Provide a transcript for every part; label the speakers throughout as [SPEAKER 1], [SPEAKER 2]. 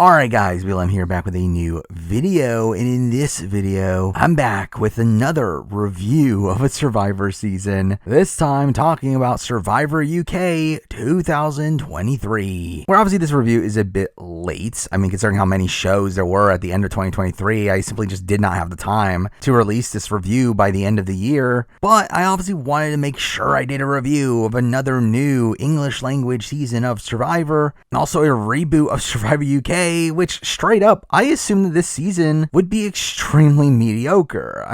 [SPEAKER 1] Alright guys, I'm here back with a new video, and in this video, I'm back with another review of a Survivor season, this time talking about Survivor UK 2023. Where obviously this review is a bit late, considering how many shows there were at the end of 2023, I simply just did not have the time to release this review by the end of the year, but I obviously wanted to make sure I did a review of another new English language season of Survivor, and also a reboot of Survivor UK, which straight up, I assumed that this season would be extremely mediocre.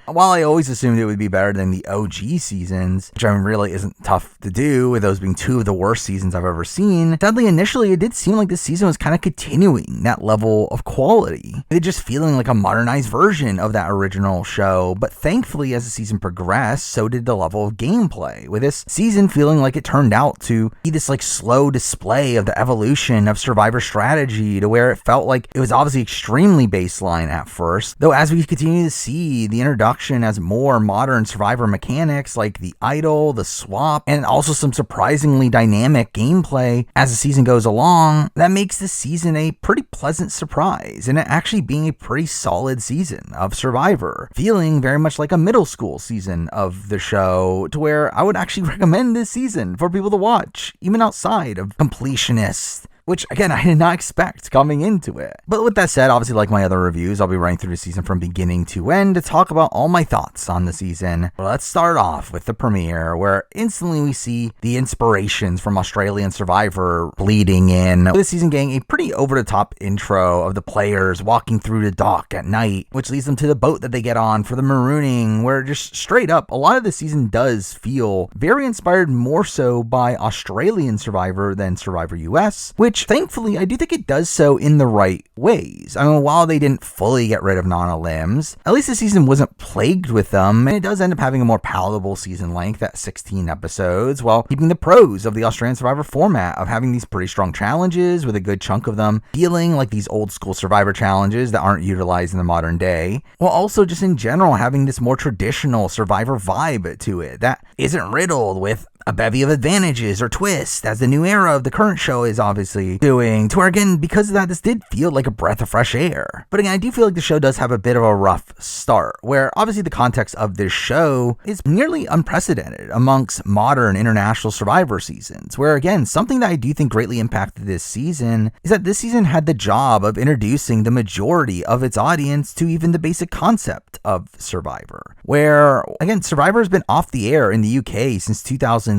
[SPEAKER 1] While I always assumed it would be better than the OG seasons, which really isn't tough to do, with those being two of the worst seasons I've ever seen, sadly initially it did seem like this season was kind of continuing that level of quality. It just feeling like a modernized version of that original show, but thankfully as the season progressed, so did the level of gameplay, with this season feeling like it turned out to be this slow display of the evolution of Survivor strategy, to where it felt like it was obviously extremely baseline at first, though as we continue to see the introduction as more modern Survivor mechanics like the idol, the swap, and also some surprisingly dynamic gameplay as the season goes along, that makes this season a pretty pleasant surprise, and it actually being a pretty solid season of Survivor, feeling very much like a middle school season of the show, to where I would actually recommend this season for people to watch, even outside of completionists, which again, I did not expect coming into it. But with that said, obviously like my other reviews, I'll be running through the season from beginning to end to talk about all my thoughts on the season. But let's start off with the premiere, where instantly we see the inspirations from Australian Survivor bleeding in, with the season getting a pretty over-the-top intro of the players walking through the dock at night, which leads them to the boat that they get on for the marooning, where just straight up, a lot of the season does feel very inspired more so by Australian Survivor than Survivor US, which thankfully I do think it does so in the right ways. While they didn't fully get rid of Nana limbs, at least the season wasn't plagued with them, and it does end up having a more palatable season length at 16 episodes, while keeping the pros of the Australian Survivor format of having these pretty strong challenges, with a good chunk of them feeling like these old school Survivor challenges that aren't utilized in the modern day, while also just in general having this more traditional Survivor vibe to it that isn't riddled with a bevy of advantages or twists, as the new era of the current show is obviously doing, to where again, because of that, this did feel like a breath of fresh air. But again, I do feel like the show does have a bit of a rough start, where obviously the context of this show is nearly unprecedented amongst modern international Survivor seasons, where again, something that I do think greatly impacted this season is that this season had the job of introducing the majority of its audience to even the basic concept of Survivor, where again, Survivor has been off the air in the UK since 2002,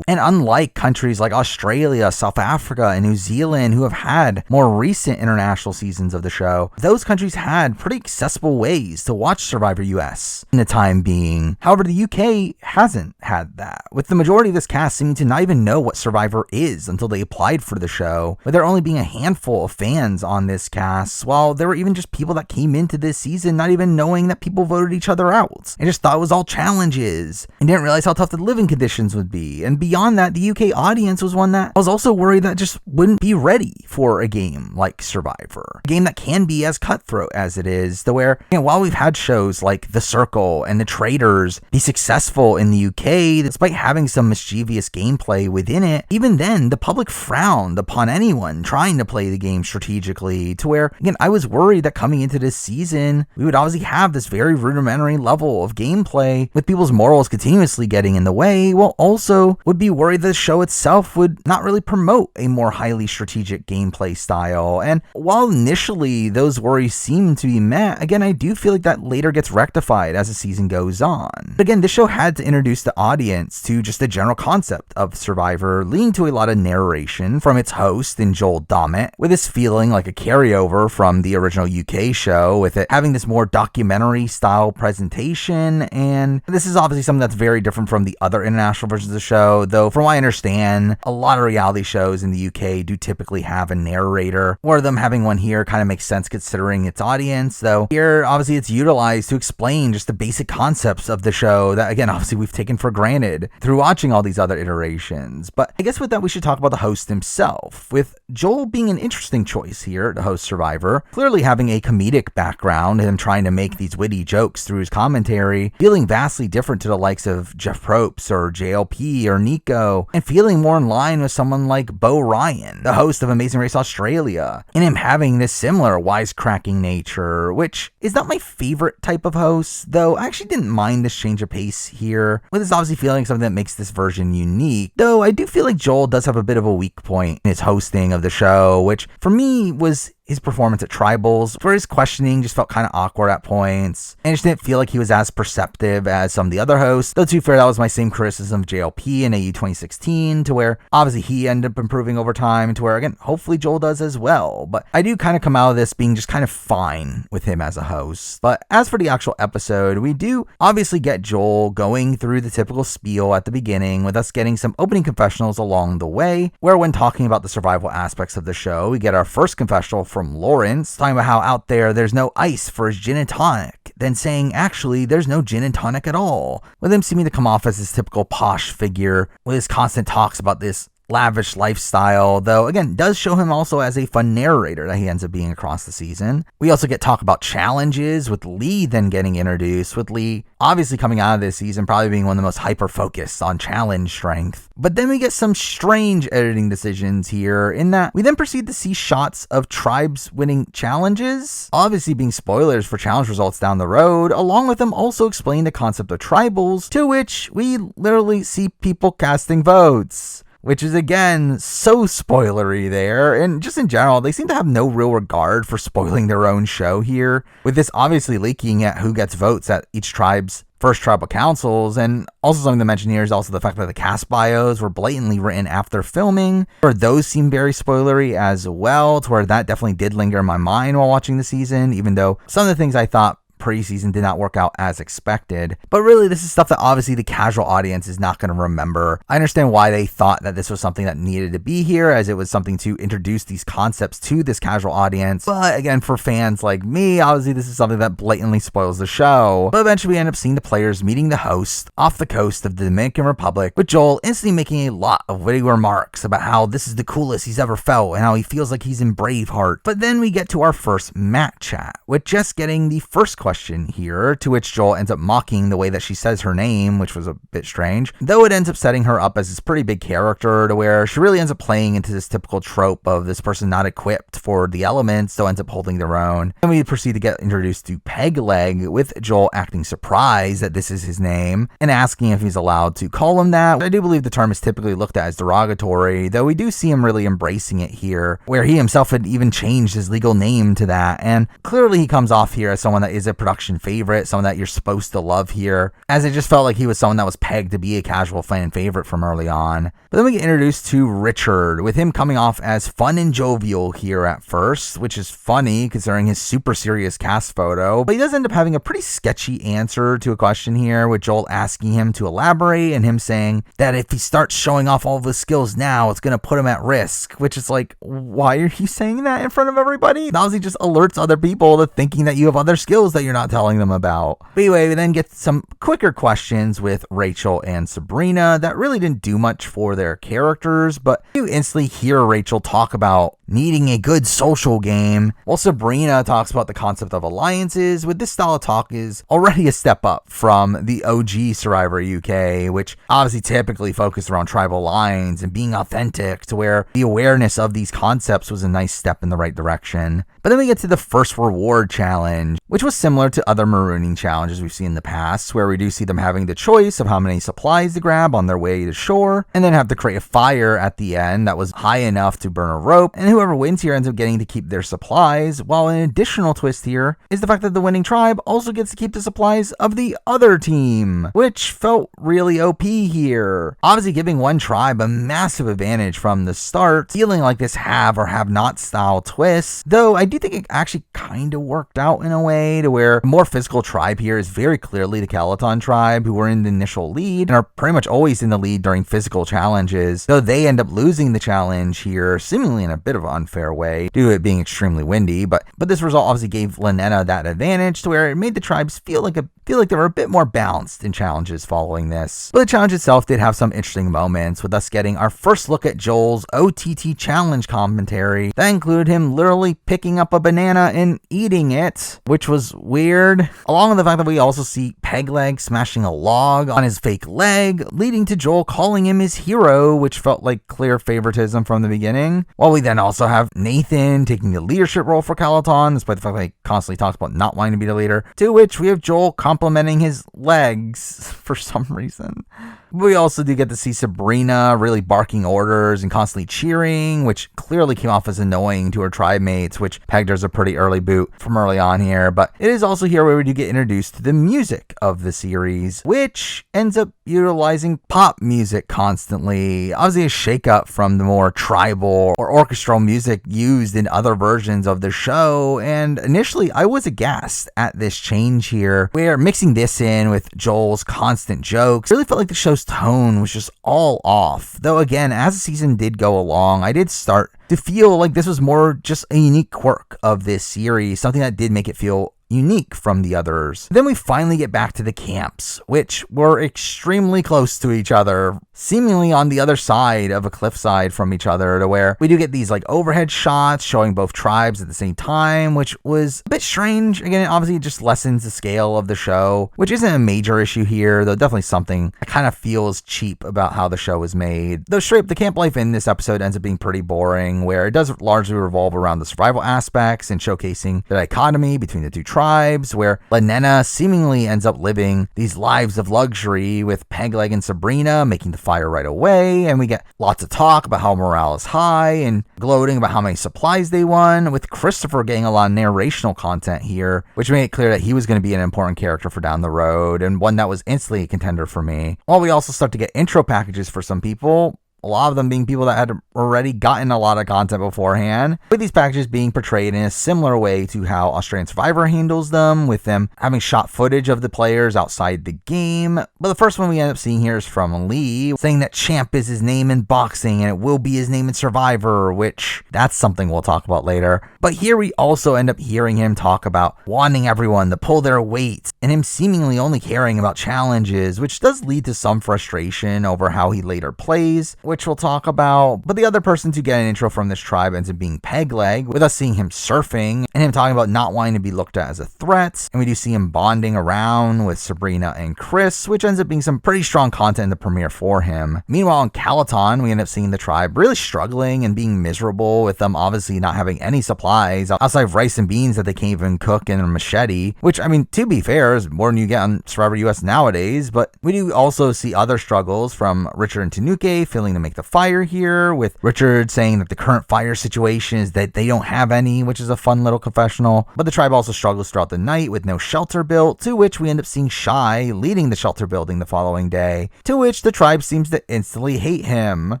[SPEAKER 1] and unlike countries like Australia, South Africa, and New Zealand, who have had more recent international seasons of the show, those countries had pretty accessible ways to watch Survivor US in the time being. However, the UK hasn't had that, with the majority of this cast seeming to not even know what Survivor is until they applied for the show, with there only being a handful of fans on this cast, while there were even just people that came into this season not even knowing that people voted each other out, and just thought it was all challenges, and didn't realize how tough the living conditions would be. And beyond that, the UK audience was one that I was also worried that just wouldn't be ready for a game like Survivor, a game that can be as cutthroat as it is, to where, while we've had shows like The Circle and The Traitors be successful in the UK, despite having some mischievous gameplay within it, even then, the public frowned upon anyone trying to play the game strategically, to where, again, I was worried that coming into this season, we would obviously have this very rudimentary level of gameplay, with people's morals continuously getting in the way, while also would be worried that the show itself would not really promote a more highly strategic gameplay style. And while initially those worries seem to be met, again, I do feel like that later gets rectified as the season goes on. But again, this show had to introduce the audience to just the general concept of Survivor, leading to a lot of narration from its host in Joel Dommett, with this feeling like a carryover from the original UK show, with it having this more documentary style presentation. And this is obviously something that's very different from the other international versions of the show, though from what I understand, a lot of reality shows in the UK do typically have a narrator, or them having one here kind of makes sense considering its audience, though here obviously it's utilized to explain just the basic concepts of the show that again obviously we've taken for granted through watching all these other iterations. But I guess with that we should talk about the host himself, with Joel being an interesting choice here to host Survivor, clearly having a comedic background and trying to make these witty jokes through his commentary, feeling vastly different to the likes of Jeff Probst or JLP JLP or Nico, and feeling more in line with someone like Bo Ryan, the host of Amazing Race Australia, and him having this similar wisecracking nature, which is not my favorite type of host, though I actually didn't mind this change of pace here, with this obviously feeling something that makes this version unique, though I do feel like Joel does have a bit of a weak point in his hosting of the show, which for me was his performance at Tribals, where his questioning just felt kind of awkward at points, and just didn't feel like he was as perceptive as some of the other hosts. Though to be fair, that was my same criticism of JLP in AU 2016, to where obviously he ended up improving over time, to where again, hopefully Joel does as well. But I do kind of come out of this being just kind of fine with him as a host. But as for the actual episode, we do obviously get Joel going through the typical spiel at the beginning, with us getting some opening confessionals along the way, where when talking about the survival aspects of the show, we get our first confessional from Lawrence, talking about how out there's no ice for his gin and tonic, then saying actually there's no gin and tonic at all, with him seeming to come off as this typical posh figure with his constant talks about this lavish lifestyle, though again does show him also as a fun narrator that he ends up being across the season. We also get talk about challenges, with Lee then getting introduced, with Lee obviously coming out of this season probably being one of the most hyper focused on challenge strength. But then we get some strange editing decisions here, in that we then proceed to see shots of tribes winning challenges, obviously being spoilers for challenge results down the road, along with them also explaining the concept of tribals, to which we literally see people casting votes, which is again so spoilery there. And just in general, they seem to have no real regard for spoiling their own show here, with this obviously leaking at who gets votes at each tribe's first tribal councils. And also something to mention here is also the fact that the cast bios were blatantly written after filming, or those seem very spoilery as well, to where that definitely did linger in my mind while watching the season, even though some of the things I thought preseason did not work out as expected. But really, this is stuff that obviously the casual audience is not going to remember. I understand why they thought that this was something that needed to be here, as it was something to introduce these concepts to this casual audience. But again, for fans like me, obviously this is something that blatantly spoils the show. But eventually we end up seeing the players meeting the host off the coast of the Dominican Republic, with Joel instantly making a lot of witty remarks about how this is the coolest he's ever felt and how he feels like he's in Braveheart. But then we get to our first Matt chat, with Jess getting the first question here, to which Joel ends up mocking the way that she says her name, which was a bit strange, though it ends up setting her up as this pretty big character, to where she really ends up playing into this typical trope of this person not equipped for the elements, so ends up holding their own. And we proceed to get introduced to Peg Leg, with Joel acting surprised that this is his name and asking if he's allowed to call him that. I do believe the term is typically looked at as derogatory, though we do see him really embracing it here, where he himself had even changed his legal name to that. And clearly he comes off here as someone that is a production favorite, someone that you're supposed to love here, as it just felt like he was someone that was pegged to be a casual fan favorite from early on. But then we get introduced to Richard, with him coming off as fun and jovial here at first, which is funny considering his super serious cast photo. But he does end up having a pretty sketchy answer to a question here, with Joel asking him to elaborate and him saying that if he starts showing off all of his skills now, it's going to put him at risk, which is like, why are you saying that in front of everybody? It obviously just alerts other people to thinking that you have other skills that you're not telling them about. But anyway, we then get some quicker questions with Rachel and Sabrina that really didn't do much for their characters, but you instantly hear Rachel talk about needing a good social game, while Sabrina talks about the concept of alliances, with this style of talk is already a step up from the OG Survivor UK, which obviously typically focused around tribal lines and being authentic, to where the awareness of these concepts was a nice step in the right direction. But then we get to the first reward challenge, which was similar to other marooning challenges we've seen in the past, where we do see them having the choice of how many supplies to grab on their way to shore, and then have to create a fire at the end that was high enough to burn a rope, and whoever wins here ends up getting to keep their supplies, while an additional twist here is the fact that the winning tribe also gets to keep the supplies of the other team, which felt really OP here. Obviously giving one tribe a massive advantage from the start, feeling like this have or have not style twist, though I do think it actually kind of worked out in a way, to where a more physical tribe here is very clearly the Calaton tribe, who were in the initial lead and are pretty much always in the lead during physical challenges, though they end up losing the challenge here seemingly in a bit of an unfair way due to it being extremely windy. But this result obviously gave Lynetta that advantage, to where it made the tribes feel like they were a bit more balanced in challenges following this. But the challenge itself did have some interesting moments, with us getting our first look at Joel's OTT challenge commentary that included him literally picking up a banana and eating it, which was weird. Along with the fact that we also see Pegleg smashing a log on his fake leg, leading to Joel calling him his hero, which felt like clear favoritism from the beginning. While we then also have Nathan taking the leadership role for Calaton, despite the fact that he constantly talks about not wanting to be the leader, to which we have Joel complimenting his legs for some reason. We also do get to see Sabrina really barking orders and constantly cheering, which clearly came off as annoying to her tribe mates, which pegged her as a pretty early boot from early on here. But it is also here where we do get introduced to the music of the series, which ends up utilizing pop music constantly. Obviously a shakeup from the more tribal or orchestral music used in other versions of the show. And initially I was aghast at this change here, where mixing this in with Joel's constant jokes really felt like the show's tone was just all off. Though again, as the season did go along, I did start to feel like this was more just a unique quirk of this series, something that did make it feel unique from the others. Then we finally get back to the camps, which were extremely close to each other, seemingly on the other side of a cliffside from each other, to where we do get these like overhead shots showing both tribes at the same time, which was a bit strange. Again, obviously it just lessens the scale of the show, which isn't a major issue here, though definitely something that kind of feels cheap about how the show was made. Though straight up, the camp life in this episode ends up being pretty boring, where it does largely revolve around the survival aspects and showcasing the dichotomy between the two tribes, where Lenena seemingly ends up living these lives of luxury with Pegleg and Sabrina making the fire right away, and we get lots of talk about how morale is high and gloating about how many supplies they won, with Christopher getting a lot of narrational content here, which made it clear that he was going to be an important character for down the road, and one that was instantly a contender for me. While we also start to get intro packages for some people, a lot of them being people that had already gotten a lot of content beforehand, with these packages being portrayed in a similar way to how Australian Survivor handles them, with them having shot footage of the players outside the game. But the first one we end up seeing here is from Lee, saying that Champ is his name in boxing and it will be his name in Survivor, which that's something we'll talk about later. But here we also end up hearing him talk about wanting everyone to pull their weight, and him seemingly only caring about challenges, which does lead to some frustration over how he later plays, which we'll talk about. But the other person to get an intro from this tribe ends up being Pegleg, with us seeing him surfing and him talking about not wanting to be looked at as a threat. And we do see him bonding around with Sabrina and Chris, which ends up being some pretty strong content in the premiere for him. Meanwhile, in Calaton, we end up seeing the tribe really struggling and being miserable, with them obviously not having any supplies outside of rice and beans that they can't even cook in a machete, which, I mean, to be fair, is more than you get on Survivor US nowadays. But we do also see other struggles from Richard and Tanuke failing to make the fire here, with Richard saying that the current fire situation is that they don't have any, which is a fun little confessional. But the tribe also struggles throughout the night with no shelter built, to which we end up seeing Shy leading the shelter building the following day, to which the tribe seems to instantly hate him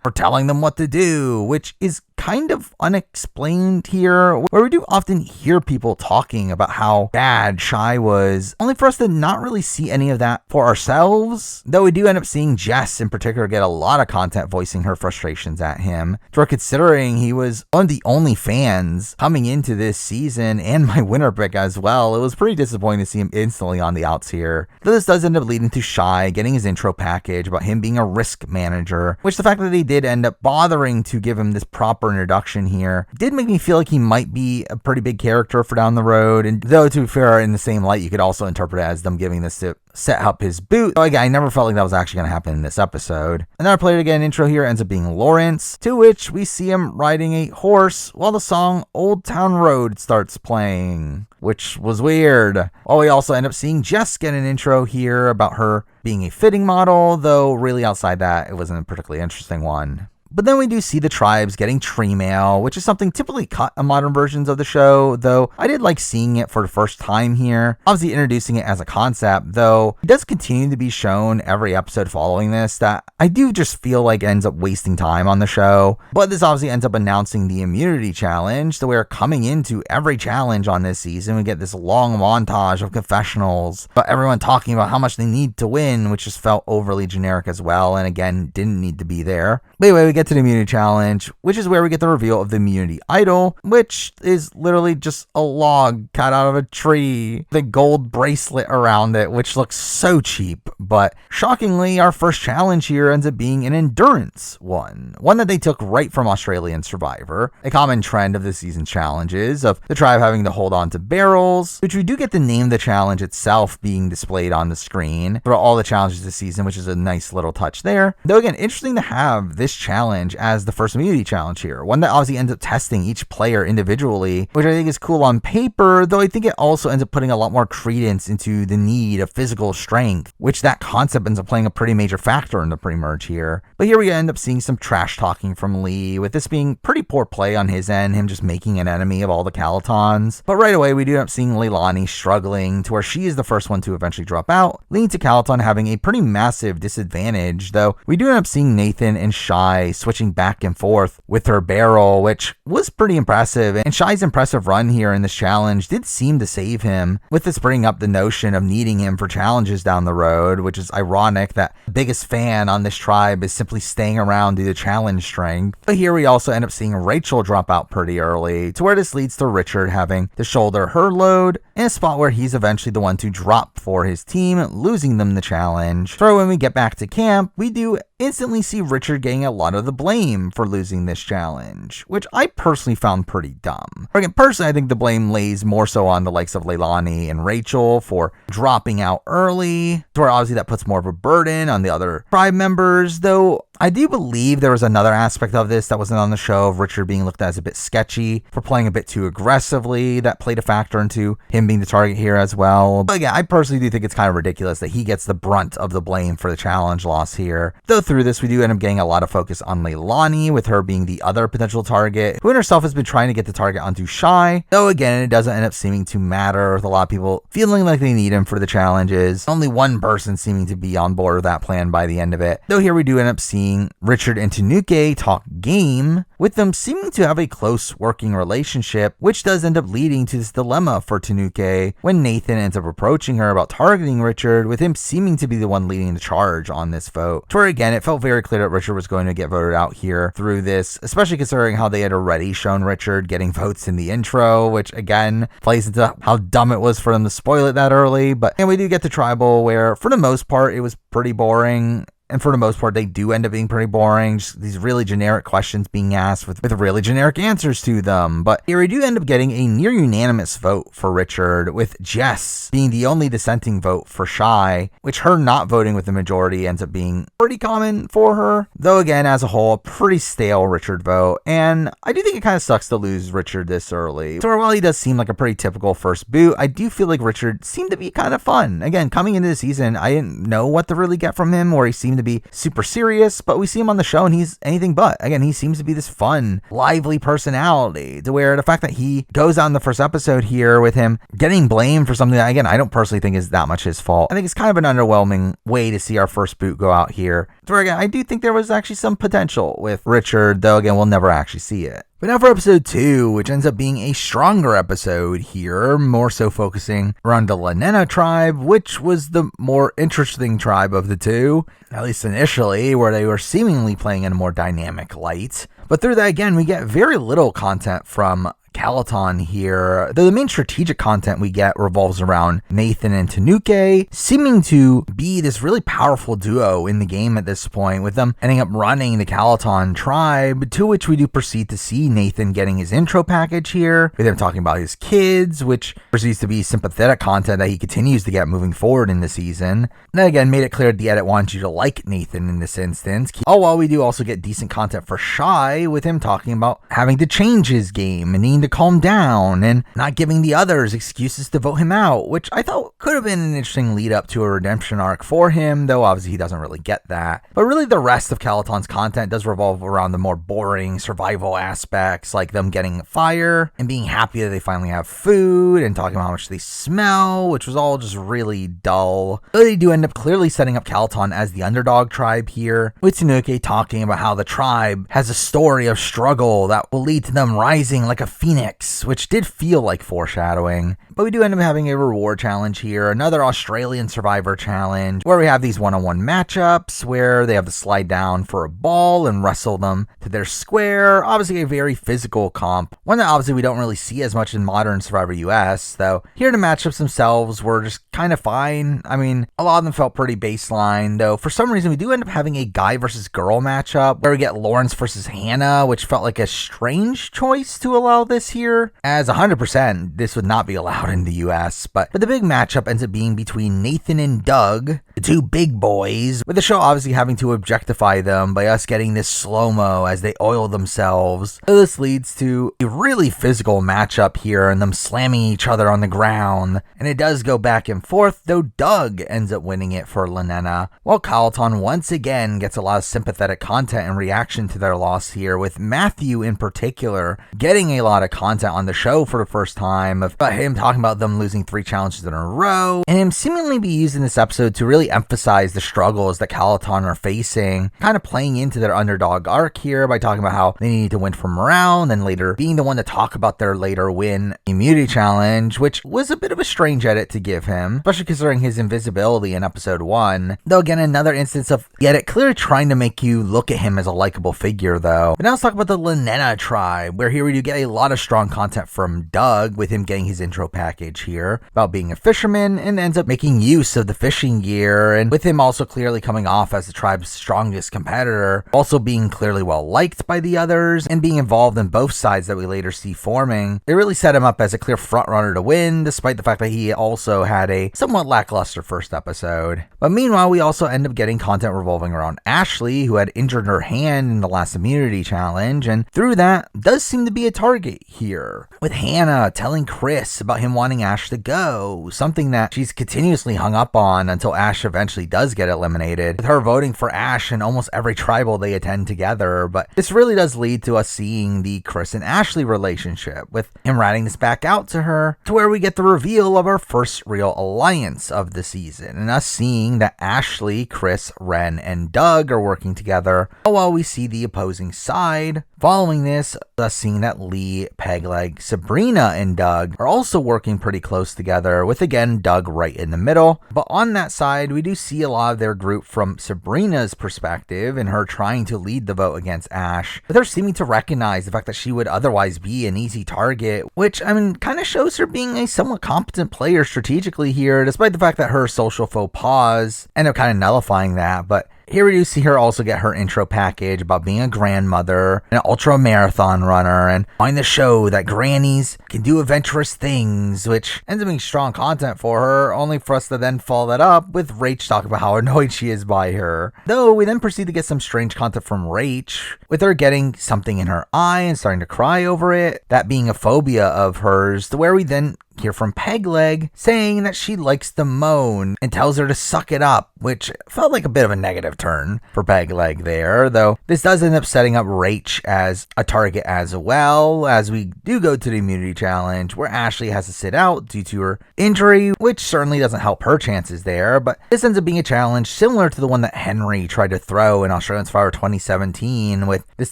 [SPEAKER 1] for telling them what to do, which is kind of unexplained here, where we do often hear people talking about how bad Shy was, only for us to not really see any of that for ourselves. Though we do end up seeing Jess in particular get a lot of content voicing her frustrations at him, for considering he was one of the only fans coming into this season and my winner pick as well. It was pretty disappointing to see him instantly on the outs here. Though this does end up leading to Shy getting his intro package about him being a risk manager, which the fact that they did end up bothering to give him this proper introduction here did make me feel like he might be a pretty big character for down the road. And though, to be fair, in the same light, you could also interpret it as them giving this to set up his boot. So again, I never felt like that was actually going to happen in this episode. Another player to get an intro here ends up being Lawrence, to which we see him riding a horse while the song Old Town Road starts playing, which was weird. While we also end up seeing Jess get an intro here about her being a fitting model, though really outside that, it wasn't a particularly interesting one. But then we do see the tribes getting tree mail, which is something typically cut in modern versions of the show, though I did like seeing it for the first time here. Obviously introducing it as a concept, though it does continue to be shown every episode following this, that I do just feel like ends up wasting time on the show. But this obviously ends up announcing the immunity challenge, so we're coming into every challenge on this season. We get this long montage of confessionals, but everyone talking about how much they need to win, which just felt overly generic as well, and again, didn't need to be there. But anyway, we get get to the immunity challenge, which is where we get the reveal of the immunity idol, which is literally just a log cut out of a tree, the gold bracelet around it, which looks so cheap. But shockingly, our first challenge here ends up being an endurance one that they took right from Australian Survivor, a common trend of the season challenges of the tribe having to hold on to barrels, which we do get to name the challenge itself being displayed on the screen throughout all the challenges this season, which is a nice little touch there. Though again, interesting to have this challenge as the first immunity challenge here, one that obviously ends up testing each player individually, which I think is cool on paper, though I think it also ends up putting a lot more credence into the need of physical strength, which that concept ends up playing a pretty major factor in the pre-merge here. But here we end up seeing some trash talking from Lee, with this being pretty poor play on his end, him just making an enemy of all the Calotons. But right away, we do end up seeing Leilani struggling to where she is the first one to eventually drop out, leading to Caloton having a pretty massive disadvantage, though we do end up seeing Nathan and Shy switching back and forth with her barrel, which was pretty impressive. And Shy's impressive run here in this challenge did seem to save him, with this bringing up the notion of needing him for challenges down the road, which is ironic that the biggest fan on this tribe is simply staying around due to challenge strength. But here we also end up seeing Rachel drop out pretty early, to where this leads to Richard having to shoulder her load in a spot where he's eventually the one to drop for his team, losing them the challenge. So when we get back to camp, we do instantly see Richard getting a lot of the blame for losing this challenge, which I personally found pretty dumb. Again, personally, I think the blame lays more so on the likes of Leilani and Rachel for dropping out early, to where obviously that puts more of a burden on the other tribe members, though I do believe there was another aspect of this that wasn't on the show of Richard being looked at as a bit sketchy for playing a bit too aggressively. That played a factor into him being the target here as well. But yeah, I personally do think it's kind of ridiculous that he gets the brunt of the blame for the challenge loss here. Though through this, we do end up getting a lot of focus on Leilani, with her being the other potential target, who in herself has been trying to get the target onto Shy. Though again, it doesn't end up seeming to matter, with a lot of people feeling like they need him for the challenges. Only one person seeming to be on board with that plan by the end of it. Though here we do end up seeing Richard and Tanuke talk game, with them seeming to have a close working relationship, which does end up leading to this dilemma for Tanuke when Nathan ends up approaching her about targeting Richard, with him seeming to be the one leading the charge on this vote. To where again, it felt very clear that Richard was going to get voted out here through this, especially considering how they had already shown Richard getting votes in the intro, which again plays into how dumb it was for them to spoil it that early. But and we do get to tribal, where for the most part it was pretty boring. And for the most part, they do end up being pretty boring. Just these really generic questions being asked with really generic answers to them. But here we do end up getting a near unanimous vote for Richard, with Jess being the only dissenting vote for Shy, which her not voting with the majority ends up being pretty common for her. Though again, as a whole, a pretty stale Richard vote. And I do think it kind of sucks to lose Richard this early. So while he does seem like a pretty typical first boot, I do feel like Richard seemed to be kind of fun. Again, coming into the season, I didn't know what to really get from him, or he seemed to be super serious, but we see him on the show and he's anything but. Again, he seems to be this fun, lively personality, to where the fact that he goes out in the first episode here with him getting blamed for something that, again, I don't personally think is that much his fault. I think it's kind of an underwhelming way to see our first boot go out here. To where again, I do think there was actually some potential with Richard, though again, we'll never actually see it. But now for episode 2, which ends up being a stronger episode here, more so focusing around the Lenena tribe, which was the more interesting tribe of the two, at least initially, where they were seemingly playing in a more dynamic light. But through that, again, we get very little content from Caloton here, though the main strategic content we get revolves around Nathan and Tanuke, seeming to be this really powerful duo in the game at this point, with them ending up running the Caloton tribe, to which we do proceed to see Nathan getting his intro package here, with him talking about his kids, which proceeds to be sympathetic content that he continues to get moving forward in the season. And again, made it clear the edit wants you to like Nathan in this instance, all while we do also get decent content for Shy, with him talking about having to change his game and needing to calm down and not giving the others excuses to vote him out, which I thought could have been an interesting lead up to a redemption arc for him, though obviously he doesn't really get that. But really the rest of Caloton's content does revolve around the more boring survival aspects, like them getting fire and being happy that they finally have food and talking about how much they smell, which was all just really dull. Though they do end up clearly setting up Caloton as the underdog tribe here, with Tanuke talking about how the tribe has a story of struggle that will lead to them rising like a phoenix Phoenix, which did feel like foreshadowing. But we do end up having a reward challenge here, another Australian Survivor challenge, where we have these one-on-one matchups where they have to slide down for a ball and wrestle them to their square. Obviously a very physical comp, one that obviously we don't really see as much in modern Survivor US, though here the matchups themselves were just kind of fine. I mean, a lot of them felt pretty baseline, though for some reason we do end up having a guy versus girl matchup where we get Lawrence versus Hannah, which felt like a strange choice to allow this here, as 100% this would not be allowed in the US, but the big matchup ends up being between Nathan and Doug, the two big boys, with the show obviously having to objectify them by us getting this slow-mo as they oil themselves. So this leads to a really physical matchup here and them slamming each other on the ground, and it does go back and forth, though Doug ends up winning it for Lanena, while Calaton once again gets a lot of sympathetic content in reaction to their loss here, with Matthew in particular getting a lot of content on the show for the first time, about him talking about them losing 3 challenges in a row, and him seemingly be used in this episode to really emphasize the struggles that Calaton are facing, kind of playing into their underdog arc here by talking about how they need to win for morale, and then later being the one to talk about their later win immunity challenge, which was a bit of a strange edit to give him, especially considering his invisibility in episode 1. Though again, another instance of the edit clearly trying to make you look at him as a likable figure though. But now let's talk about the Lanena tribe, where here we do get a lot of strong content from Doug, with him getting his intro package here about being a fisherman and ends up making use of the fishing gear, and with him also clearly coming off as the tribe's strongest competitor, also being clearly well liked by the others and being involved in both sides that we later see forming. It really set him up as a clear frontrunner to win, despite the fact that he also had a somewhat lackluster first episode. But meanwhile, we also end up getting content revolving around Ashley, who had injured her hand in the last immunity challenge, and through that does seem to be a target here, with Hannah telling Chris about him wanting Ash to go, something that she's continuously hung up on until Ash eventually does get eliminated, with her voting for Ash in almost every tribal they attend together. But this really does lead to us seeing the Chris and Ashley relationship, with him writing this back out to her, to where we get the reveal of our first real alliance of the season, and us seeing that Ashley, Chris, Ren, and Doug are working together, while we see the opposing side. Following this, us seeing that Lee, Pegleg, Sabrina, and Doug are also working pretty close together, with again Doug right in the middle. But on that side, we do see a lot of their group from Sabrina's perspective and her trying to lead the vote against Ash, but they're seeming to recognize the fact that she would otherwise be an easy target, which I mean kind of shows her being a somewhat competent player strategically here, despite the fact that her social faux pas end up kind of nullifying that. But here we do see her also get her intro package about being a grandmother, an ultra marathon runner, and find the show that grannies can do adventurous things, which ends up being strong content for her, only for us to then follow that up with Rach talking about how annoyed she is by her. Though we then proceed to get some strange content from Rach, with her getting something in her eye and starting to cry over it, that being a phobia of hers, to where we then hear from Pegleg saying that she likes to moan and tells her to suck it up, which felt like a bit of a negative turn for Pegleg there, though this does end up setting up Rach as a target as well, as we do go to the immunity challenge where Ashley has to sit out due to her injury, which certainly doesn't help her chances there. But this ends up being a challenge similar to the one that Henry tried to throw in Australian Survivor 2017, with this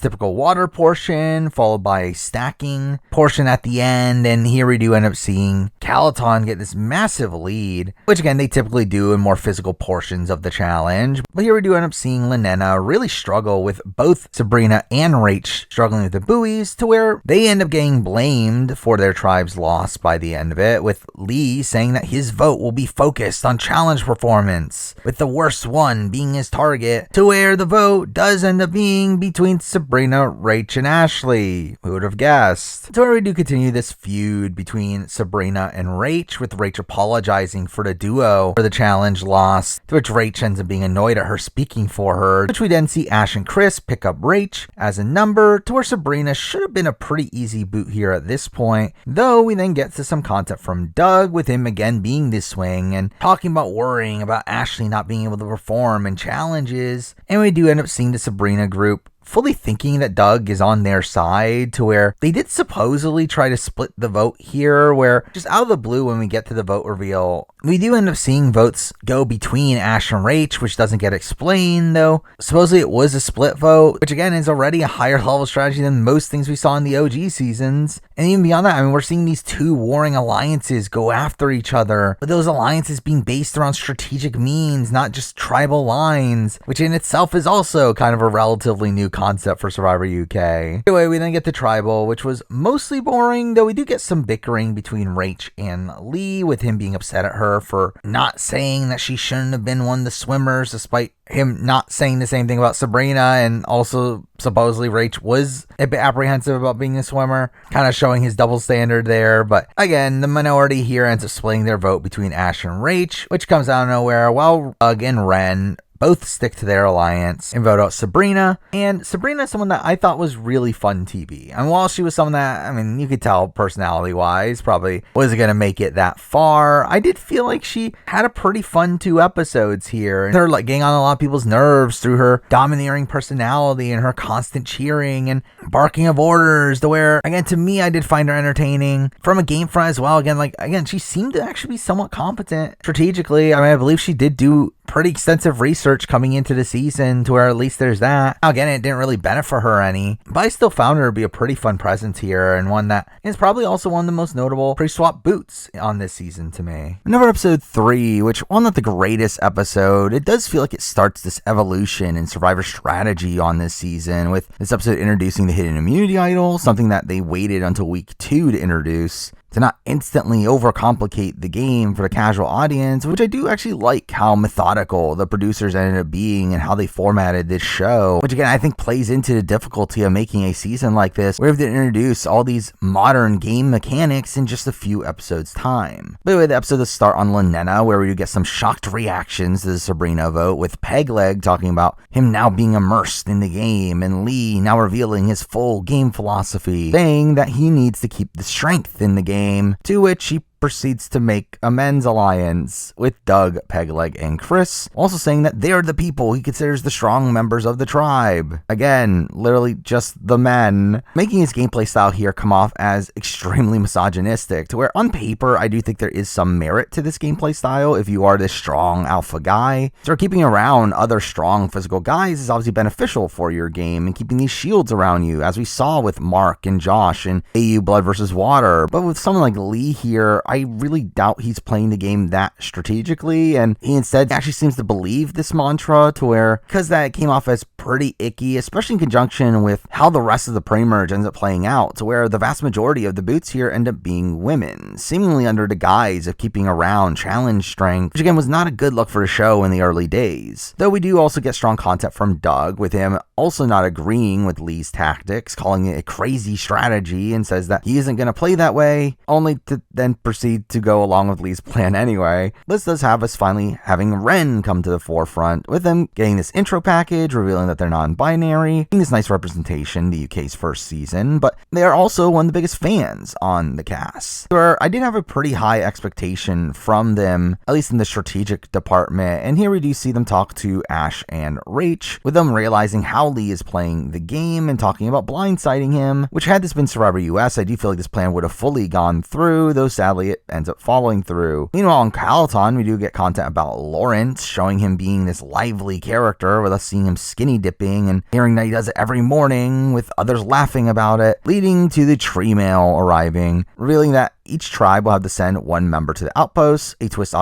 [SPEAKER 1] typical water portion followed by a stacking portion at the end, and here we do end up seeing Calaton get this massive lead, which again they typically do in more physical portions of the challenge. But here we do end up seeing Lanena really struggle with both Sabrina and Rach struggling with the buoys, to where they end up getting blamed for their tribe's loss by the end of it, with Lee saying that his vote will be focused on challenge performance, with the worst one being his target, to where the vote does end up being between Sabrina, Rach, and Ashley. Who would have guessed? So we do continue this feud between Sabrina and Rach, with Rach apologizing for the duo for the challenge loss, to which Rach ends up being annoyed at her speaking for her, which we then see Ash and Chris pick up Rach as a number, to where Sabrina should have been a pretty easy boot here at this point, though we then get to some content from Doug, with him again being this swing and talking about worrying about Ashley not being able to perform in challenges, and we do end up seeing the Sabrina group fully thinking that Doug is on their side, to where they did supposedly try to split the vote here, where just out of the blue when we get to the vote reveal, we do end up seeing votes go between Ash and Rach, which doesn't get explained, though supposedly it was a split vote, which again is already a higher level strategy than most things we saw in the OG seasons. And even beyond that, I mean, we're seeing these two warring alliances go after each other, but those alliances being based around strategic means, not just tribal lines, which in itself is also kind of a relatively new concept for Survivor UK. Anyway, we then get to Tribal, which was mostly boring, though we do get some bickering between Rach and Lee, with him being upset at her for not saying that she shouldn't have been one of the swimmers, despite him not saying the same thing about Sabrina, and also supposedly Rach was a bit apprehensive about being a swimmer, kind of showing his double standard there. But again, the minority here ends up splitting their vote between Ash and Rach, which comes out of nowhere, while Doug and Ren both stick to their alliance and vote out Sabrina. And Sabrina is someone that I thought was really fun TV. And while she was someone that, I mean, you could tell personality-wise probably wasn't going to make it that far, I did feel like she had a pretty fun 2 episodes here. They're like getting on a lot of people's nerves through her domineering personality and her constant cheering and barking of orders, to where, again, to me, I did find her entertaining. From a game front as well, again, she seemed to actually be somewhat competent strategically. I mean, I believe she did do pretty extensive research coming into the season, to where at least there's that. Now, again, it didn't really benefit her any, but I still found her to be a pretty fun presence here, and one that is probably also one of the most notable pre-swap boots on this season to me. Number episode 3, which, while not the greatest episode, it does feel like it starts this evolution in Survivor strategy on this season, with this episode introducing the hidden immunity idol, something that they waited until week 2 to introduce, to not instantly overcomplicate the game for the casual audience, which I do actually like how methodical the producers ended up being and how they formatted this show, which again I think plays into the difficulty of making a season like this, where we have to introduce all these modern game mechanics in just a few episodes time. By the way, the episode does start on Lanena, where we do get some shocked reactions to the Sabrina vote, with Pegleg talking about him now being immersed in the game, and Lee now revealing his full game philosophy, saying that he needs to keep the strength in the game, to which he proceeds to make a men's alliance with Doug, Pegleg, and Chris, also saying that they're the people he considers the strong members of the tribe. Again, literally just the men, making his gameplay style here come off as extremely misogynistic, to where on paper I do think there is some merit to this gameplay style if you are this strong alpha guy. So keeping around other strong physical guys is obviously beneficial for your game, and keeping these shields around you, as we saw with Mark and Josh in AU Blood vs. Water. But with someone like Lee here, I really doubt he's playing the game that strategically, and he instead actually seems to believe this mantra, to where, because that came off as pretty icky, especially in conjunction with how the rest of the pre-merge ends up playing out, to where the vast majority of the boots here end up being women, seemingly under the guise of keeping around challenge strength, which again was not a good look for the show in the early days. Though we do also get strong content from Doug, with him also not agreeing with Lee's tactics, calling it a crazy strategy, and says that he isn't going to play that way, only to then proceed to go along with Lee's plan anyway. This does have us finally having Ren come to the forefront, with them getting this intro package, revealing that they're non-binary, getting this nice representation, the UK's first season, but they are also one of the biggest fans on the cast, where I did have a pretty high expectation from them, at least in the strategic department, and here we do see them talk to Ash and Rach, with them realizing how Lee is playing the game and talking about blindsiding him, which had this been Survivor US, I do feel like this plan would have fully gone through, though sadly it ends up following through. Meanwhile, on Calaton, we do get content about Lawrence, showing him being this lively character, with us seeing him skinny dipping and hearing that he does it every morning, with others laughing about it, leading to the tree mail arriving, revealing that each tribe will have to send one member to the outpost, a twist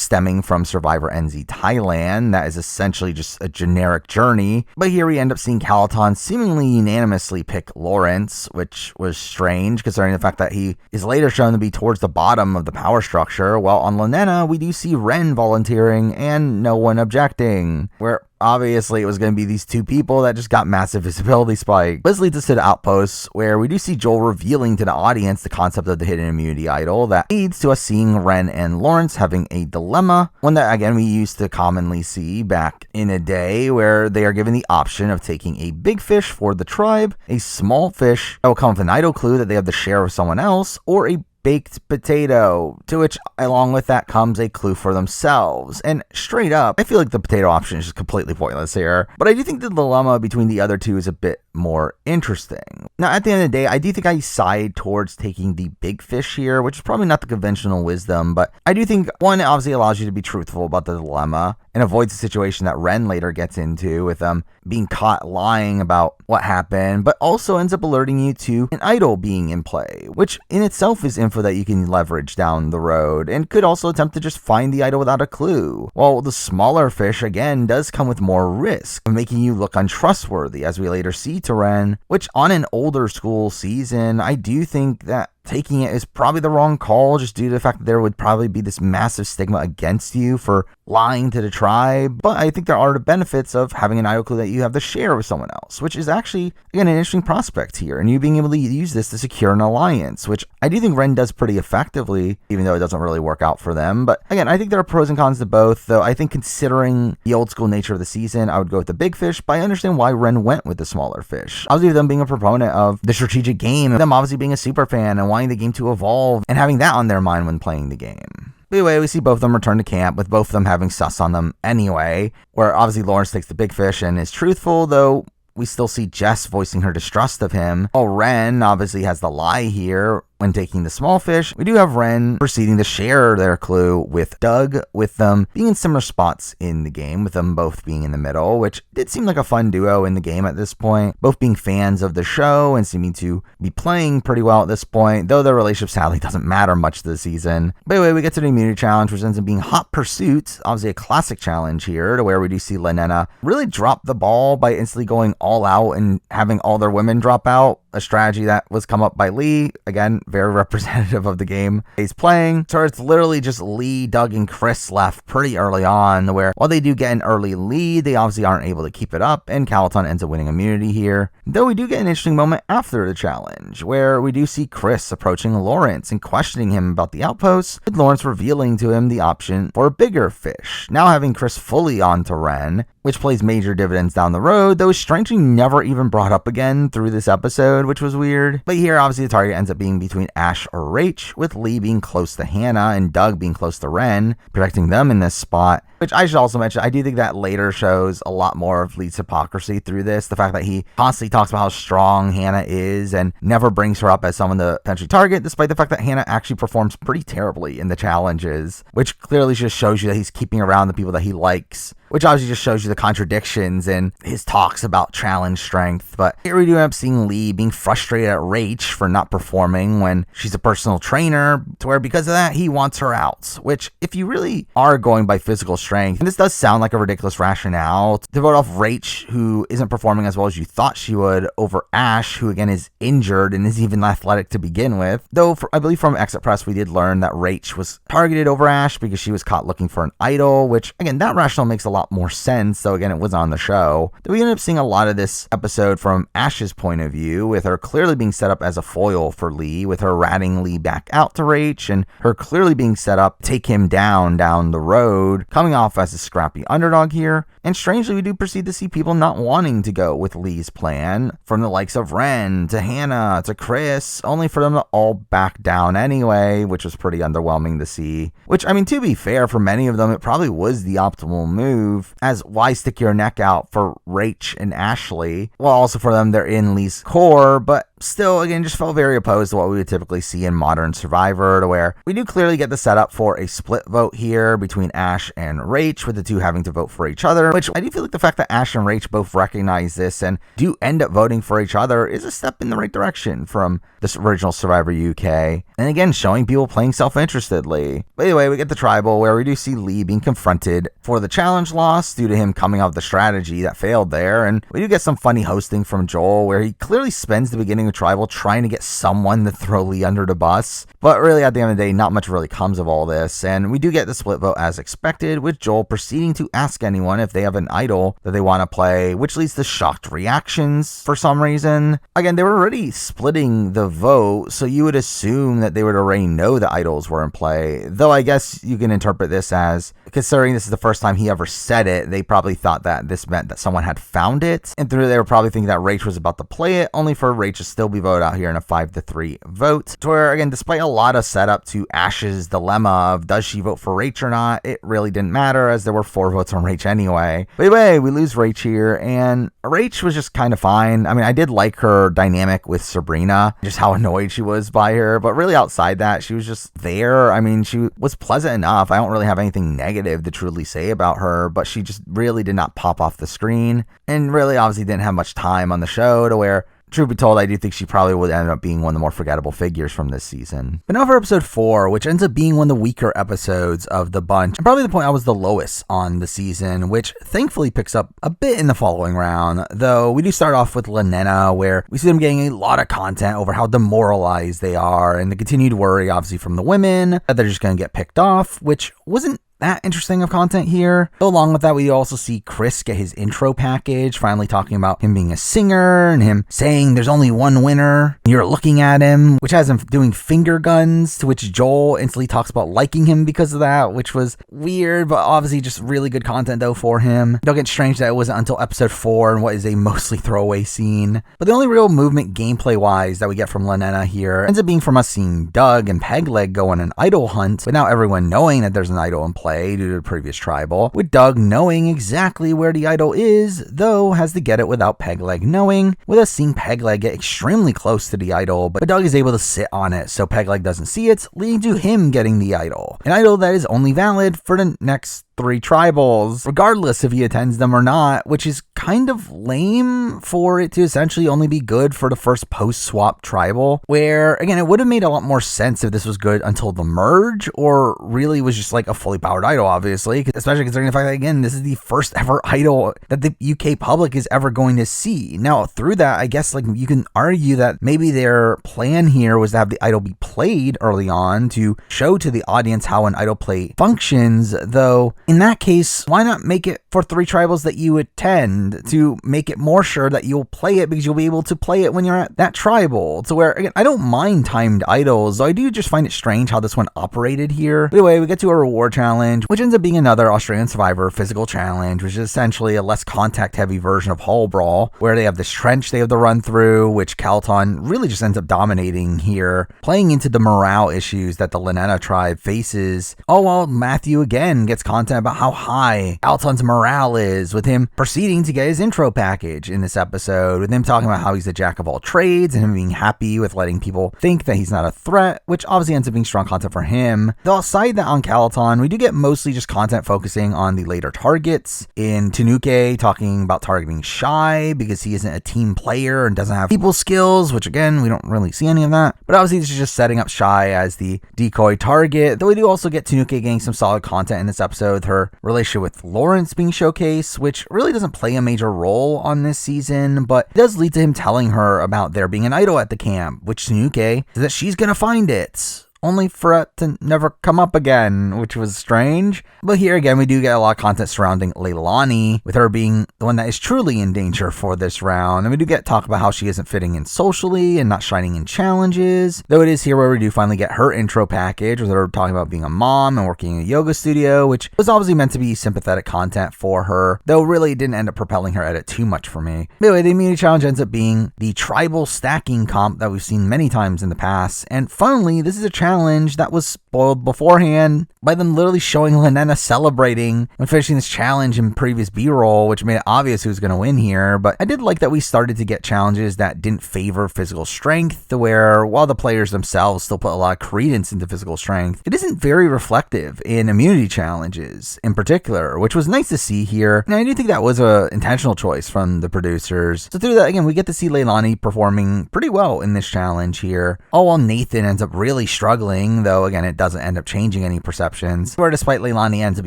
[SPEAKER 1] stemming from Survivor NZ Thailand, that is essentially just a generic journey. But here we end up seeing Calaton seemingly unanimously pick Lawrence, which was strange considering the fact that he is later shown to be towards the bottom of the power structure, while on Lanena we do see Ren volunteering and no one objecting, where obviously it was going to be these two people that just got massive visibility spike. This leads us to the outposts, where we do see Joel revealing to the audience the concept of the hidden immunity idol, that leads to us seeing Ren and Lawrence having a dilemma, one that again we used to commonly see back in a day, where they are given the option of taking a big fish for the tribe, a small fish that will come with an idol clue that they have to share with someone else, or a baked potato, to which along with that comes a clue for themselves. And straight up, I feel like the potato option is just completely pointless here, but I do think the dilemma between the other two is a bit more interesting. Now, at the end of the day, I do think I side towards taking the big fish here, which is probably not the conventional wisdom, but I do think, one, it obviously allows you to be truthful about the dilemma, and avoids the situation that Ren later gets into with being caught lying about what happened, but also ends up alerting you to an idol being in play, which in itself is info that you can leverage down the road, and could also attempt to just find the idol without a clue. While the smaller fish, again, does come with more risk, making you look untrustworthy, as we later see to Ren, which on an older school season, I do think that taking it is probably the wrong call, just due to the fact that there would probably be this massive stigma against you for lying to the tribe. But I think there are the benefits of having an idol clue that you have to share with someone else, which is actually, again, an interesting prospect here, and you being able to use this to secure an alliance, which I do think Ren does pretty effectively, even though it doesn't really work out for them. But again, I think there are pros and cons to both, though I think considering the old school nature of the season, I would go with the big fish, but I understand why Ren went with the smaller fish. Obviously, them being a proponent of the strategic game, and them obviously being a super fan and wanting the game to evolve and having that on their mind when playing the game. Anyway, we see both of them return to camp, with both of them having sus on them anyway, where obviously Lawrence takes the big fish and is truthful, though we still see Jess voicing her distrust of him. While Ren obviously has the lie here when taking the small fish. We do have Ren proceeding to share their clue with Doug, with them being in similar spots in the game, with them both being in the middle, which did seem like a fun duo in the game at this point, both being fans of the show and seeming to be playing pretty well at this point, though their relationship sadly doesn't matter much this season. But anyway, we get to the immunity challenge, which ends up being Hot Pursuit, obviously a classic challenge here, to where we do see Lenena really drop the ball by instantly going all out and having all their women drop out, a strategy that was come up by Lee, again, very representative of the game he's playing. So it's literally just Lee, Doug, and Chris left pretty early on, where while they do get an early lead, they obviously aren't able to keep it up, and Calaton ends up winning immunity here. Though we do get an interesting moment after the challenge, where we do see Chris approaching Lawrence and questioning him about the outposts, with Lawrence revealing to him the option for a bigger fish, now having Chris fully onto Ren, which plays major dividends down the road, though is strangely never even brought up again through this episode, which was weird. But here, obviously, the target ends up being between Ash or Rach, with Lee being close to Hannah and Doug being close to Ren, protecting them in this spot. Which I should also mention, I do think that later shows a lot more of Lee's hypocrisy through this. The fact that he constantly talks about how strong Hannah is and never brings her up as someone to potentially target, despite the fact that Hannah actually performs pretty terribly in the challenges, which clearly just shows you that he's keeping around the people that he likes, which obviously just shows you the contradictions in his talks about challenge strength. But here we do end up seeing Lee being frustrated at Rach for not performing when she's a personal trainer, to where because of that, he wants her out. Which, if you really are going by physical strength, and this does sound like a ridiculous rationale, to vote off Rach, who isn't performing as well as you thought she would, over Ash, who again is injured and isn't even athletic to begin with. Though, I believe from Exit Press, we did learn that Rach was targeted over Ash because she was caught looking for an idol, which, again, that rationale makes a lot more sense, though again, it was on the show. We ended up seeing a lot of this episode from Ash's point of view, with her clearly being set up as a foil for Lee, with her ratting Lee back out to Rach, and her clearly being set up to take him down the road, coming off as a scrappy underdog here. And strangely, we do proceed to see people not wanting to go with Lee's plan, from the likes of Ren to Hannah to Chris, only for them to all back down anyway, which was pretty underwhelming to see. Which, I mean, to be fair, for many of them, it probably was the optimal move, as why stick your neck out for Rach and Ashley? Well, also for them, they're in Lee's core, but still, again, just felt very opposed to what we would typically see in modern Survivor, to where we do clearly get the setup for a split vote here between Ash and Rach, with the two having to vote for each other, which I do feel like the fact that Ash and Rach both recognize this and do end up voting for each other is a step in the right direction from this original Survivor UK. And again, showing people playing self-interestedly. But anyway, we get the tribal, where we do see Lee being confronted for the challenge loss due to him coming up with the strategy that failed there. And we do get some funny hosting from Joel, where he clearly spends the beginning of tribal trying to get someone to throw Lee under the bus. But really, at the end of the day, not much really comes of all this. And we do get the split vote as expected, with Joel proceeding to ask anyone if they have an idol that they want to play, which leads to shocked reactions for some reason. Again, they were already splitting the vote, so you would assume that they would already know the idols were in play. Though I guess you can interpret this as, considering this is the first time he ever said it, they probably thought that this meant that someone had found it. And through they were probably thinking that Rach was about to play it, only for Rach to still be voted out here in a 5-3 vote. To where, again, despite a lot of setup to Ash's dilemma of does she vote for Rach or not. It really didn't matter as there were 4 votes on Rach anyway. But anyway, we lose Rach here, and Rach was just kind of fine. I mean, I did like her dynamic with Sabrina, just how annoyed she was by her, but really outside that, she was just there. I mean, she was pleasant enough. I don't really have anything negative to truly say about her, but she just really did not pop off the screen, and really obviously didn't have much time on the show to where, truth be told, I do think she probably would end up being one of the more forgettable figures from this season. But now for episode 4, which ends up being one of the weaker episodes of the bunch, and probably the point I was the lowest on the season, which thankfully picks up a bit in the following round, though we do start off with Lenena, where we see them getting a lot of content over how demoralized they are, and the continued worry, obviously, from the women, that they're just going to get picked off, which wasn't that interesting of content here. Along with that, we also see Chris get his intro package, finally talking about him being a singer and him saying there's only one winner. You're looking at him, which has him doing finger guns, to which Joel instantly talks about liking him because of that, which was weird, but obviously just really good content though for him. Don't get strange that it wasn't until episode 4 and what is a mostly throwaway scene. But the only real movement gameplay wise that we get from Lenena here ends up being from us seeing Doug and Pegleg go on an idol hunt, but now everyone knowing that there's an idol in play due to the previous tribal, with Doug knowing exactly where the idol is, though has to get it without Pegleg knowing, with us seeing Pegleg get extremely close to the idol, but Doug is able to sit on it so Pegleg doesn't see it, leading to him getting the idol. An idol that is only valid for the next 3 tribals, regardless if he attends them or not, which is kind of lame for it to essentially only be good for the first post-swap tribal, where, again, it would have made a lot more sense if this was good until the merge, or really was just like a fully powered idol, obviously, especially considering the fact that, again, this is the first ever idol that the UK public is ever going to see. Now, through that, I guess, like, you can argue that maybe their plan here was to have the idol be played early on to show to the audience how an idol play functions, though in that case, why not make it for 3 tribals that you attend to make it more sure that you'll play it because you'll be able to play it when you're at that tribal? To where, again, I don't mind timed idols, though I do just find it strange how this one operated here. But anyway, we get to a reward challenge, which ends up being another Australian Survivor physical challenge, which is essentially a less contact heavy version of Hall Brawl, where they have this trench they have to run through, which Calton really just ends up dominating here, playing into the morale issues that the Lenena tribe faces, all while Matthew again gets content about how high Alton's morale is, with him proceeding to get his intro package in this episode, with him talking about how he's a jack of all trades and him being happy with letting people think that he's not a threat, which obviously ends up being strong content for him. Though aside that on Calaton, we do get mostly just content focusing on the later targets, in Tanuke talking about targeting Shy because he isn't a team player and doesn't have people skills, which again, we don't really see any of that, but obviously this is just setting up Shy as the decoy target, though we do also get Tanuke getting some solid content in this episode, with her relationship with Lawrence being showcased, which really doesn't play a major role on this season, but it does lead to him telling her about there being an idol at the camp, which Tanuke says that she's gonna find it, only for it to never come up again, which was strange. But here again, we do get a lot of content surrounding Leilani, with her being the one that is truly in danger for this round. And we do get talk about how she isn't fitting in socially and not shining in challenges, though it is here where we do finally get her intro package, with her talking about being a mom and working in a yoga studio, which was obviously meant to be sympathetic content for her, though really didn't end up propelling her edit too much for me. But anyway, the immunity challenge ends up being the tribal stacking comp that we've seen many times in the past, and funnily, this is a challenge that was spoiled beforehand by them literally showing Lenena celebrating when finishing this challenge in previous B-roll, which made it obvious who's going to win here. But I did like that we started to get challenges that didn't favor physical strength, to where while the players themselves still put a lot of credence into physical strength, it isn't very reflective in immunity challenges in particular, which was nice to see here. And I do think that was an intentional choice from the producers. So through that, again, we get to see Leilani performing pretty well in this challenge here, all while Nathan ends up really struggling, though again, it doesn't end up changing any perceptions, where despite Leilani ends up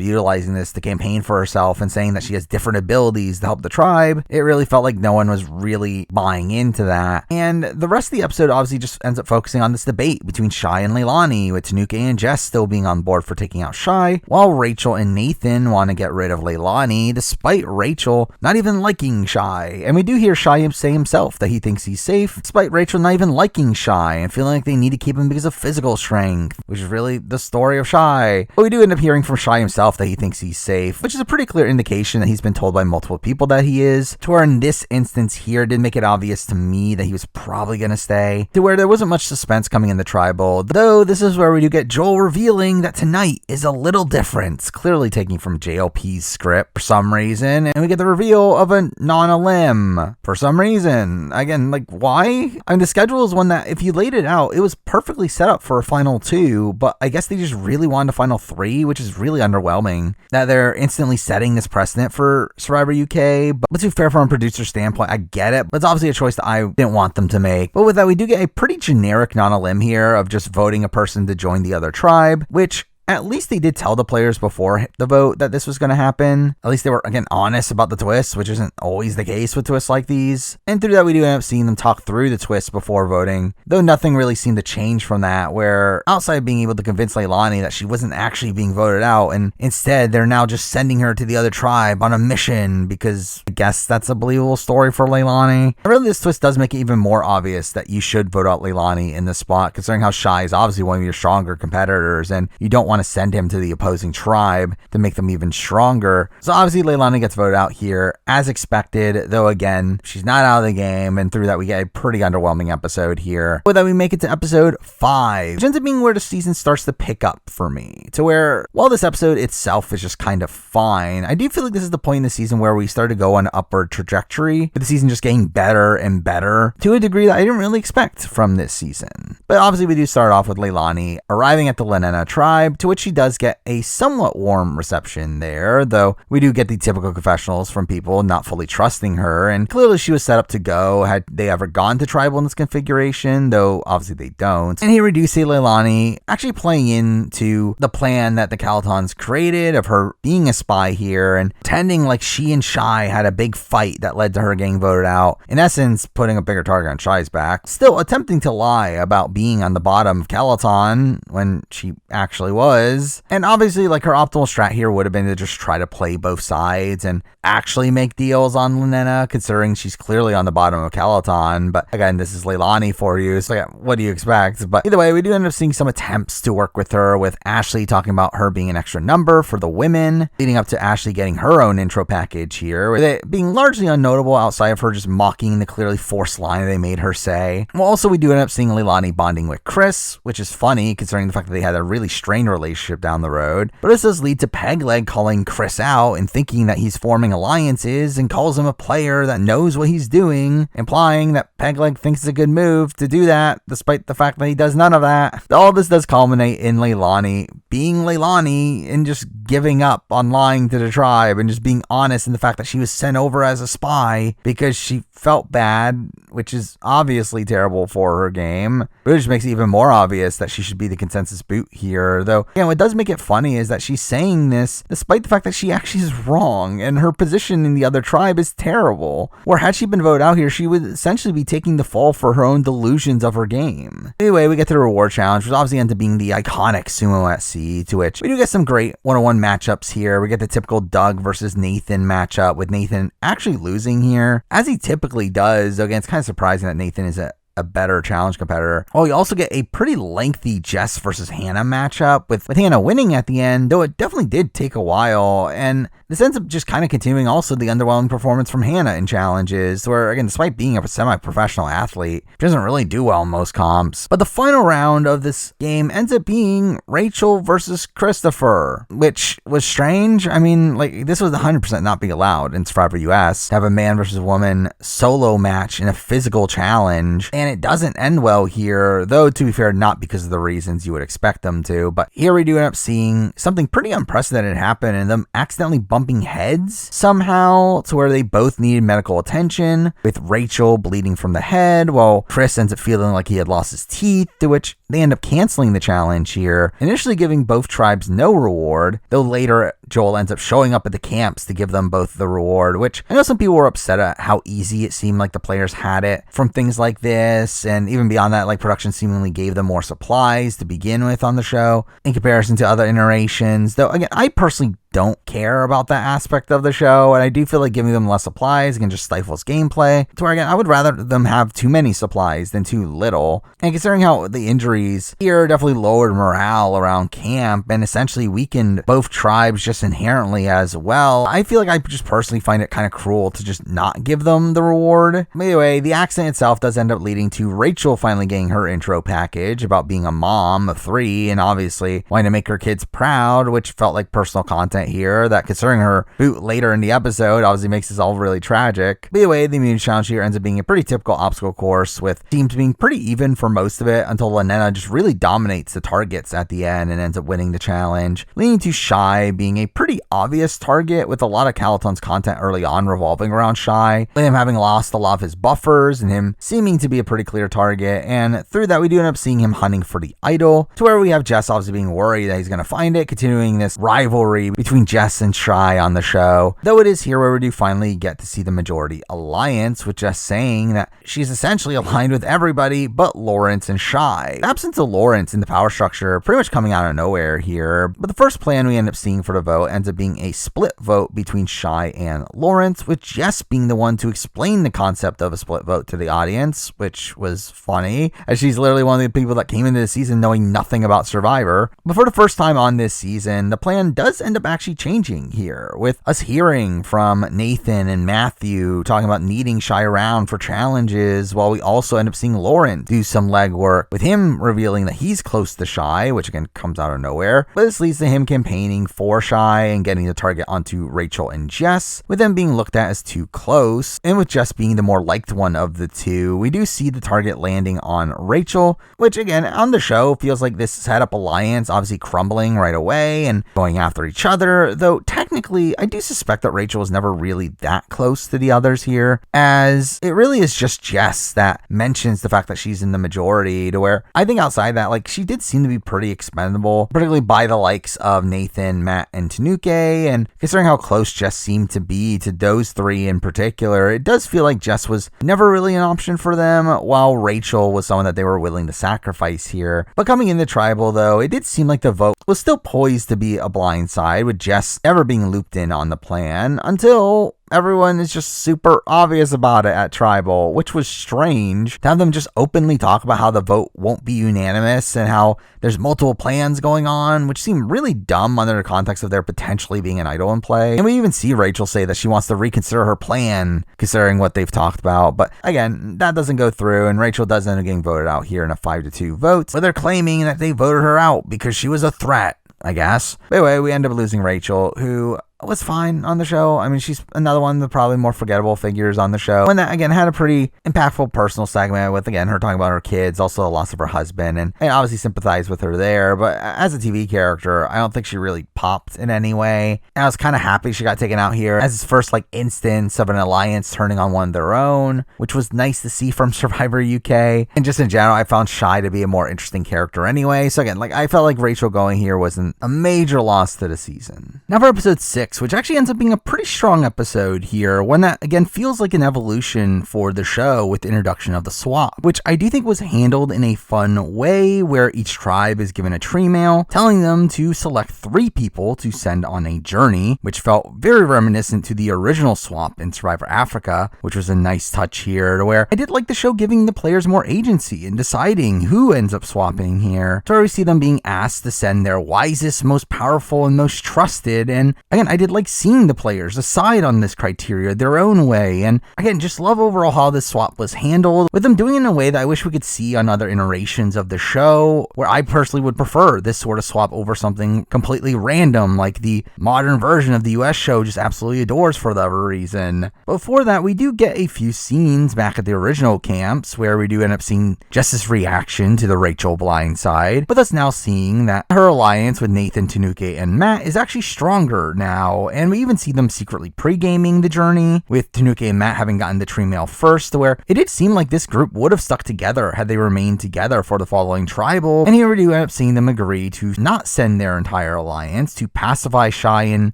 [SPEAKER 1] utilizing this to campaign for herself and saying that she has different abilities to help the tribe, it really felt like no one was really buying into that. And the rest of the episode obviously just ends up focusing on this debate between Shy and Leilani, with Tanuke and Jess still being on board for taking out Shy, while Rachel and Nathan want to get rid of Leilani, despite Rachel not even liking Shy. And we do hear Shy say himself that he thinks he's safe, despite Rachel not even liking Shy and feeling like they need to keep him because of physical strength, which is really the story of Shy. But we do end up hearing from Shy himself that he thinks he's safe, which is a pretty clear indication that he's been told by multiple people that he is, to where in this instance here, it did make it obvious to me that he was probably going to stay, to where there wasn't much suspense coming in the tribal, though this is where we do get Joel revealing that tonight is a little different, clearly taking from JLP's script for some reason, and we get the reveal of a non-limb for some reason. Again, like, why? I mean, the schedule is one that, if you laid it out, it was perfectly set up for a final 2, but I guess they just really wanted a final 3, which is really underwhelming, that they're instantly setting this precedent for Survivor UK. But to be fair, from a producer standpoint, I get it, but it's obviously a choice that I didn't want them to make. But with that, we do get a pretty generic non-limb here of just voting a person to join the other tribe, which at least they did tell the players before the vote that this was going to happen. At least they were, again, honest about the twists, which isn't always the case with twists like these. And through that, we do end up seeing them talk through the twists before voting, though nothing really seemed to change from that, where outside of being able to convince Leilani that she wasn't actually being voted out, and instead they're now just sending her to the other tribe on a mission, because I guess that's a believable story for Leilani. And really, this twist does make it even more obvious that you should vote out Leilani in this spot, considering how Shy is obviously one of your stronger competitors, and you don't want to send him to the opposing tribe to make them even stronger. So obviously Leilani gets voted out here as expected, though again, she's not out of the game, and through that we get a pretty underwhelming episode here. With that, we make it to episode 5, which ends up being where the season starts to pick up for me, to where while this episode itself is just kind of fine, I do feel like this is the point in the season where we start to go on an upward trajectory, with the season just getting better and better to a degree that I didn't really expect from this season. But obviously we do start off with Leilani arriving at the Lenena tribe, to which she does get a somewhat warm reception there, though we do get the typical confessionals from people not fully trusting her, and clearly she was set up to go had they ever gone to tribal in this configuration, though obviously they don't. And here we do see Leilani actually playing into the plan that the Calotons created of her being a spy here, and pretending like she and Shy had a big fight that led to her getting voted out, in essence putting a bigger target on Shy's back, still attempting to lie about being on the bottom of Caloton when she actually was. And obviously, like, her optimal strat here would have been to just try to play both sides and actually make deals on Lenena, considering she's clearly on the bottom of Caloton. But again, this is Leilani for you, so yeah, what do you expect? But either way, we do end up seeing some attempts to work with her, with Ashley talking about her being an extra number for the women, leading up to Ashley getting her own intro package here, with it being largely unnotable outside of her just mocking the clearly forced line they made her say. Well, also, we do end up seeing Leilani bonding with Chris, which is funny considering the fact that they had a really strained relationship down the road. But this does lead to Pegleg calling Chris out and thinking that he's forming alliances, and calls him a player that knows what he's doing, implying that Pegleg thinks it's a good move to do that, despite the fact that he does none of that. All this does culminate in Leilani being Leilani and just giving up on lying to the tribe and just being honest in the fact that she was sent over as a spy because she felt bad, which is obviously terrible for her game. But it just makes it even more obvious that she should be the consensus boot here, though again, what does make it funny is that she's saying this despite the fact that she actually is wrong and her position in the other tribe is terrible, where had she been voted out here, she would essentially be taking the fall for her own delusions of her game. Anyway, we get to the reward challenge, which obviously ends up being the iconic Sumo at Sea, to which we do get some great one-on-one matchups here. We get the typical Doug versus Nathan matchup, with Nathan actually losing here, as he typically does. Again, it's kind of surprising that Nathan is a better challenge competitor. Well, you also get a pretty lengthy Jess versus Hannah matchup, with Hannah winning at the end, though it definitely did take a while. And this ends up just kind of continuing also the underwhelming performance from Hannah in challenges, where again, despite being a semi-professional athlete, she doesn't really do well in most comps. But the final round of this game ends up being Rachel versus Christopher, which was strange. I mean, like, this was 100% not being allowed in Survivor US to have a man versus woman solo match in a physical challenge. And it doesn't end well here, though to be fair, not because of the reasons you would expect them to. But here we do end up seeing something pretty unprecedented happen, and them accidentally bumping heads somehow, to where they both needed medical attention, with Rachel bleeding from the head, while Chris ends up feeling like he had lost his teeth, to which they end up canceling the challenge here, initially giving both tribes no reward, though later Joel ends up showing up at the camps to give them both the reward, which I know some people were upset at how easy it seemed like the players had it from things like this, and even beyond that, like, production seemingly gave them more supplies to begin with on the show in comparison to other iterations, though again, I personally don't care about that aspect of the show, and I do feel like giving them less supplies again just stifles gameplay, to where again I would rather them have too many supplies than too little. And considering how the injuries here definitely lowered morale around camp and essentially weakened both tribes just inherently as well, I feel like I just personally find it kind of cruel to just not give them the reward. But anyway, the accident itself does end up leading to Rachel finally getting her intro package about being a mom of 3 and obviously wanting to make her kids proud, which felt like personal content here that, considering her boot later in the episode, obviously makes this all really tragic. But anyway, the immunity challenge here ends up being a pretty typical obstacle course, with teams being pretty even for most of it until Lanena just really dominates the targets at the end and ends up winning the challenge, leading to Shy being a pretty obvious target, with a lot of Calaton's content early on revolving around Shy, him having lost a lot of his buffers and him seeming to be a pretty clear target. And through that, we do end up seeing him hunting for the idol, to where we have Jess obviously being worried that he's going to find it, continuing this rivalry between Jess and Shy on the show. Though it is here where we do finally get to see the majority alliance, with Jess saying that she's essentially aligned with everybody but Lawrence and Shy. The absence of Lawrence in the power structure pretty much coming out of nowhere here, but the first plan we end up seeing for the vote ends up being a split vote between Shy and Lawrence, with Jess being the one to explain the concept of a split vote to the audience, which was funny, as she's literally one of the people that came into the season knowing nothing about Survivor. But for the first time on this season, the plan does end up actually changing here, with us hearing from Nathan and Matthew talking about needing Shy around for challenges, while we also end up seeing Lawrence do some legwork, with him revealing that he's close to Shy, which again comes out of nowhere. But this leads to him campaigning for Shy and getting the target onto Rachel and Jess, with them being looked at as too close, and with Jess being the more liked one of the two, we do see the target landing on Rachel, which again on the show feels like this setup alliance obviously crumbling right away and going after each other, though technically I do suspect that Rachel was never really that close to the others here, as it really is just Jess that mentions the fact that she's in the majority, to where I think outside that, like, she did seem to be pretty expendable, particularly by the likes of Nathan, Matt, and Tanuke. And considering how close Jess seemed to be to those 3 in particular, it does feel like Jess was never really an option for them, while Rachel was someone that they were willing to sacrifice here. But coming into Tribal, though, it did seem like the vote was still poised to be a blindside, with Jess never being looped in on the plan until everyone is just super obvious about it at Tribal, which was strange to have them just openly talk about how the vote won't be unanimous and how there's multiple plans going on, which seemed really dumb under the context of there potentially being an idol in play. And we even see Rachel say that she wants to reconsider her plan considering what they've talked about. But again, that doesn't go through, and Rachel does end up getting voted out here in a 5-2 vote, where they're claiming that they voted her out because she was a threat, I guess. But anyway, we end up losing Rachel, who was fine on the show. I mean, she's another one of the probably more forgettable figures on the show, and that again had a pretty impactful personal segment with again her talking about her kids, also the loss of her husband, and I obviously sympathize with her there. But as a TV character, I don't think she really popped in any way. And I was kind of happy she got taken out here as his first like instance of an alliance turning on one of their own, which was nice to see from Survivor UK. And just in general, I found Shy to be a more interesting character anyway. So again, like I felt like Rachel going here wasn't a major loss to the season. Now for episode 6, which actually ends up being a pretty strong episode here, one that again feels like an evolution for the show with the introduction of the swap, which I do think was handled in a fun way, where each tribe is given a tree mail telling them to select 3 people to send on a journey, which felt very reminiscent to the original swap in Survivor Africa, which was a nice touch here, to where I did like the show giving the players more agency in deciding who ends up swapping here, to where we see them being asked to send their wisest, most powerful, and most trusted. And again, I did like seeing the players decide on this criteria their own way, and again just love overall how this swap was handled, with them doing it in a way that I wish we could see on other iterations of the show, where I personally would prefer this sort of swap over something completely random like the modern version of the US show just absolutely adores for whatever reason. Before that, we do get a few scenes back at the original camps where we do end up seeing Jess's reaction to the Rachel blindside, but that's now seeing that her alliance with Nathan, Tanuke, and Matt is actually stronger now, out. And we even see them secretly pre-gaming the journey, with Tanuki and Matt having gotten the tree mail first, where it did seem like this group would have stuck together had they remained together for the following tribal. And here we do end up seeing them agree to not send their entire alliance to pacify Shai and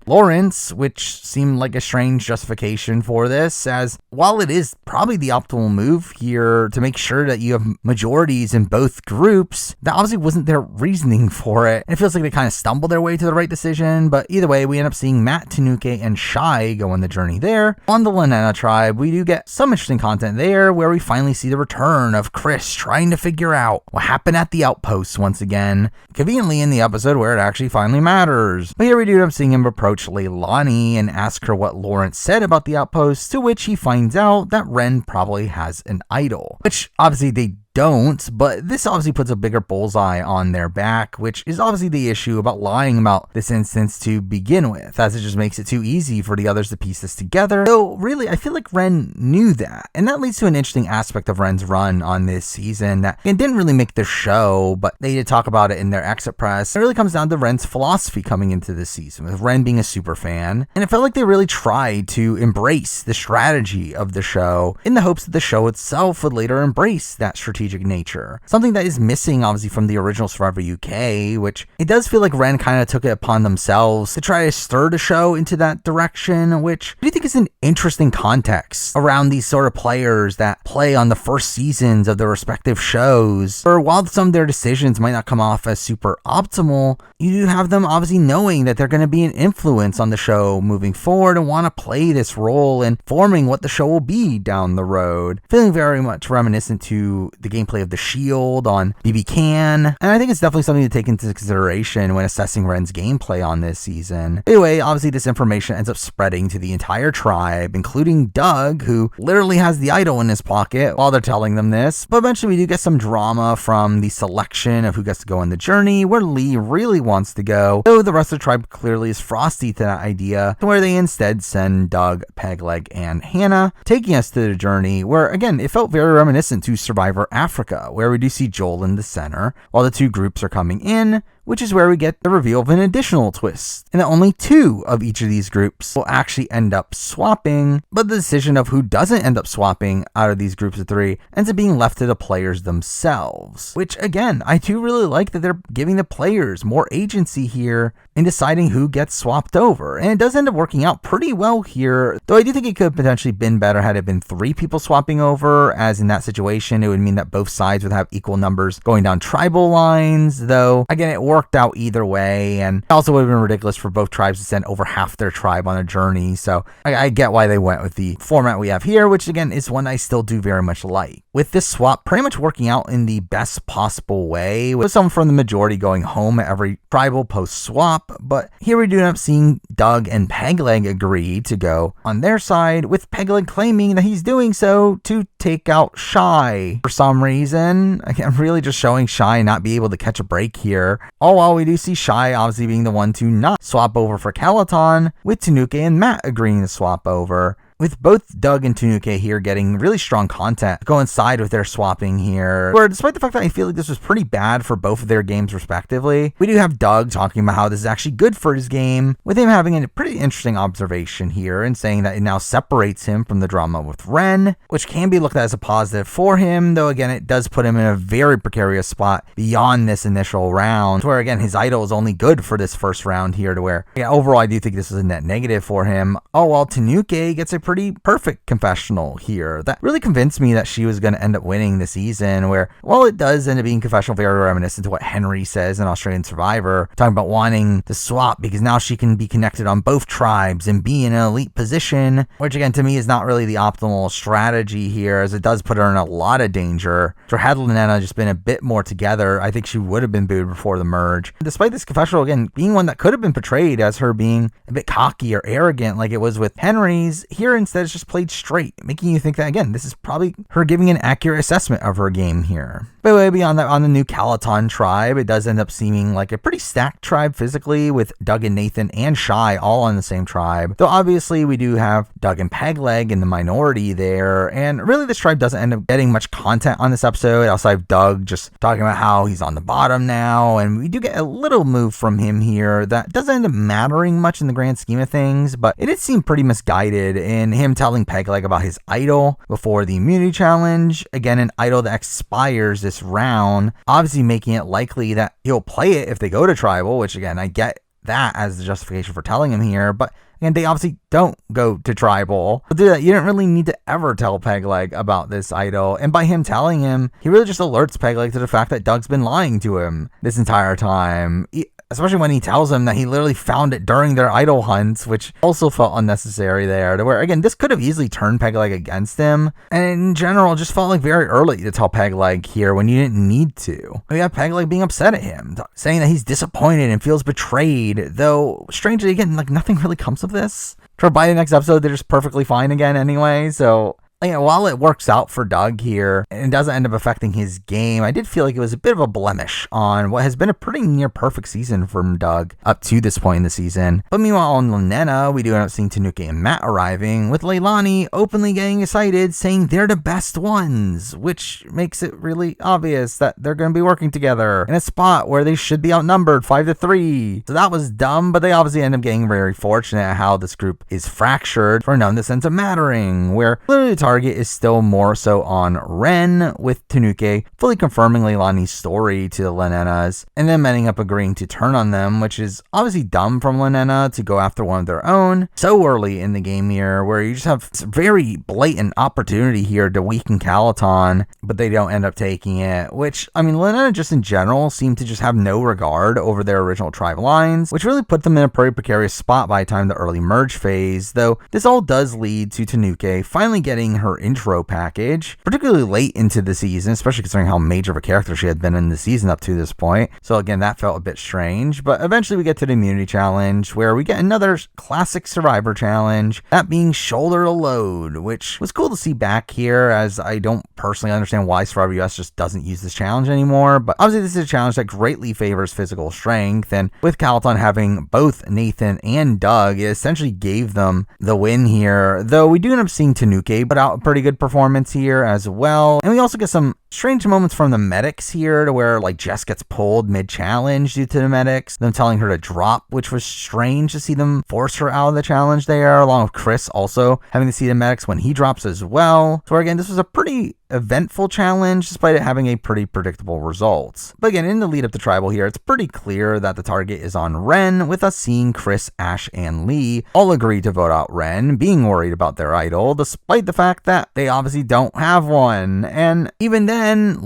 [SPEAKER 1] Lawrence, which seemed like a strange justification for this, as while it is probably the optimal move here to make sure that you have majorities in both groups, that obviously wasn't their reasoning for it. And it feels like they kind of stumbled their way to the right decision, but either way, we end up seeing Matt, Tanuki, and Shai go on the journey there. On the Lanena tribe, we do get some interesting content there, where we finally see the return of Chris trying to figure out what happened at the outpost once again, conveniently in the episode where it actually finally matters. But here we do end up seeing him approach Leilani and ask her what Lawrence said about the outpost, to which he finds out that Ren probably has an idol, which obviously they don't, but this obviously puts a bigger bullseye on their back, which is obviously the issue about lying about this instance to begin with, as it just makes it too easy for the others to piece this together. So really, I feel like Ren knew that, and that leads to an interesting aspect of Ren's run on this season that it didn't really make the show, but they did talk about it in their exit press. It really comes down to Ren's philosophy coming into this season, with Ren being a super fan, and it felt like they really tried to embrace the strategy of the show in the hopes that the show itself would later embrace that strategic nature. Something that is missing obviously from the original Survivor UK, which it does feel like Ren kind of took it upon themselves to try to stir the show into that direction, which I do think is an interesting context around these sort of players that play on the first seasons of their respective shows. Or while some of their decisions might not come off as super optimal, you do have them obviously knowing that they're going to be an influence on the show moving forward and want to play this role in forming what the show will be down the road. Feeling very much reminiscent to the gameplay of The Shield on BB Can, and I think it's definitely something to take into consideration when assessing Ren's gameplay on this season. Anyway, obviously this information ends up spreading to the entire tribe, including Doug, who literally has the idol in his pocket while they're telling them this. But eventually we do get some drama from the selection of who gets to go on the journey, where Lee really wants to go, though the rest of the tribe clearly is frosty to that idea, where they instead send Doug, Pegleg, and Hannah, taking us to the journey, where again it felt very reminiscent to Survivor Africa, where we do see Joel in the center while the two groups are coming in, which is where we get the reveal of an additional twist, and that only two of each of these groups will actually end up swapping, but the decision of who doesn't end up swapping out of these groups of three ends up being left to the players themselves, which again, I do really like that they're giving the players more agency here in deciding who gets swapped over, and it does end up working out pretty well here, though I do think it could have potentially been better had it been three people swapping over, as in that situation it would mean that both sides would have equal numbers going down tribal lines, though again it worked out either way, and it also would have been ridiculous for both tribes to send over half their tribe on a journey, so I get why they went with the format we have here, which again is one I still do very much like. With this swap pretty much working out in the best possible way, with someone from the majority going home at every tribal post-swap, but here we do end up seeing Doug and Pegleg agree to go on their side, with Pegleg claiming that he's doing so to take out Shai for some reason. Again, really just showing Shai not be able to catch a break here. All while we do see Shai obviously being the one to not swap over for Calaton, with Tanuki and Matt agreeing to swap over, with both Doug and Tanuki here getting really strong content coincide with their swapping here, where despite the fact that I feel like this was pretty bad for both of their games respectively, we do have Doug talking about how this is actually good for his game, with him having a pretty interesting observation here and saying that it now separates him from the drama with Ren, which can be looked at as a positive for him, though again it does put him in a very precarious spot beyond this initial round, where again his idol is only good for this first round here, to where overall I do think this is a net negative for him. While Tanuki gets a pretty perfect confessional here that really convinced me that she was going to end up winning the season, where while it does end up being confessional very reminiscent to what Henry says in Australian Survivor, talking about wanting to swap because now she can be connected on both tribes and be in an elite position, which again to me is not really the optimal strategy here, as it does put her in a lot of danger. So had Lanena just been a bit more together, I think she would have been booed before the merge. Despite this confessional again being one that could have been portrayed as her being a bit cocky or arrogant like it was with Henry's, here instead it's just played straight, making you think that, again, this is probably her giving an accurate assessment of her game here. But way beyond that, on the new Calaton tribe, it does end up seeming like a pretty stacked tribe physically, with Doug and Nathan and Shy all on the same tribe. Though obviously we do have Doug and Pegleg in the minority there, and really this tribe doesn't end up getting much content on this episode. I also have Doug just talking about how he's on the bottom now, and we do get a little move from him here that doesn't end up mattering much in the grand scheme of things, but it did seem pretty misguided in him telling Pegleg about his idol before the immunity challenge. Again, an idol that expires this round, obviously making it likely that he'll play it if they go to tribal, which again, I get that as the justification for telling him here, but again, they obviously don't go to tribal. But do that, you didn't really need to ever tell Pegleg about this idol, and by him telling him, he really just alerts Pegleg to the fact that Doug's been lying to him this entire time. Especially when he tells him that he literally found it during their idol hunts, which also felt unnecessary there, to where, again, this could have easily turned Pegleg against him, and in general, just felt like very early to tell Pegleg here when you didn't need to. We have Pegleg being upset at him, saying that he's disappointed and feels betrayed, though, strangely, again, like, nothing really comes of this. For by the next episode, they're just perfectly fine again anyway, so... while it works out for Doug here and doesn't end up affecting his game, I did feel like it was a bit of a blemish on what has been a pretty near perfect season from Doug up to this point in the season. But meanwhile, on Lanena, we do end up seeing Tanuki and Matt arriving, with Leilani openly getting excited, saying they're the best ones, which makes it really obvious that they're going to be working together in a spot where they should be outnumbered 5-3. So that was dumb, but they obviously end up getting very fortunate at how this group is fractured for none of the sense of mattering, where literally the target is still more so on Ren, with Tanuki fully confirming Leilani's story to the Lenenas, and then ending up agreeing to turn on them, which is obviously dumb from Lenena to go after one of their own so early in the game here, where you just have very blatant opportunity here to weaken Calaton, but they don't end up taking it, which, I mean, Lenena just in general seem to just have no regard over their original tribe lines, which really put them in a pretty precarious spot by the time the early merge phase, though this all does lead to Tanuki finally getting her intro package, particularly late into the season, especially considering how major of a character she had been in the season up to this point. So again, that felt a bit strange, but eventually we get to the immunity challenge, where we get another classic Survivor challenge, that being shoulder to load, which was cool to see back here, as I don't personally understand why Survivor US just doesn't use this challenge anymore, but obviously this is a challenge that greatly favors physical strength, and with Calaton having both Nathan and Doug, it essentially gave them the win here, though we do end up seeing Tanuki put out a pretty good performance here as well, and we also get some strange moments from the medics here, to where like Jess gets pulled mid-challenge due to the medics, them telling her to drop, which was strange to see them force her out of the challenge there, along with Chris also having to see the medics when he drops as well. So again, this was a pretty eventful challenge, despite it having a pretty predictable result. But again, in the lead up to tribal here, it's pretty clear that the target is on Ren, with us seeing Chris, Ash, and Lee all agree to vote out Ren, being worried about their idol, despite the fact that they obviously don't have one. And even then,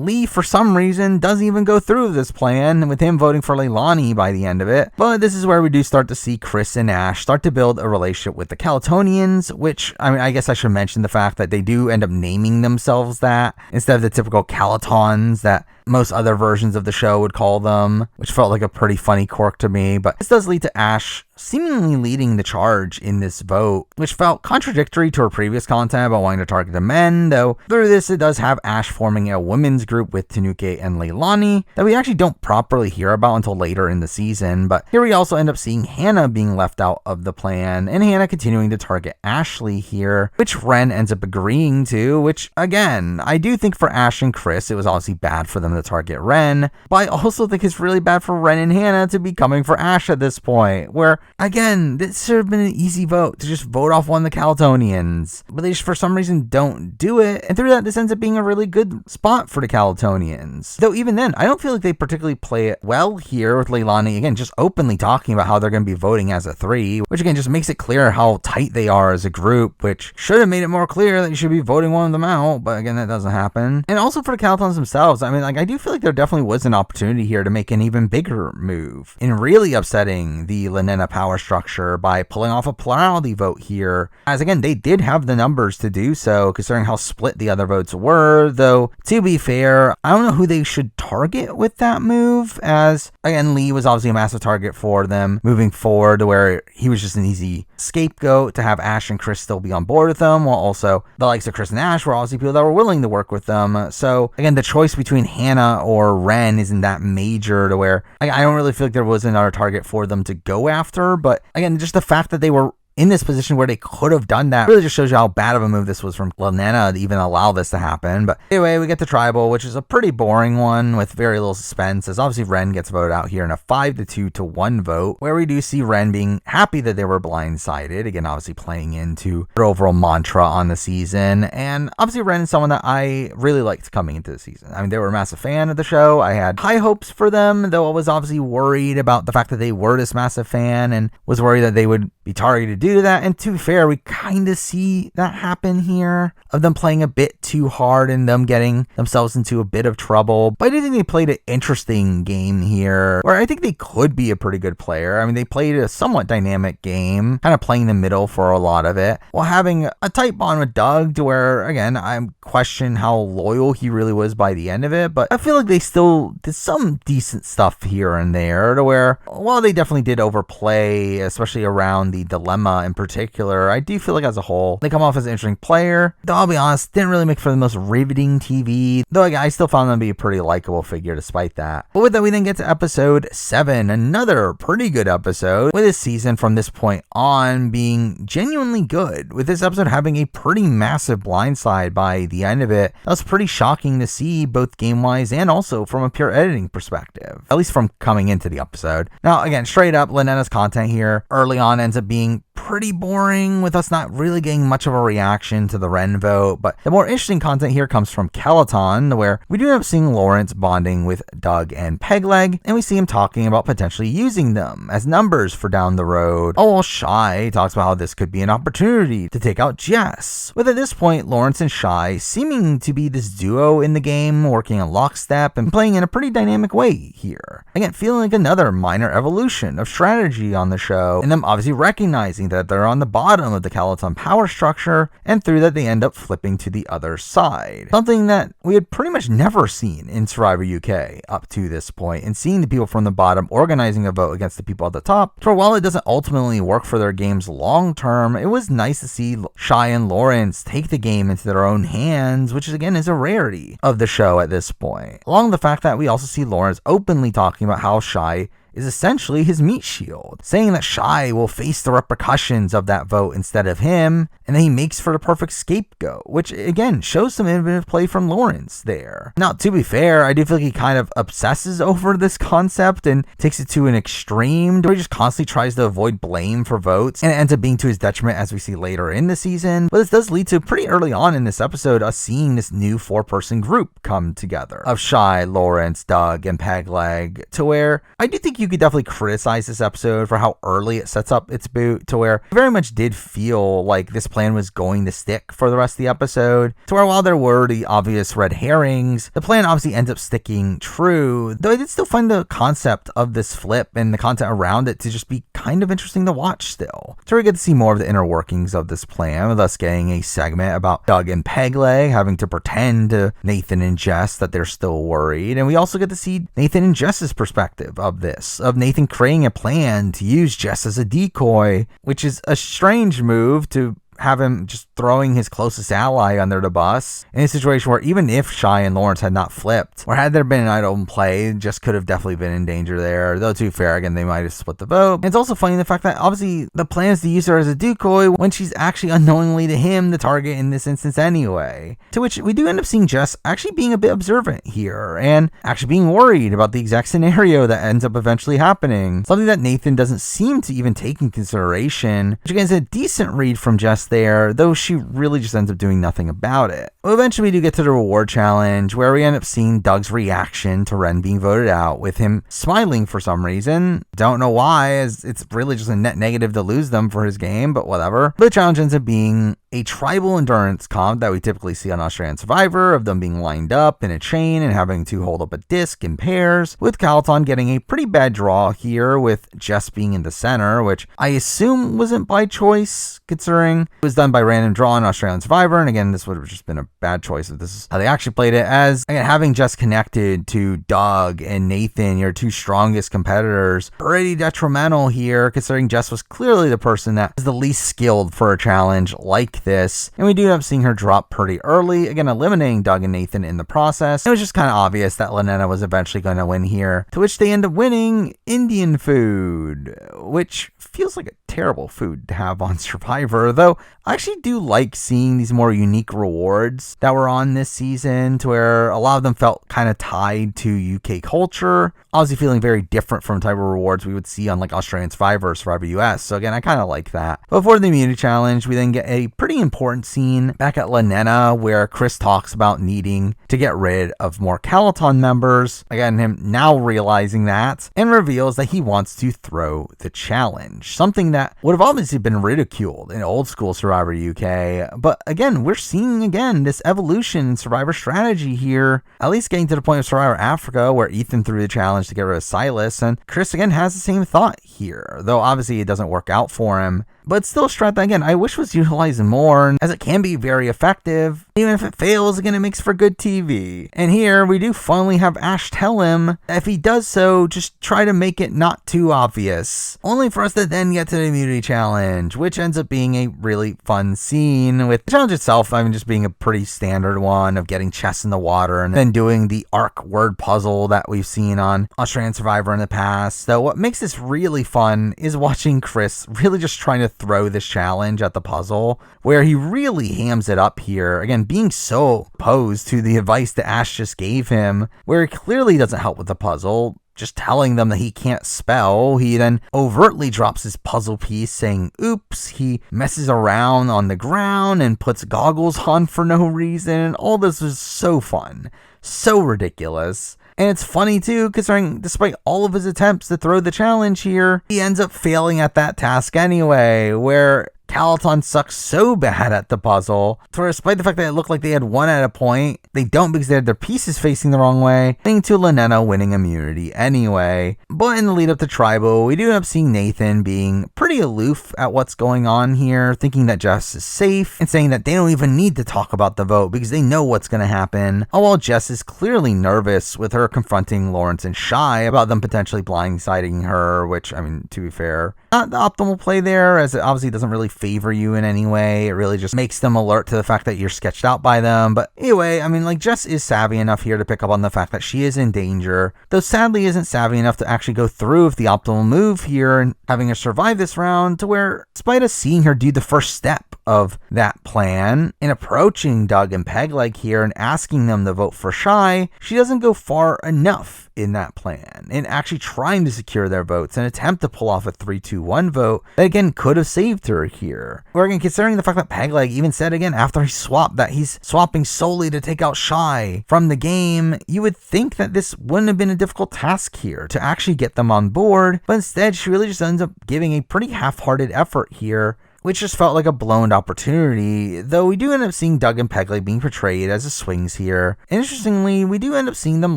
[SPEAKER 1] Lee, for some reason, doesn't even go through with this plan, with him voting for Leilani by the end of it. But this is where we do start to see Chris and Ash start to build a relationship with the Calatonians, which, I mean, I guess I should mention the fact that they do end up naming themselves that, instead of the typical Calatons that most other versions of the show would call them, which felt like a pretty funny quirk to me. But this does lead to Ash seemingly leading the charge in this vote, which felt contradictory to her previous content about wanting to target the men, though through this it does have Ash forming a women's group with Tanuki and Leilani that we actually don't properly hear about until later in the season. But here we also end up seeing Hannah being left out of the plan, and Hannah continuing to target Ashley here, which Ren ends up agreeing to, which again, I do think for Ash and Chris it was obviously bad for them to target Ren, but I also think it's really bad for Ren and Hannah to be coming for Ash at this point, where again, this should have been an easy vote to just vote off one of the Calatonians, but they just for some reason don't do it, and through that this ends up being a really good spot for the Calatonians. Though even then, I don't feel like they particularly play it well here, with Leilani again just openly talking about how they're going to be voting as a 3, which again just makes it clear how tight they are as a group, which should have made it more clear that you should be voting one of them out, but again that doesn't happen. And also for the Calatons themselves, I mean, like, I do feel like there definitely was an opportunity here to make an even bigger move in really upsetting the Lanena power structure by pulling off a plurality vote here, as again, they did have the numbers to do so, considering how split the other votes were, though, to be fair, I don't know who they should target with that move, as, again, Lee was obviously a massive target for them moving forward, to where he was just an easy scapegoat to have Ash and Chris still be on board with them, while also the likes of Chris and Ash were obviously people that were willing to work with them. So, again, the choice between Hannah or Ren isn't that major, to where I don't really feel like there was another target for them to go after, but again, just the fact that they were in this position where they could have done that really just shows you how bad of a move this was from Lanena to even allow this to happen. But anyway, we get the tribal, which is a pretty boring one with very little suspense, as obviously Ren gets voted out here in a 5-2-1 vote, where we do see Ren being happy that they were blindsided, again obviously playing into their overall mantra on the season. And obviously Ren is someone that I really liked coming into the season. I mean, they were a massive fan of the show. I had high hopes for them, though I was obviously worried about the fact that they were this massive fan and was worried that they would be targeted due to that. And to be fair, we kind of see that happen here, of them playing a bit too hard and them getting themselves into a bit of trouble. But I do think they played an interesting game here, where I think they could be a pretty good player. I mean, they played a somewhat dynamic game, kind of playing the middle for a lot of it, while having a tight bond with Doug, to where, again, I question how loyal he really was by the end of it. But I feel like they still did some decent stuff here and there, to where, while they definitely did overplay, especially around the dilemma in particular, I do feel like as a whole, they come off as an interesting player, though I'll be honest, didn't really make for the most riveting TV, though I still found them to be a pretty likable figure despite that. But with that, we then get to episode 7, another pretty good episode, with this season from this point on being genuinely good, with this episode having a pretty massive blindside by the end of it. That was pretty shocking to see, both game-wise and also from a pure editing perspective, at least from coming into the episode. Now, again, straight up, Lanena's content here early on ends up being pretty boring, with us not really getting much of a reaction to the Ren vote. But the more interesting content here comes from Kellaton, where we do end up seeing Lawrence bonding with Doug and Pegleg, and we see him talking about potentially using them as numbers for down the road. Oh, well, Shy talks about how this could be an opportunity to take out Jess, with at this point Lawrence and Shy seeming to be this duo in the game, working in lockstep and playing in a pretty dynamic way here. Again, feeling like another minor evolution of strategy on the show, and them obviously recognizing that they're on the bottom of the Kellaton power structure, and through that they end up flipping to the other side. Something that we had pretty much never seen in Survivor UK up to this point, and seeing the people from the bottom organizing a vote against the people at the top. For while it doesn't ultimately work for their games long term, it was nice to see Shy and Lawrence take the game into their own hands, which again is a rarity of the show at this point. Along with the fact that we also see Lawrence openly talking about how Shy is essentially his meat shield, saying that Shy will face the repercussions of that vote instead of him, and then he makes for the perfect scapegoat, which again shows some innovative play from Lawrence there. Now, to be fair, I do feel like he kind of obsesses over this concept and takes it to an extreme, where he just constantly tries to avoid blame for votes, and it ends up being to his detriment, as we see later in the season. But this does lead to pretty early on in this episode us seeing this new 4-person group come together of Shy, Lawrence, Doug, and Pegleg, to where I do think you could definitely criticize this episode for how early it sets up its boot, to where it very much did feel like this plan was going to stick for the rest of the episode, to where while there were the obvious red herrings, the plan obviously ends up sticking true, though I did still find the concept of this flip and the content around it to just be kind of interesting to watch still. So we get to see more of the inner workings of this plan, with us getting a segment about Doug and Pegleg having to pretend to Nathan and Jess that they're still worried, and we also get to see Nathan and Jess's perspective of this, of Nathan creating a plan to use Jess as a decoy, which is a strange move to have him just throwing his closest ally under the bus in a situation where even if Shy and Lawrence had not flipped, or had there been an idle play, just could have definitely been in danger there. Though to be fair, again, they might have split the vote. And it's also funny the fact that obviously the plan is to use her as a decoy when she's actually unknowingly to him the target in this instance anyway. To which we do end up seeing Jess actually being a bit observant here, and actually being worried about the exact scenario that ends up eventually happening. Something that Nathan doesn't seem to even take in consideration, which again is a decent read from Jess there, though she really just ends up doing nothing about it. Well, eventually we do get to the reward challenge, where we end up seeing Doug's reaction to Ren being voted out, with him smiling for some reason. Don't know why, as it's really just a net negative to lose them for his game, but whatever. But the challenge ends up being a tribal endurance comp that we typically see on Australian Survivor, of them being lined up in a chain and having to hold up a disc in pairs, with Calaton getting a pretty bad draw here, with Jess being in the center, which I assume wasn't by choice, considering it was done by random draw on Australian Survivor. And again, this would have just been a bad choice if this is how they actually played it, as again, having Jess connected to Doug and Nathan, your two strongest competitors, pretty detrimental here, considering Jess was clearly the person that is the least skilled for a challenge like this. And we do end up seeing her drop pretty early, again eliminating Doug and Nathan in the process. It was just kind of obvious that Lynetta was eventually going to win here, to which they end up winning Indian food, which feels like a terrible food to have on Survivor, though I actually do like seeing these more unique rewards that were on this season, to where a lot of them felt kind of tied to UK culture, obviously feeling very different from type of rewards we would see on like Australian Survivor or Survivor US. So again, I kind of like that. Before the immunity challenge, we then get a pretty important scene back at Lynetta, where Chris talks about needing to get rid of more Calaton members. Again, him now realizing that, and reveals that he wants to throw the challenge, something that would have obviously been ridiculed in old school Survivor UK. But again, we're seeing again this evolution in Survivor strategy here, at least getting to the point of Survivor Africa, where Ethan threw the challenge to get rid of Silas, and Chris again has the same thought here, though obviously it doesn't work out for him. But still a strat that, again, I wish was utilized more, as it can be very effective. Even if it fails, again, it makes for good TV. And here, we do finally have Ash tell him that if he does so, just try to make it not too obvious. Only for us to then get to the immunity challenge, which ends up being a really fun scene, with the challenge itself, I mean, just being a pretty standard one of getting chests in the water and then doing the ARC word puzzle that we've seen on Australian Survivor in the past. So what makes this really fun is watching Chris really just trying to throw this challenge at the puzzle, where he really hams it up here, again being so opposed to the advice that Ash just gave him, where he clearly doesn't help with the puzzle, just telling them that he can't spell. He then overtly drops his puzzle piece saying oops. He messes around on the ground and puts goggles on for no reason. All this was so fun, so ridiculous. And it's funny too, considering despite all of his attempts to throw the challenge here, he ends up failing at that task anyway, where Calaton sucks so bad at the puzzle, for despite the fact that it looked like they had won at a point, they don't, because they had their pieces facing the wrong way, leading to Lynetta winning immunity anyway. But in the lead up to Tribal, we do end up seeing Nathan being pretty aloof at what's going on here, thinking that Jess is safe, and saying that they don't even need to talk about the vote because they know what's going to happen. All while Jess is clearly nervous, with her confronting Lawrence and Shy about them potentially blindsiding her, which, I mean, to be fair, not the optimal play there, as it obviously doesn't really favor you in any way. It really just makes them alert to the fact that you're sketched out by them. But anyway, I mean, like, Jess is savvy enough here to pick up on the fact that she is in danger, though sadly isn't savvy enough to actually go through with the optimal move here and having her survive this round, to where, despite us seeing her do the first step of that plan in approaching Doug and Pegleg here and asking them to vote for Shy, she doesn't go far enough in that plan, in actually trying to secure their votes and attempt to pull off a 3-2-1 vote that again could have saved her here. Or again, considering the fact that Pegleg even said again after he swapped that he's swapping solely to take out Shy from the game, you would think that this wouldn't have been a difficult task here to actually get them on board, but instead she really just ends up giving a pretty half-hearted effort here, which just felt like a blown opportunity, though we do end up seeing Doug and Pegleg being portrayed as the swings here. Interestingly, we do end up seeing them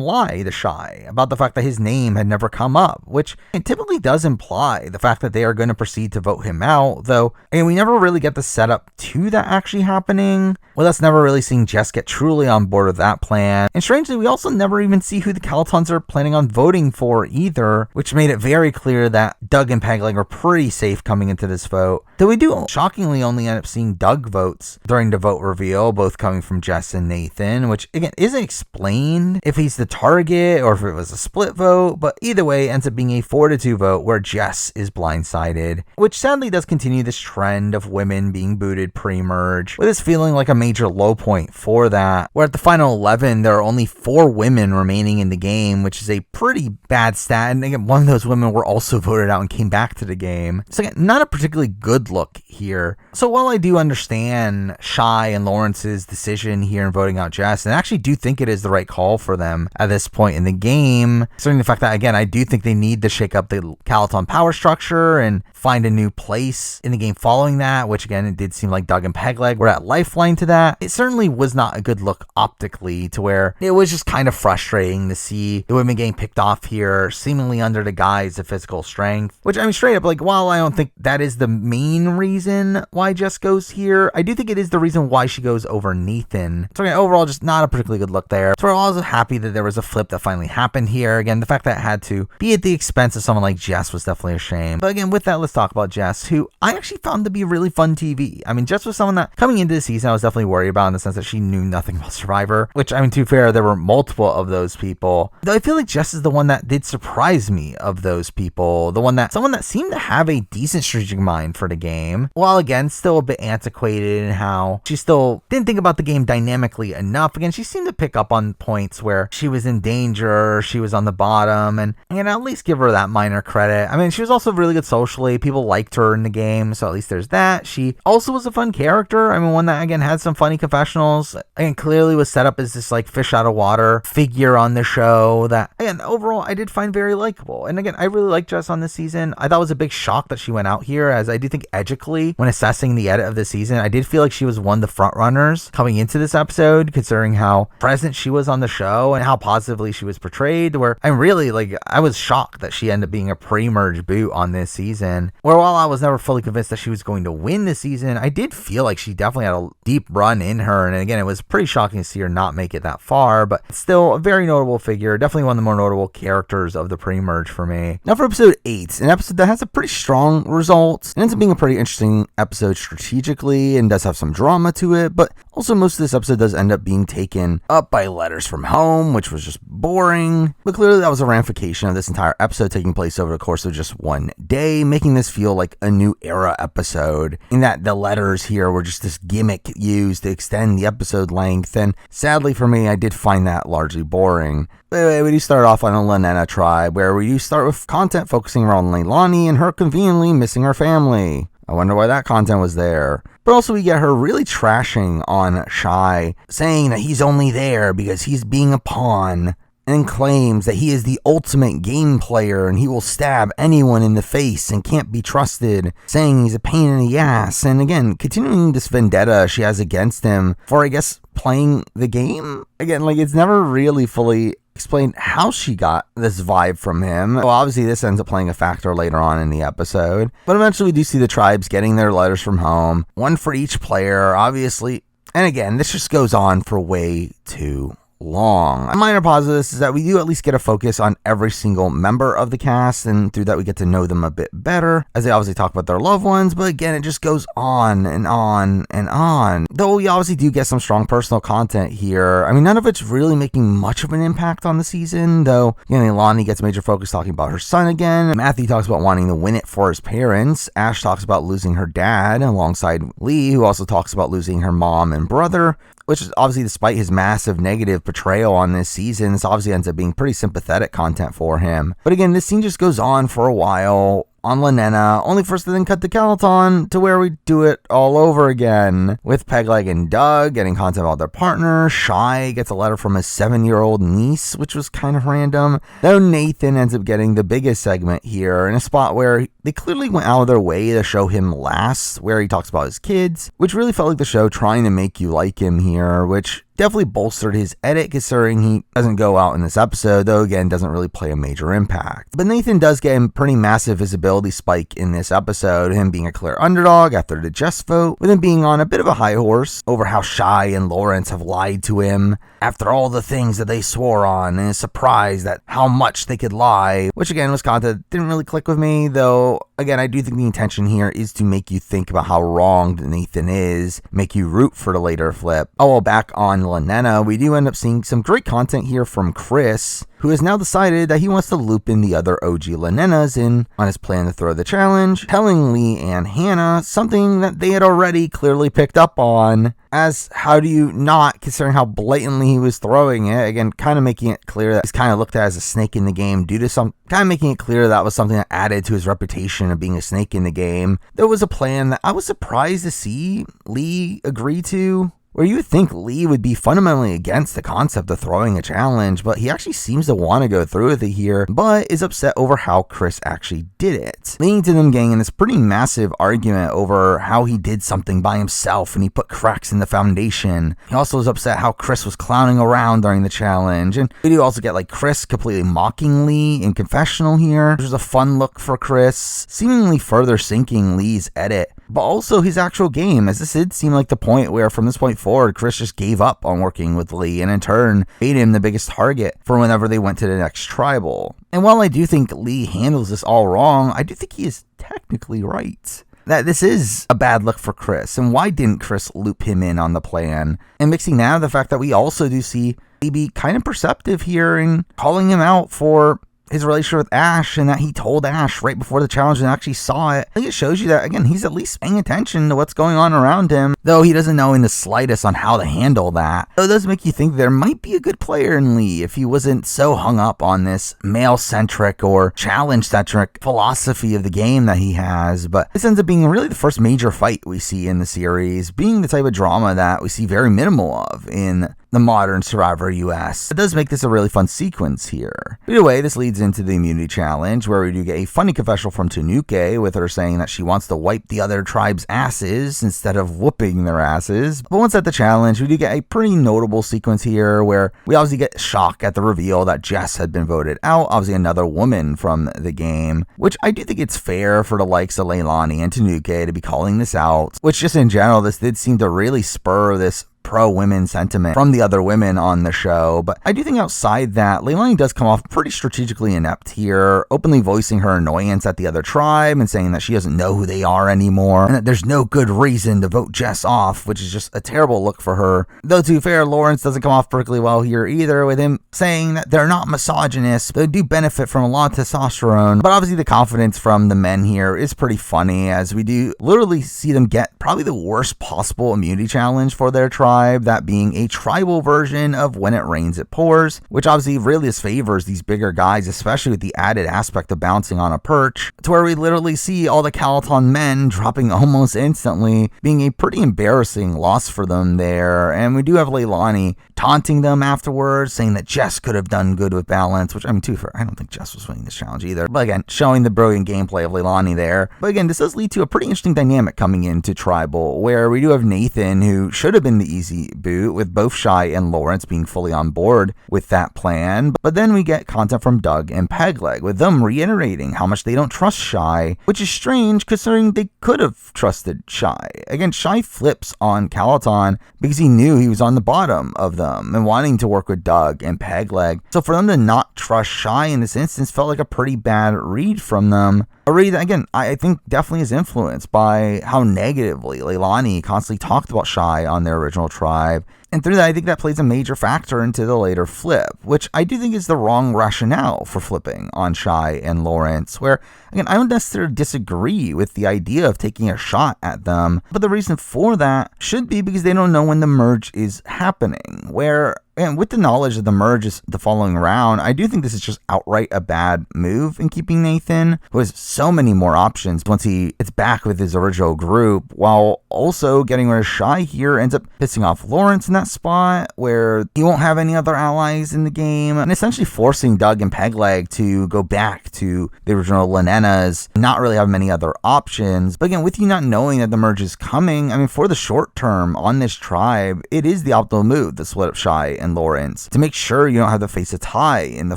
[SPEAKER 1] lie to Shy about the fact that his name had never come up, which it typically does imply the fact that they are going to proceed to vote him out, though, and we never really get the setup to that actually happening, with us never really seeing Jess get truly on board with that plan. And strangely, we also never even see who the Calatons are planning on voting for either, which made it very clear that Doug and Pegleg were pretty safe coming into this vote. Though we do shockingly only end up seeing Doug votes during the vote reveal, both coming from Jess and Nathan, which again isn't explained if he's the target or if it was a split vote, but either way ends up being a 4-2 vote where Jess is blindsided, which sadly does continue this trend of women being booted pre-merge, with this feeling like a major low point for that, where at the final 11 there are only 4 women remaining in the game, which is a pretty bad stat, and again one of those women were also voted out and came back to the game. So again, not a particularly good look here. So while I do understand Shy and Lawrence's decision here in voting out Jess, and I actually do think it is the right call for them at this point in the game, considering the fact that, again, I do think they need to shake up the Calaton power structure and find a new place in the game following that, which again, it did seem like Doug and Pegleg were at lifeline to that. It certainly was not a good look optically, to where it was just kind of frustrating to see the women getting picked off here, seemingly under the guise of physical strength, which, I mean, straight up, like, while I don't think that is the main reason why Jess goes here, I do think it is the reason why she goes over Nathan. So again, overall, just not a particularly good look there. So we're also happy that there was a flip that finally happened here. Again, the fact that it had to be at the expense of someone like Jess was definitely a shame. But again, with that, let's talk about Jess, who I actually found to be really fun TV. I mean, Jess was someone that coming into the season I was definitely worried about, in the sense that she knew nothing about Survivor, which, I mean, to be fair, there were multiple of those people. Though I feel like Jess is the one that did surprise me of those people. Someone that seemed to have a decent strategic mind for the game, while again, still a bit antiquated in how she still didn't think about the game dynamically enough. Again, she seemed to pick up on points where she was in danger, she was on the bottom, and at least give her that minor credit. I mean, she was also really good socially. People liked her in the game, so at least there's that. She also was a fun character. I mean, one that, again, had some funny confessionals, and clearly was set up as this, like, fish out of water figure on the show that, again, overall, I did find very likable. And again, I really liked Jess on this season. I thought it was a big shock that she went out here, as I do think edgically, when assessing the edit of the season, I did feel like she was one of the front runners coming into this episode, considering how present she was on the show and how positively she was portrayed, where I'm really, like, I was shocked that she ended up being a pre-merge boot on this season, where while I was never fully convinced that she was going to win this season, I did feel like she definitely had a deep run in her. And again, it was pretty shocking to see her not make it that far, but still a very notable figure, definitely one of the more notable characters of the pre-merge for me. Now for episode 8, an episode that has a pretty strong result, and ends up being a pretty interesting episode strategically, and does have some drama to it, but also most of this episode does end up being taken up by letters from home, which was just boring, but clearly that was a ramification of this entire episode taking place over the course of just one day, making this feel like a new era episode, in that the letters here were just this gimmick used to extend the episode length, and sadly for me, I did find that largely boring. But anyway, we do start off on a Lanena tribe, where we do start with content focusing around Leilani and her conveniently missing her family. I wonder why that content was there. But also we get her really trashing on Shy, saying that he's only there because he's being a pawn, and claims that he is the ultimate game player and he will stab anyone in the face and can't be trusted, saying he's a pain in the ass. And again, continuing this vendetta she has against him for, I guess, playing the game. Again, like, it's never really fully explained how she got this vibe from him. Well, obviously this ends up playing a factor later on in the episode, but eventually we do see the tribes getting their letters from home, one for each player, obviously. And again, this just goes on for way too long. A minor positive of this is that we do at least get a focus on every single member of the cast, and through that we get to know them a bit better, as they obviously talk about their loved ones. But again, it just goes on and on and on, though we obviously do get some strong personal content here. I mean, none of it's really making much of an impact on the season, though. You know, Lonnie gets major focus talking about her son again, Matthew talks about wanting to win it for his parents, Ash talks about losing her dad, alongside Lee, who also talks about losing her mom and brother, which is obviously, despite his massive negative portrayal on this season, this obviously ends up being pretty sympathetic content for him. But again, this scene just goes on for a while on Lanena, only for us to then cut to Calaton, to where we do it all over again, with Pegleg and Doug getting content about their partner. Shy gets a letter from his 7-year-old niece, which was kind of random, though Nathan ends up getting the biggest segment here, in a spot where they clearly went out of their way to show him last, where he talks about his kids, which really felt like the show trying to make you like him here, which definitely bolstered his edit, considering he doesn't go out in this episode, though again doesn't really play a major impact. But Nathan does get a pretty massive visibility spike in this episode, him being a clear underdog after the Jess vote, with him being on a bit of a high horse over how Shy and Lawrence have lied to him after all the things that they swore on, and is surprised at how much they could lie, which again was content that didn't really click with me, though again I do think the intention here is to make you think about how wronged Nathan is, make you root for the later flip. Oh, well, back on Lanena, we do end up seeing some great content here from Chris, who who has now decided that he wants to loop in the other OG Lanenas in on his plan to throw the challenge, telling Lee and Hannah something that they had already clearly picked up on. As how do you not, considering how blatantly he was throwing it? Again, kind of making it clear that he's kind of looked at as a snake in the game due to kind of making it clear that was something that added to his reputation of being a snake in the game. There was a plan that I was surprised to see Lee agree to, where you would think Lee would be fundamentally against the concept of throwing a challenge, but he actually seems to want to go through with it here, but is upset over how Chris actually did it, leading to them getting in this pretty massive argument over how he did something by himself and he put cracks in the foundation. He also is upset how Chris was clowning around during the challenge, and we do also get like Chris completely mocking Lee in confessional here, which was a fun look for Chris, seemingly further sinking Lee's edit, but also his actual game, as this did seem like the point where from this point forward, Chris just gave up on working with Lee and in turn made him the biggest target for whenever they went to the next tribal. And while I do think Lee handles this all wrong, I do think he is technically right. That this is a bad look for Chris, and why didn't Chris loop him in on the plan? And mixing that with the fact that we also do see Lee be kind of perceptive here in calling him out for his relationship with Ash, and that he told Ash right before the challenge and actually saw it. I think it shows you that, again, he's at least paying attention to what's going on around him, though he doesn't know in the slightest on how to handle that. So it does make you think there might be a good player in Lee if he wasn't so hung up on this male-centric or challenge-centric philosophy of the game that he has. But this ends up being really the first major fight we see in the series, being the type of drama that we see very minimal of in the modern Survivor US. It does make this a really fun sequence here. Either way, this leads into the immunity challenge, where we do get a funny confessional from Tanuke with her saying that she wants to wipe the other tribe's asses instead of whooping their asses. But once at the challenge, we do get a pretty notable sequence here where we obviously get shock at the reveal that Jess had been voted out, obviously another woman from the game, which I do think it's fair for the likes of Leilani and Tanuke to be calling this out, which just in general, this did seem to really spur this pro-women sentiment from the other women on the show. But I do think outside that, Leilani does come off pretty strategically inept here, openly voicing her annoyance at the other tribe and saying that she doesn't know who they are anymore and that there's no good reason to vote Jess off, which is just a terrible look for her. Though to be fair, Lawrence doesn't come off particularly well here either, with him saying that they're not misogynists, they do benefit from a lot of testosterone. But obviously the confidence from the men here is pretty funny, as we do literally see them get probably the worst possible immunity challenge for their tribe, that being a tribal version of When It Rains It Pours, which obviously really favors these bigger guys, especially with the added aspect of bouncing on a perch, to where we literally see all the Calaton men dropping almost instantly, being a pretty embarrassing loss for them there. And we do have Leilani taunting them afterwards, saying that Jess could have done good with balance, which, I mean, too fair, I don't think Jess was winning this challenge either. But again, showing the brilliant gameplay of Leilani there. But again, this does lead to a pretty interesting dynamic coming into tribal, where we do have Nathan, who should have been the easy boot, with both Shy and Lawrence being fully on board with that plan. But then we get content from Doug and Pegleg, with them reiterating how much they don't trust Shy, which is strange considering they could have trusted Shy. Again, Shy flips on Calaton because he knew he was on the bottom of them and wanting to work with Doug and Pegleg. So for them to not trust Shy in this instance felt like a pretty bad read from them. A read that, again, I think definitely is influenced by how negatively Leilani constantly talked about Shy on their original tribe. And through that, I think that plays a major factor into the later flip, which I do think is the wrong rationale for flipping on Shy and Lawrence, where, again, I don't necessarily disagree with the idea of taking a shot at them, but the reason for that should be because they don't know when the merge is happening, where, and with the knowledge that the merge is the following round, I do think this is just outright a bad move in keeping Nathan, who has so many more options once he gets back with his original group, while also getting rid of Shy here ends up pissing off Lawrence in that spot, where he won't have any other allies in the game, and essentially forcing Doug and Pegleg to go back to the original Lanenas, not really have many other options. But again, with you not knowing that the merge is coming, I mean, for the short term on this tribe, it is the optimal move to split up Shy and Lawrence to make sure you don't have to face a tie in the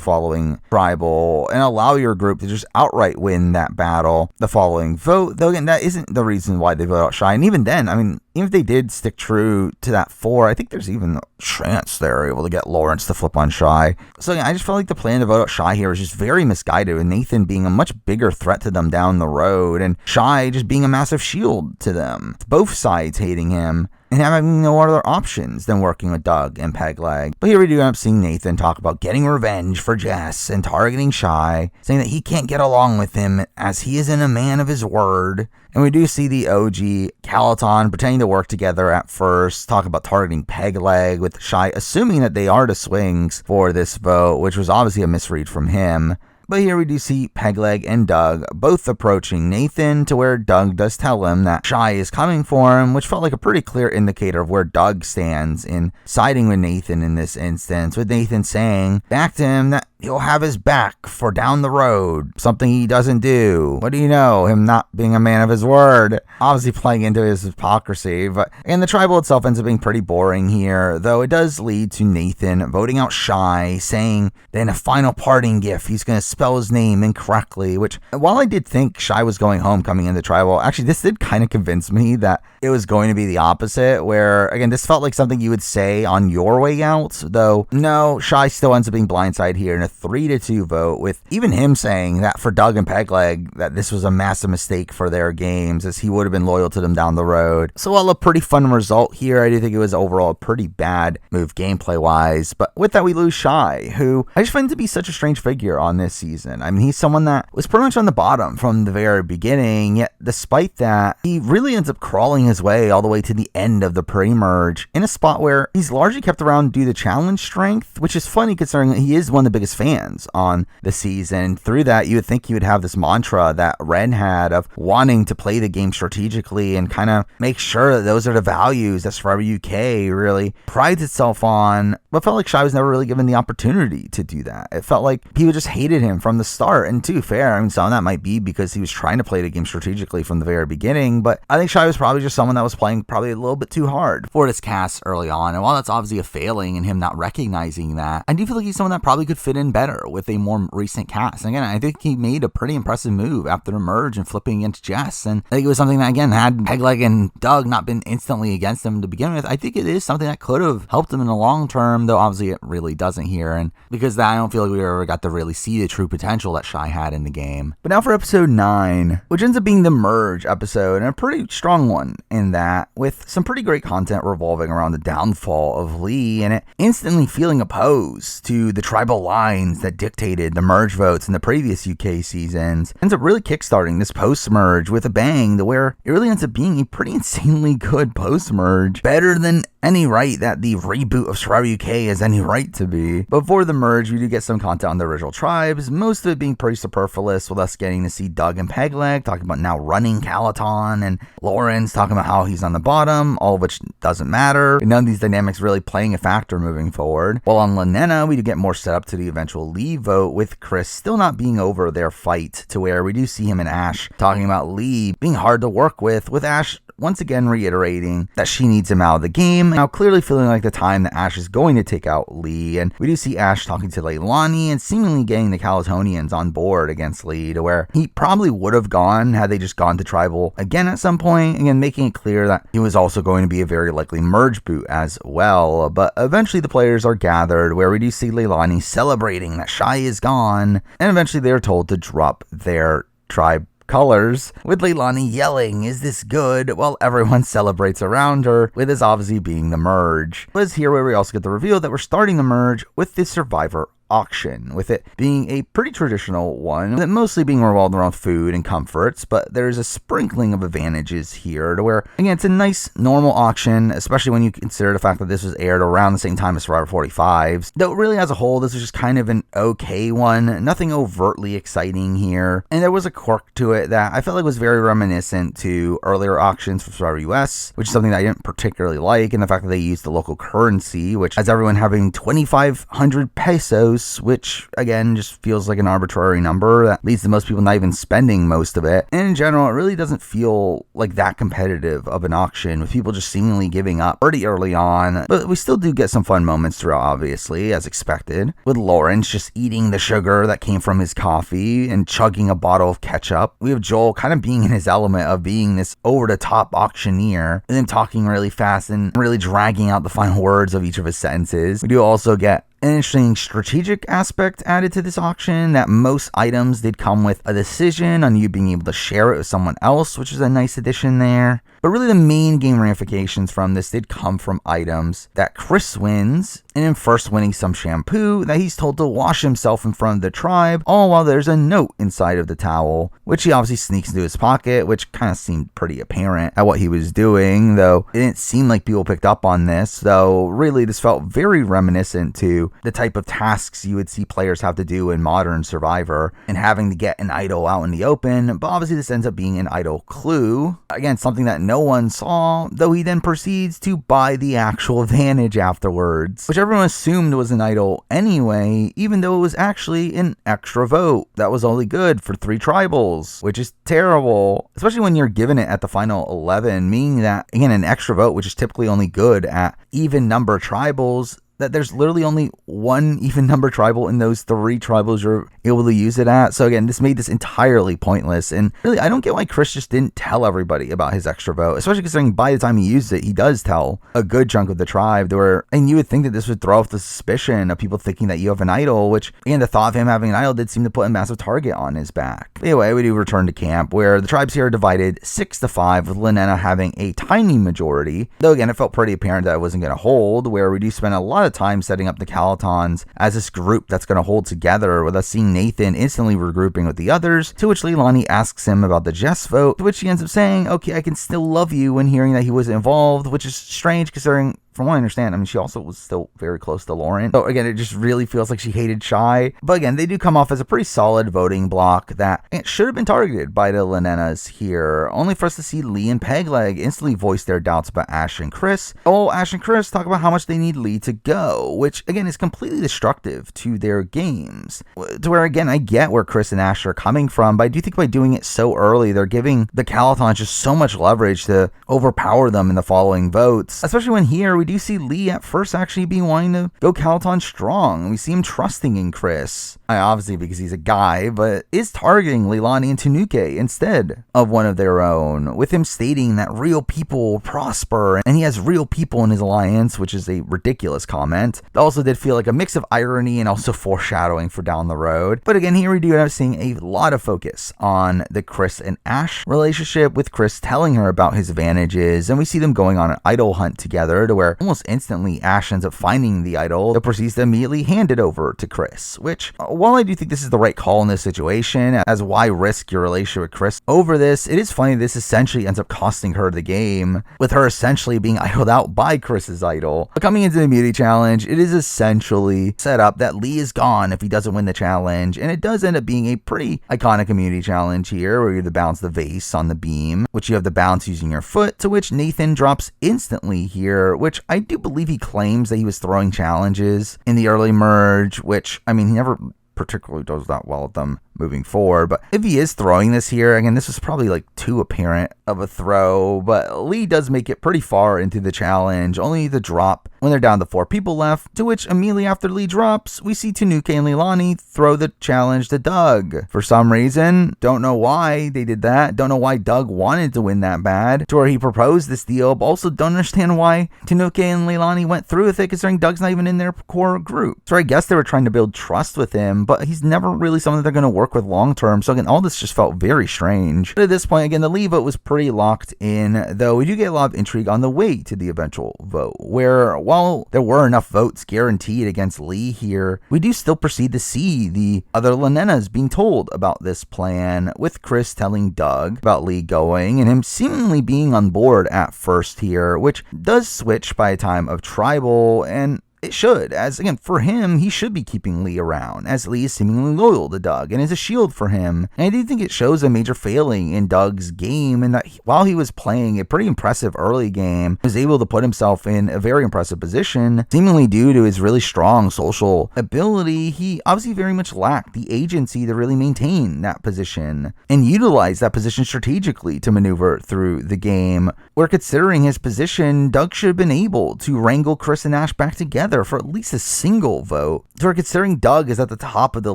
[SPEAKER 1] following tribal and allow your group to just outright win that battle the following vote. Though again, that isn't the reason why they vote out Shy, and even then, I mean, even if they did stick true to that 4, I think there's even a chance they're able to get Lawrence to flip on Shy. So again, I just felt like the plan to vote out Shy here was just very misguided, with Nathan being a much bigger threat to them down the road and Shy just being a massive shield to them, both sides hating him. and having no other options than working with Doug and Pegleg. But here we do end up seeing Nathan talk about getting revenge for Jess and targeting Shy, saying that he can't get along with him as he isn't a man of his word. And we do see the OG Calaton pretending to work together at first, talk about targeting Pegleg with Shy, assuming that they are the swings for this vote, which was obviously a misread from him. But here we do see Pegleg and Doug both approaching Nathan, to where Doug does tell him that Shy is coming for him, which felt like a pretty clear indicator of where Doug stands in siding with Nathan in this instance, with Nathan saying back to him that he'll have his back for down the road, something he doesn't do. What do you know? Him not being a man of his word. Obviously playing into his hypocrisy, and the tribal itself ends up being pretty boring here, though it does lead to Nathan voting out Shy, saying that in a final parting gift, he's going to spell his name incorrectly, which, while I did think Shy was going home coming into tribal, actually this did kind of convince me that it was going to be the opposite, where, again, this felt like something you would say on your way out, though no, Shy still ends up being blindsided here in a 3-2 vote, with even him saying that for Doug and Pegleg that this was a massive mistake for their games, as he would have been loyal to them down the road. So while a pretty fun result here, I do think it was overall a pretty bad move gameplay wise. But with that, we lose Shy, who I just find to be such a strange figure on this season. I mean, he's someone that was pretty much on the bottom from the very beginning, yet despite that, he really ends up crawling his way all the way to the end of the pre-merge in a spot where he's largely kept around due to challenge strength, which is funny considering that he is one of the biggest fans on the season. Through that, you would think he would have this mantra that Ren had of wanting to play the game strategically and kind of make sure that those are the values that Survivor UK really prides itself on, but felt like Shy was never really given the opportunity to do that. It felt like people just hated him from the start, and to be fair, I mean, some of that might be because he was trying to play the game strategically from the very beginning, but I think Shy was probably just someone that was playing probably a little bit too hard for this cast early on, and while that's obviously a failing and him not recognizing that, I do feel like he's someone that probably could fit in better with a more recent cast. And again, I think he made a pretty impressive move after the merge and flipping against Jess, and I think it was something that, again, had Pegleg and Doug not been instantly against him to begin with, I think it is something that could have helped him in the long term, though obviously it really doesn't here, and because of that, I don't feel like we ever got to really see the true potential that Shy had in the game. But now for episode 9, which ends up being the merge episode, and a pretty strong one in that, with some pretty great content revolving around the downfall of Lee, and it instantly feeling opposed to the tribal lines that dictated the merge votes in the previous UK seasons, ends up really kickstarting this post-merge with a bang, to where it really ends up being a pretty insanely good post-merge, better than any right that the reboot of Survivor UK has any right to be. Before the merge, we do get some content on the original tribes, most of it being pretty superfluous, with us getting to see Doug and Pegleg talking about now running Calaton, and Lawrence talking about how he's on the bottom, all of which doesn't matter. None of these dynamics really playing a factor moving forward. While on Lanena, we do get more set up to the eventual Lee vote, with Chris still not being over their fight, to where we do see him and Ash talking about Lee being hard to work with Ash once again reiterating that she needs him out of the game, now clearly feeling like the time that Ash is going to take out Lee, and we do see Ash talking to Leilani and seemingly getting the Calatonians on board against Lee, to where he probably would have gone had they just gone to tribal again at some point, again making it clear that he was also going to be a very likely merge boot as well. But eventually the players are gathered, where we do see Leilani celebrating that Shy is gone, and eventually they're told to drop their tribe colors, with Leilani yelling, "Is this good?" while everyone celebrates around her, with this obviously being the merge. But it's here where we also get the reveal that we're starting the merge with the Survivor auction, with it being a pretty traditional one, that mostly being revolved around food and comforts, but there's a sprinkling of advantages here, to where, again, it's a nice normal auction, especially when you consider the fact that this was aired around the same time as Survivor 45's, though really as a whole this was just kind of an okay one, nothing overtly exciting here, and there was a quirk to it that I felt like was very reminiscent to earlier auctions for Survivor US, which is something that I didn't particularly like, and the fact that they used the local currency, which has everyone having 2,500 pesos, which again just feels like an arbitrary number that leads to most people not even spending most of it. And in general, it really doesn't feel like that competitive of an auction, with people just seemingly giving up pretty early on. But we still do get some fun moments throughout, obviously, as expected, with Lawrence just eating the sugar that came from his coffee and chugging a bottle of ketchup. We have Joel kind of being in his element of being this over-the-top auctioneer, and then talking really fast and really dragging out the final words of each of his sentences. We do also get An interesting strategic aspect added to this auction that most items did come with a decision on you being able to share it with someone else, which is a nice addition there. But really the main game ramifications from this did come from items that Chris wins, and in first winning some shampoo that he's told to wash himself in front of the tribe, all while there's a note inside of the towel, which he obviously sneaks into his pocket, which kind of seemed pretty apparent at what he was doing, though it didn't seem like people picked up on this, though really this felt very reminiscent to the type of tasks you would see players have to do in modern Survivor, and having to get an idol out in the open, but obviously this ends up being an idol clue. Again, something that no one saw, though he then proceeds to buy the actual advantage afterwards, which everyone assumed was an idol anyway, even though it was actually an extra vote that was only good for 3 tribals, which is terrible, especially when you're given it at the final 11, meaning that, again, an extra vote, which is typically only good at even number tribals, that there's literally only one even number tribal in those 3 tribals you're able to use it at. So again, this made this entirely pointless, and really I don't get why Chris just didn't tell everybody about his extra vote, especially considering by the time he used it, he does tell a good chunk of the tribe, and you would think that this would throw off the suspicion of people thinking that you have an idol, which again, the thought of him having an idol did seem to put a massive target on his back. Anyway, we do return to camp, where the tribes here are divided 6-5, with Lynetta having a tiny majority, though again, it felt pretty apparent that it wasn't going to hold, where we do spend a lot of time setting up the Calotons as this group that's going to hold together, with us seeing Nathan instantly regrouping with the others, to which Leilani asks him about the Jess vote, to which he ends up saying, okay, I can still love you, when hearing that he wasn't involved, which is strange considering, from what I understand, I mean, she also was still very close to Lauren. So again, it just really feels like she hated Shy. But again, they do come off as a pretty solid voting block that it should have been targeted by the Lenennas here, only for us to see Lee and Pegleg instantly voice their doubts about Ash and Chris. Oh, Ash and Chris talk about how much they need Lee to go, which again is completely destructive to their games. To where again, I get where Chris and Ash are coming from, but I do think by doing it so early, they're giving the Calotons just so much leverage to overpower them in the following votes, especially when here we do see Lee at first actually being wanting to go Calaton strong. We see him trusting in Chris. Obviously because he's a guy, but is targeting Leilani and Tanuke instead of one of their own, with him stating that real people will prosper and he has real people in his alliance, which is a ridiculous comment. It also did feel like a mix of irony and also foreshadowing for down the road. But again, here we do end up seeing a lot of focus on the Chris and Ash relationship, with Chris telling her about his advantages, and we see them going on an idol hunt together, to where almost instantly Ash ends up finding the idol that proceeds to immediately hand it over to Chris, which, while I do think this is the right call in this situation, as why risk your relationship with Chris over this, it is funny this essentially ends up costing her the game, with her essentially being idled out by Chris's idol. But coming into the immunity challenge, it is essentially set up that Lee is gone if he doesn't win the challenge, and it does end up being a pretty iconic immunity challenge here, where you have to bounce the vase on the beam, which you have to bounce using your foot, to which Nathan drops instantly here, which I do believe he claims that he was throwing challenges in the early merge, which, I mean, he never particularly does that well at them moving forward, but if he is throwing this here, again, this was probably like too apparent of a throw, but Lee does make it pretty far into the challenge, only to drop when they're down to 4 people left, to which immediately after Lee drops, we see Tanuke and Leilani throw the challenge to Doug. For some reason, don't know why they did that, don't know why Doug wanted to win that bad, to where he proposed this deal, but also don't understand why Tanuke and Leilani went through with it, considering Doug's not even in their core group. So I guess they were trying to build trust with him, but he's never really someone that they're going to work with long term. So again, all this just felt very strange. But at this point, again, the Lee vote was pretty locked in, though we do get a lot of intrigue on the way to the eventual vote, where while there were enough votes guaranteed against Lee here, we do still proceed to see the other Lenennas being told about this plan, with Chris telling Doug about Lee going and him seemingly being on board at first here, which does switch by a time of tribal, and it should, as again, for him, he should be keeping Lee around, as Lee is seemingly loyal to Doug and is a shield for him. And I do think it shows a major failing in Doug's game, and that while he was playing a pretty impressive early game, he was able to put himself in a very impressive position, seemingly due to his really strong social ability. He obviously very much lacked the agency to really maintain that position and utilize that position strategically to maneuver through the game, where considering his position, Doug should have been able to wrangle Chris and Ash back together together for at least a single vote. So we're considering Doug is at the top of the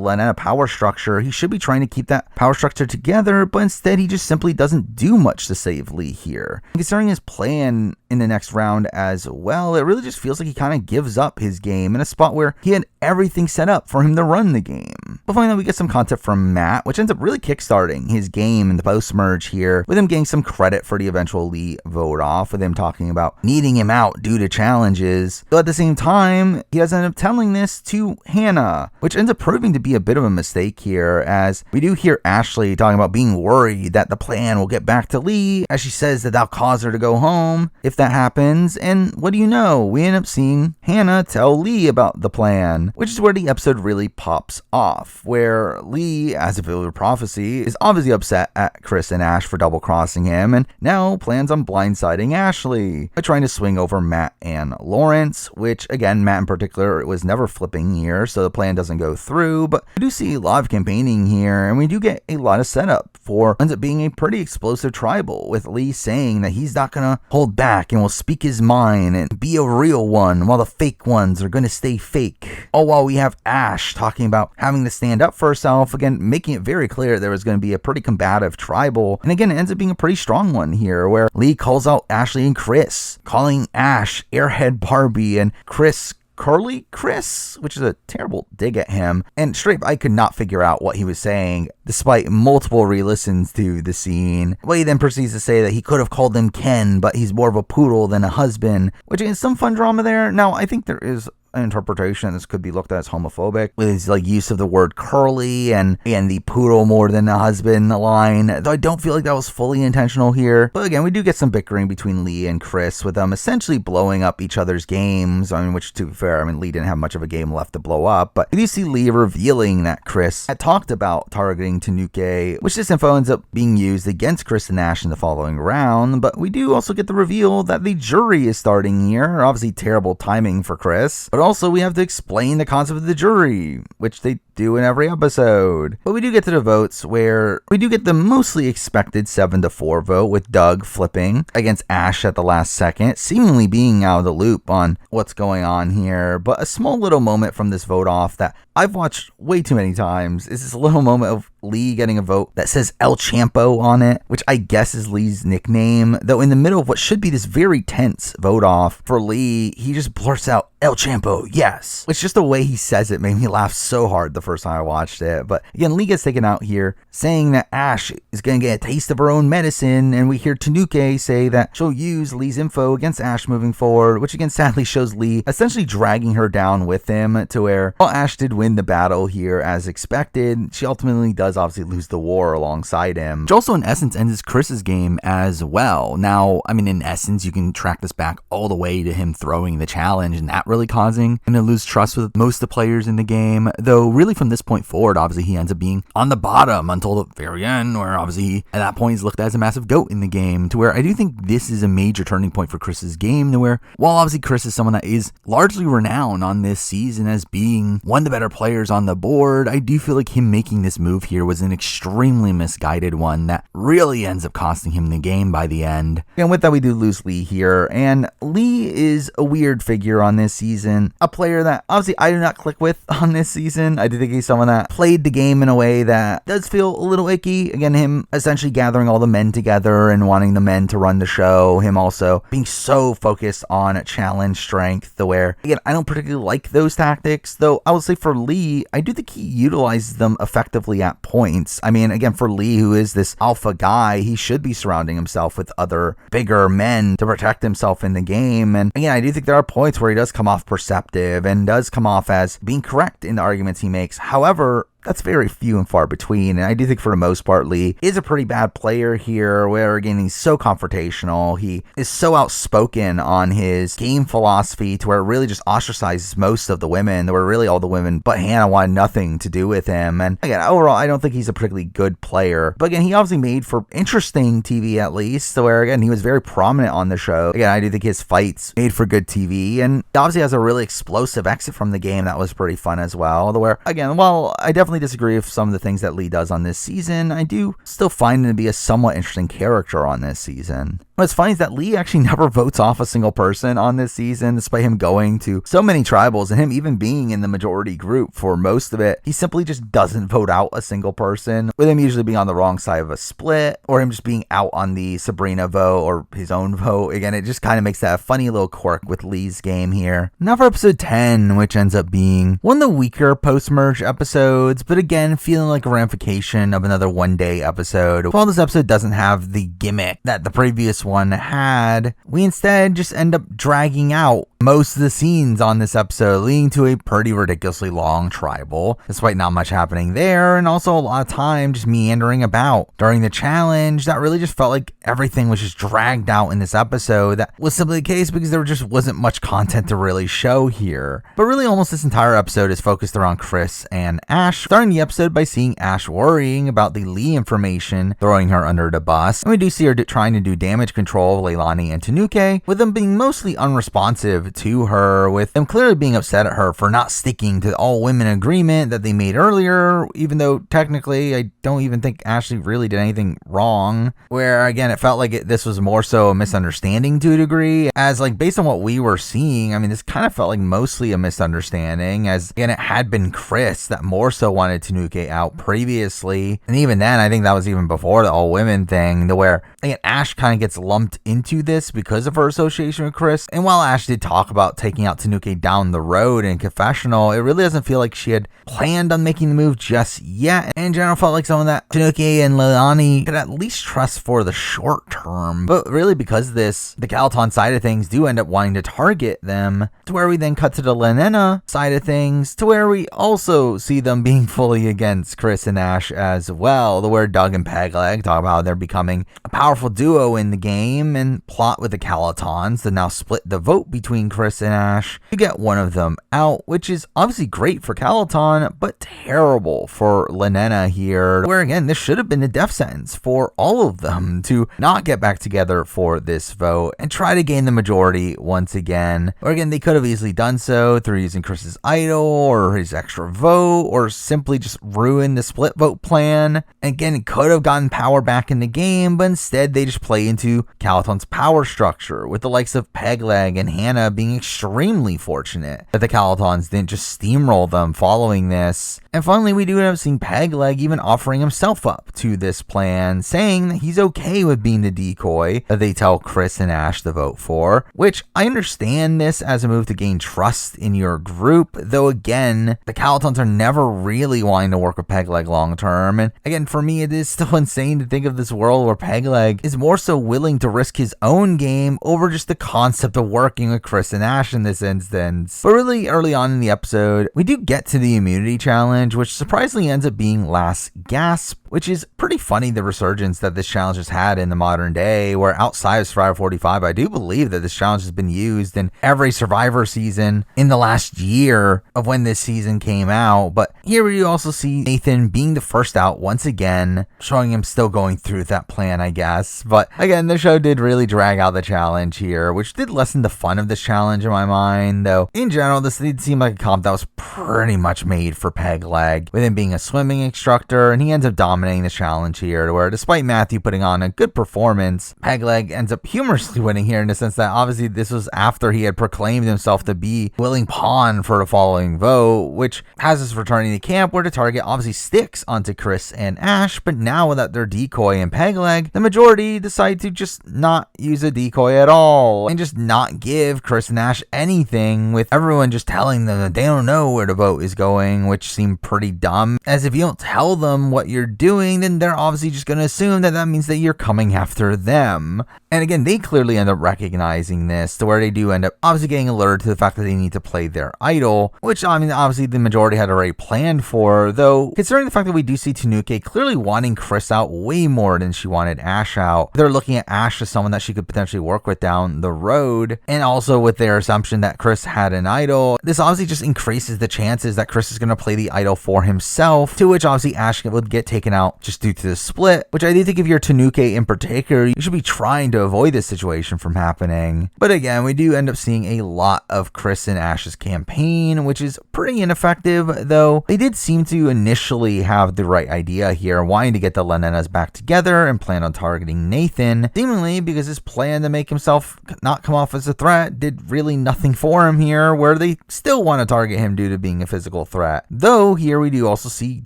[SPEAKER 1] Lena power structure. He should be trying to keep that power structure together, but instead he just simply doesn't do much to save Lee here. Considering his plan in the next round as well, it really just feels like he kind of gives up his game in a spot where he had everything set up for him to run the game. But finally, we get some content from Matt, which ends up really kickstarting his game in the post-merge here, with him getting some credit for the eventual Lee vote off, with him talking about needing him out due to challenges. Though at the same time, he does end up telling this to Hannah, which ends up proving to be a bit of a mistake here, as we do hear Ashley talking about being worried that the plan will get back to Lee, as she says that that'll cause her to go home if that happens. And what do you know? We end up seeing Hannah tell Lee about the plan, which is where the episode really pops off, where Lee, as if it were prophecy, is obviously upset at Chris and Ash for double-crossing him, and now plans on blindsiding Ashley by trying to swing over Matt and Lawrence, which, again, Matt in particular was never flipping here, so the plan doesn't go through. But we do see a lot of campaigning here, and we do get a lot of setup for ends up being a pretty explosive tribal, with Lee saying that he's not gonna hold back and will speak his mind and be a real one, while the fake ones are gonna stay fake. All while we have Ash talking about having to stand up for herself, again, making it very clear there was going to be a pretty combative tribal. And again, it ends up being a pretty strong one here, where Lee calls out Ashley and Chris, calling Ash Airhead Barbie and Chris Curly Chris, which is a terrible dig at him. And straight up, I could not figure out what he was saying, despite multiple re-listens to the scene. Well, he then proceeds to say that he could have called him Ken, but he's more of a poodle than a husband, which is some fun drama there. Now, I think there is an interpretation this could be looked at as homophobic, with his use of the word curly and the poodle more than a husband line, though I don't feel like that was fully intentional here. But again, we do get some bickering between Lee and Chris, with them essentially blowing up each other's games. Which, to be fair, Lee didn't have much of a game left to blow up, but we do see Lee revealing that Chris had talked about targeting Tanuke, which this info ends up being used against Chris and Ash in the following round. But we do also get the reveal that the jury is starting here. Obviously terrible timing for Chris, but also we have to explain the concept of the jury, which they do in every episode. But we do get to the votes, where we do get the mostly expected 7-4 vote, with Doug flipping against Ash at the last second, seemingly being out of the loop on what's going on here. But a small little moment from this vote off that I've watched way too many times is this little moment of Lee getting a vote that says El Champo on it, which I guess is Lee's nickname, though in the middle of what should be this very tense vote off for Lee, he just blurts out El Champo, yes, which just the way he says it made me laugh so hard the first time I watched it. But again, Lee gets taken out here, saying that Ash is going to get a taste of her own medicine, and we hear Tanuke say that she'll use Lee's info against Ash moving forward, which again sadly shows Lee essentially dragging her down with him, to where while Ash did win the battle here as expected, she ultimately does obviously lose the war alongside him, which also in essence ends Chris's game as well. Now, in essence, you can track this back all the way to him throwing the challenge and that really causing him to lose trust with most of the players in the game, though really from this point forward, obviously he ends up being on the bottom until the very end, where obviously at that point he's looked at as a massive goat in the game, to where I do think this is a major turning point for Chris's game, to where while obviously Chris is someone that is largely renowned on this season as being one of the better players on the board, I do feel like him making this move here was an extremely misguided one that really ends up costing him the game by the end. And with that, we do lose Lee here, and Lee is a weird figure on this season, a player that obviously I do not click with on this season. I do think he's someone that played the game in a way that does feel a little icky. Again, him essentially gathering all the men together and wanting the men to run the show, him also being so focused on challenge strength, to where again I don't particularly like those tactics, though I will say for Lee, I do think he utilizes them effectively at points. Again, for Lee, who is this alpha guy, he should be surrounding himself with other bigger men to protect himself in the game. And again, I do think there are points where he does come off perceptive and does come off as being correct in the arguments he makes. However, that's very few and far between, and I do think for the most part Lee is a pretty bad player here, where again he's so confrontational, he is so outspoken on his game philosophy, to where it really just ostracizes most of the women, where really all the women but Hannah wanted nothing to do with him. And again, overall I don't think he's a particularly good player, but again he obviously made for interesting TV, at least, to where again he was very prominent on the show. Again, I do think his fights made for good TV, and he obviously has a really explosive exit from the game that was pretty fun as well, to where again, while I definitely definitely disagree with some of the things that Lee does on this season, I do still find him to be a somewhat interesting character on this season. What's funny is that Lee actually never votes off a single person on this season, despite him going to so many tribals and him even being in the majority group for most of it. He simply just doesn't vote out a single person, with him usually being on the wrong side of a split, or him just being out on the Sabrina vote or his own vote. Again, it just kind of makes that a funny little quirk with Lee's game here. Now for episode 10, which ends up being one of the weaker post-merge episodes, but again, feeling like a ramification of another one-day episode. While this episode doesn't have the gimmick that the previous one had, we instead just end up dragging out most of the scenes on this episode, leading to a pretty ridiculously long tribal, despite not much happening there, and also a lot of time just meandering about. During the challenge, that really just felt like everything was just dragged out in this episode. That was simply the case because there just wasn't much content to really show here. But really, almost this entire episode is focused around Chris and Ash, starting the episode by seeing Ash worrying about the Lee information, throwing her under the bus. And we do see her trying to do damage control of Leilani and Tanuki, with them being mostly unresponsive to her, with them clearly being upset at her for not sticking to the all-women agreement that they made earlier, even though technically I don't even think Ashley really did anything wrong. Where, again, it felt like this was more so a misunderstanding to a degree, as like based on what we were seeing, I mean, this kind of felt like mostly a misunderstanding, as again, it had been Chris that more so wanted Tanuki out previously, and even then, I think that was even before the all-women thing, to where, again, Ash kind of gets lumped into this because of her association with Chris. And while Ash did talk about taking out Tanuki down the road in confessional, it really doesn't feel like she had planned on making the move just yet. And in general, felt like someone that Tanuki and Leilani could at least trust for the short term. But really, because of this, the Calaton side of things do end up wanting to target them, to where we then cut to the Lenena side of things, to where we also see them being fully against Chris and Ash as well, to where Doug and Pegleg talk about how they're becoming a powerful duo in the game and plot with the Calatons to now split the vote between Chris and Ash to get one of them out, which is obviously great for Calaton, but terrible for Lenena here, where again, this should have been a death sentence for all of them to not get back together for this vote and try to gain the majority once again. Or again, they could have easily done so through using Chris's idol or his extra vote, or simply just ruin the split vote plan. And again, it could have gotten power back in the game, but instead they just play into Calaton's power structure, with the likes of Pegleg and Hannah being extremely fortunate that the Calatons didn't just steamroll them following this. And finally, we do end up seeing Pegleg even offering himself up to this plan, saying that he's okay with being the decoy that they tell Chris and Ash to vote for, which I understand this as a move to gain trust in your group, though again, the Calatons are never really wanting to work with Pegleg long term. And again, for me, it is still insane to think of this world where Pegleg is more so willing to risk his own game over just the concept of working with Chris and Ash in this instance. But really early on in the episode, we do get to the immunity challenge, which surprisingly ends up being Last Gasp, which is pretty funny, the resurgence that this challenge has had in the modern day, where outside of Survivor 45, I do believe that this challenge has been used in every Survivor season in the last year of when this season came out. But here we also see Nathan being the first out once again, showing him still going through that plan, I guess. But again, the show did really drag out the challenge here, which did lessen the fun of this challenge in my mind, though in general, this did seem like a comp that was pretty much made for Pegleg, with him being a swimming instructor, and he ends up dominating the challenge here, where despite Matthew putting on a good performance, Pegleg ends up humorously winning here, in the sense that obviously this was after he had proclaimed himself to be willing pawn for the following vote, which has us returning to camp, where the target obviously sticks onto Chris and Ash. But now without their decoy and Pegleg, the majority decide to just not use a decoy at all and just not give Chris and Ash anything, with everyone just telling them that they don't know where the vote is going, which seemed pretty dumb, as if you don't tell them what you're doing, then they're obviously just going to assume that that means that you're coming after them. And again, they clearly end up recognizing this, to where they do end up obviously getting alerted to the fact that they need to play their idol, which I mean, obviously the majority had already planned for, though considering the fact that we do see Tanuki clearly wanting Chris out way more than she wanted Ash out. They're looking at Ash as someone that she could potentially work with down the road, and also with their assumption that Chris had an idol, this obviously just increases the chances that Chris is going to play the idol for himself, to which obviously Ash would get taken out just due to the split, which I do think if you're Tanuki in particular, you should be trying to avoid this situation from happening. But again, we do end up seeing a lot of Chris and Ash's campaign, which is pretty ineffective, though they did seem to initially have the right idea here, wanting to get the Lenenas back together and plan on targeting Nathan, seemingly because his plan to make himself not come off as a threat did really nothing for him here, where they still want to target him due to being a physical threat. Though here we do also see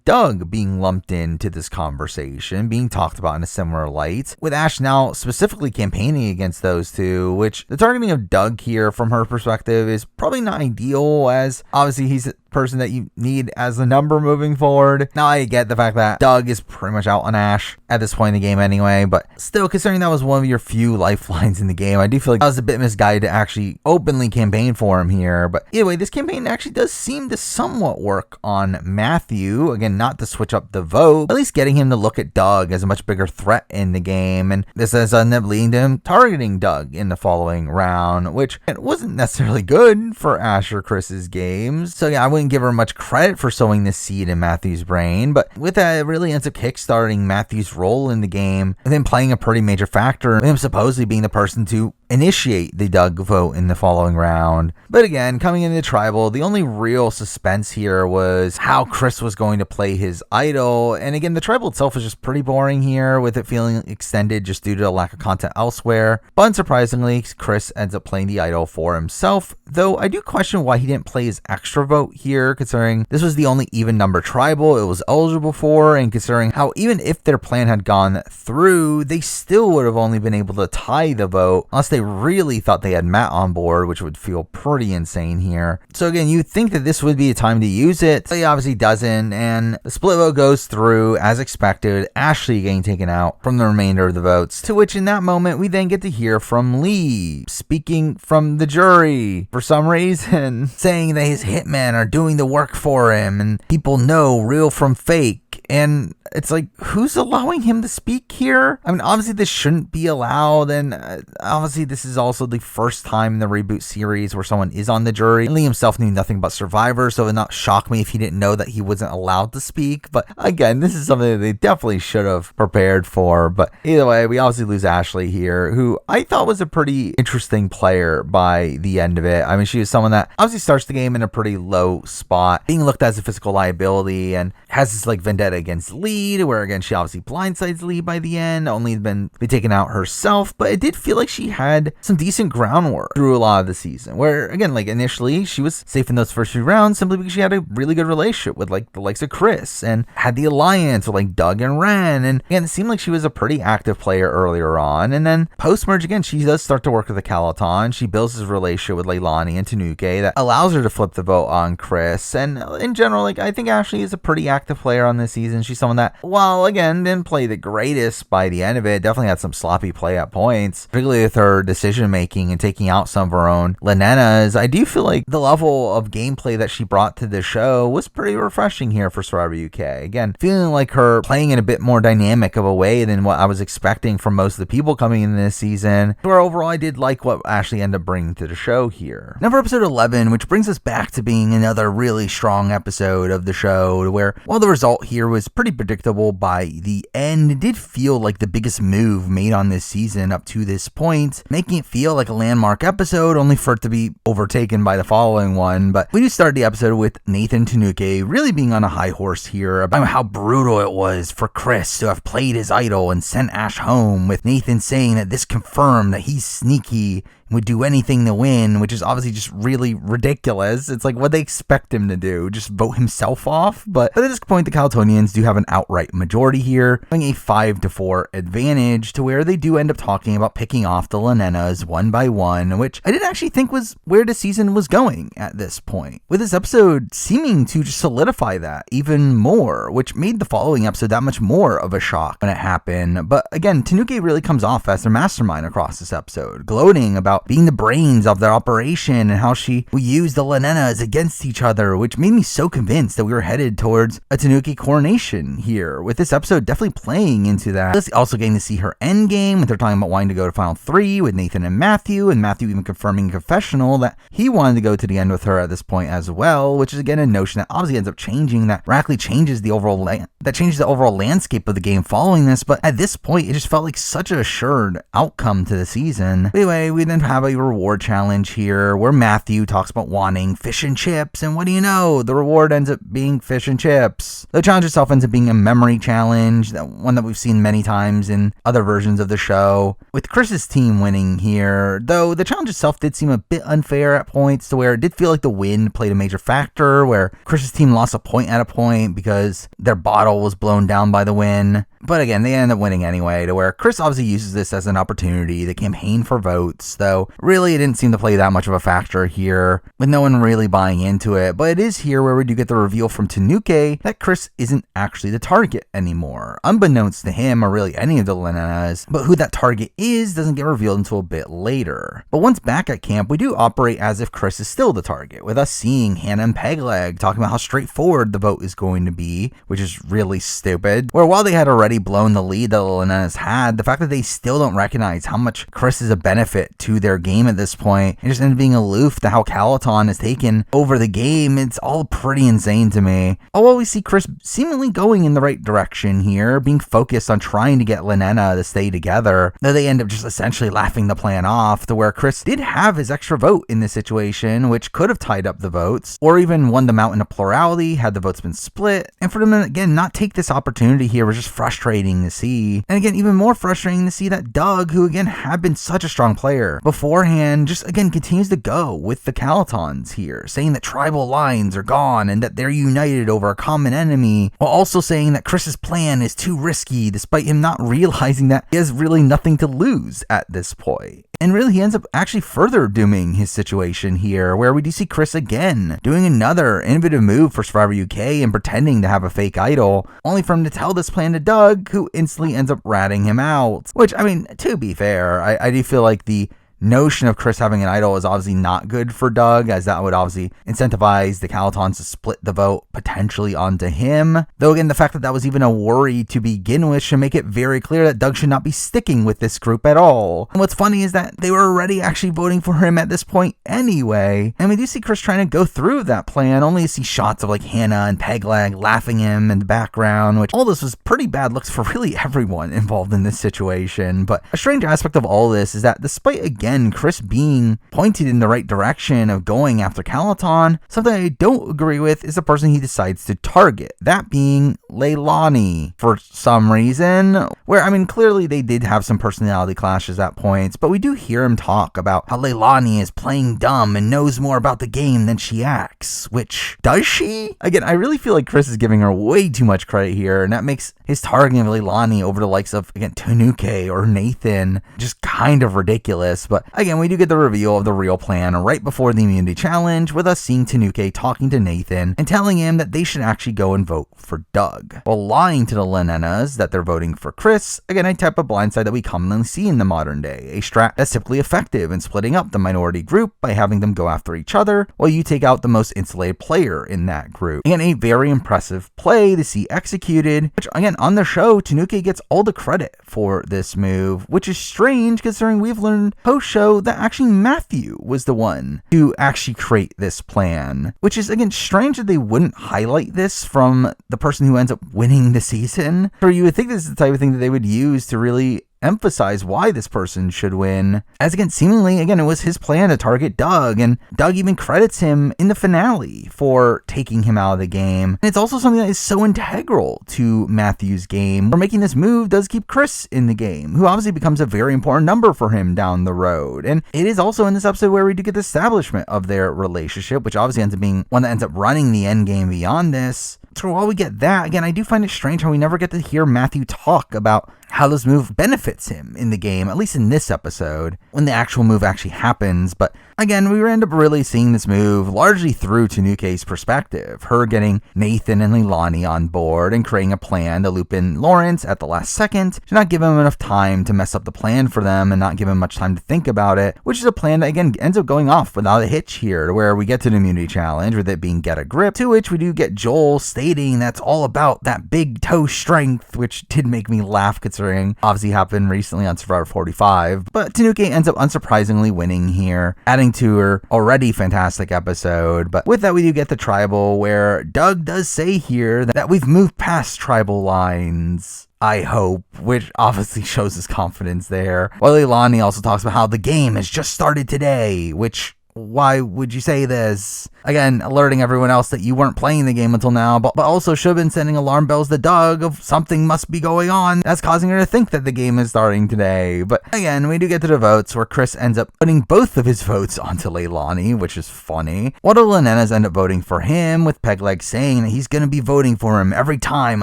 [SPEAKER 1] Doug being lumped into this conversation, being talked about in a similar light, with Ash now specifically campaigning against those two, which the targeting of Doug here from her perspective is probably not ideal, as obviously he's a person that you need as a number moving forward. Now I get the fact that Doug is pretty much out on Ash at this point in the game anyway, but still, considering that was one of your few lifelines in the game, I do feel like that was a bit misguided to actually openly campaign for him here. But either way, this campaign actually does seem to somewhat work on Matthew. Again, not to switch up the vote, at least getting him to look at Doug as a much bigger threat in the game, and this has ended up leading to him targeting Doug in the following round, which it wasn't necessarily good for Ash or Chris's games. So yeah, I wouldn't give her much credit for sowing this seed in Matthew's brain, but with that, it really ends up kickstarting Matthew's role in the game, and then playing a pretty major factor, him supposedly being the person to initiate the Doug vote in the following round. But again, coming into the tribal, the only real suspense here was how Chris was going to play his idol, and again, the tribal itself is just pretty boring here, with it feeling extended just due to a lack of content elsewhere. But unsurprisingly, Chris ends up playing the idol for himself, though I do question why he didn't play his extra vote here, considering this was the only even number tribal it was eligible for, and considering how even if their plan had gone through, they still would have only been able to tie the vote unless they really thought they had Matt on board, which would feel pretty insane here. So again, you'd think that this would be a time to use it, but he obviously doesn't, and the split vote goes through as expected, Ashley getting taken out from the remainder of the votes, to which in that moment we then get to hear from Lee speaking from the jury for some reason, saying that his hitmen are doing the work for him and people know real from fake. And it's like, who's allowing him to speak here? I mean, obviously this shouldn't be allowed, and obviously this is also the first time in the reboot series where someone is on the jury. Lee himself knew nothing about Survivor, so it would not shock me if he didn't know that he wasn't allowed to speak. But again, this is something that they definitely should have prepared for. But either way, we obviously lose Ashley here, who I thought was a pretty interesting player by the end of it. I mean, she is someone that obviously starts the game in a pretty low spot, being looked at as a physical liability, and has this like vendetta against Lee, where again she obviously blindsides Lee by the end, only been taken out herself. But it did feel like she had some decent groundwork through a lot of the season, where again, like initially she was safe in those first few rounds simply because she had a really good relationship with like the likes of Chris, and had the alliance with like Doug and Ren, and again, it seemed like she was a pretty active player earlier on. And then post merge, again, she does start to work with the Calaton. She builds this relationship with Leilani and Tanuki that allows her to flip the vote on Chris. And in general, like I think Ashley is a pretty active player on this season. She's someone that, while again didn't play the greatest by the end of it, definitely had some sloppy play at points, particularly with her decision making and taking out some of her own Lenenas. I do feel like the level of gameplay that she brought to the show was pretty refreshing here for Survivor UK. Again, feeling like her playing in a bit more dynamic of a way than what I was expecting from most of the people coming in this season, where overall I did like what Ashley ended up bringing to the show here. Now for episode 11, which brings us back to being another really strong episode of the show, where while the result here was pretty predictable by the end, it did feel like the biggest move made on this season up to this point, making it feel like a landmark episode, only for it to be overtaken by the following one. But we do start the episode with Nathan Tanuki really being on a high horse here about how brutal it was for Chris to have played his idol and sent Ash home, with Nathan saying that this confirmed that he's sneaky, would do anything to win, which is obviously just really ridiculous. It's like what they expect him to do, just vote himself off. But at this point, the Calatonians do have an outright majority here, having a 5-4 advantage, to where they do end up talking about picking off the Lenenas one by one, which I didn't actually think was where the season was going at this point, with this episode seeming to just solidify that even more, which made the following episode that much more of a shock when it happened. But again, Tanuki really comes off as their mastermind across this episode, gloating about being the brains of their operation and how she will use the Lenenas against each other, which made me so convinced that we were headed towards a Tanuki coronation transformation here, with this episode definitely playing into that. Let's also getting to see her end game, with her talking about wanting to go to Final 3 with Nathan and Matthew even confirming in confessional that he wanted to go to the end with her at this point as well, which is again a notion that obviously ends up changing, that radically changes the overall landscape of the game following this. But at this point, it just felt like such a assured outcome to the season. Anyway, we then have a reward challenge here where Matthew talks about wanting fish and chips, and what do you know? The reward ends up being fish and chips. The challenge itself ends up being a memory challenge, that one that we've seen many times in other versions of the show, with Chris's team winning here, though the challenge itself did seem a bit unfair at points, to where it did feel like the wind played a major factor, where Chris's team lost a point at a point because their bottle was blown down by the wind. But again, they end up winning anyway, to where Chris obviously uses this as an opportunity to campaign for votes, though really it didn't seem to play that much of a factor here, with no one really buying into it. But it is here where we do get the reveal from Tanuke that Chris isn't actually the target anymore, unbeknownst to him or really any of the Lenenas, but who that target is doesn't get revealed until a bit later. But once back at camp, we do operate as if Chris is still the target, with us seeing Hannah and Pegleg talking about how straightforward the vote is going to be, which is really stupid, where while they had already blown the lead that the Lenenas had, the fact that they still don't recognize how much Chris is a benefit to their game at this point, and just end up being aloof to how Calaton has taken over the game, it's all pretty insane to me. Although we see Chris seemingly going in the right direction here, being focused on trying to get Lenena to stay together, though they end up just essentially laughing the plan off, to where Chris did have his extra vote in this situation, which could have tied up the votes, or even won them out in a plurality had the votes been split. And for them to again not take this opportunity here was just frustrating to see. And again, even more frustrating to see that Doug, who again had been such a strong player beforehand, just again continues to go with the Calatons here, saying that tribal lines are gone and that they're united over a common enemy, while also saying that Chris's plan is too risky, despite him not realizing that he has really nothing to lose at this point. And really, he ends up actually further dooming his situation here, where we do see Chris again doing another innovative move for Survivor UK and pretending to have a fake idol, only for him to tell this plan to Doug, who instantly ends up ratting him out. Which, I mean, to be fair, I do feel like the notion of Chris having an idol is obviously not good for Doug, as that would obviously incentivize the Calatons to split the vote potentially onto him. Though again, the fact that that was even a worry to begin with should make it very clear that Doug should not be sticking with this group at all. And what's funny is that they were already actually voting for him at this point anyway, and we do see Chris trying to go through that plan, only to see shots of like Hannah and Pegleg laughing him in the background, which all this was pretty bad looks for really everyone involved in this situation. But a strange aspect of all this is that despite again Chris being pointed in the right direction of going after Calaton, something I don't agree with is the person he decides to target, that being Leilani for some reason, where I mean clearly they did have some personality clashes at points, but we do hear him talk about how Leilani is playing dumb and knows more about the game than she acts, which, does she? Again, I really feel like Chris is giving her way too much credit here, and that makes his targeting of Leilani over the likes of, again, Tanuke or Nathan just kind of ridiculous. But again, we do get the reveal of the real plan right before the immunity challenge, with us seeing Tanuke talking to Nathan and telling him that they should actually go and vote for Doug, while lying to the Lenenas that they're voting for Chris. Again, a type of blindside that we commonly see in the modern day, a strat that's typically effective in splitting up the minority group by having them go after each other while you take out the most insulated player in that group. Again, a very impressive play to see executed, which again, on the show, Tanuke gets all the credit for this move, which is strange considering we've learned post-show that actually Matthew was the one to actually create this plan, which is again strange that they wouldn't highlight this from the person who ends up winning the season. Or you would think this is the type of thing that they would use to really emphasize why this person should win, as again seemingly again it was his plan to target Doug, and Doug even credits him in the finale for taking him out of the game. And it's also something that is so integral to Matthew's game, where making this move does keep Chris in the game, who obviously becomes a very important number for him down the road. And it is also in this episode where we do get the establishment of their relationship, which obviously ends up being one that ends up running the end game beyond this. So while we get that, again, I do find it strange how we never get to hear Matthew talk about how this move benefits him in the game, at least in this episode, when the actual move actually happens. But again, we end up really seeing this move largely through Tanuke's perspective, her getting Nathan and Leilani on board and creating a plan to loop in Lawrence at the last second to not give him enough time to mess up the plan for them and not give him much time to think about it, which is a plan that again ends up going off without a hitch here, to where we get to the immunity challenge with it being get a grip, to which we do get Joel stating that's all about that big toe strength, which did make me laugh considering obviously happened recently on Survivor 45. But Tanuke ends up unsurprisingly winning here, adding to her already fantastic episode. But with that, we do get the tribal, where Doug does say here that we've moved past tribal lines, I hope, which obviously shows his confidence there. While Leilani also talks about how the game has just started today, which, why would you say this? Again, alerting everyone else that you weren't playing the game until now, but also should have been sending alarm bells to Doug of something must be going on that's causing her to think that the game is starting today. But again, we do get to the votes, where Chris ends up putting both of his votes onto Leilani, which is funny. While the Lenenas end up voting for him, with Pegleg saying that he's going to be voting for him every time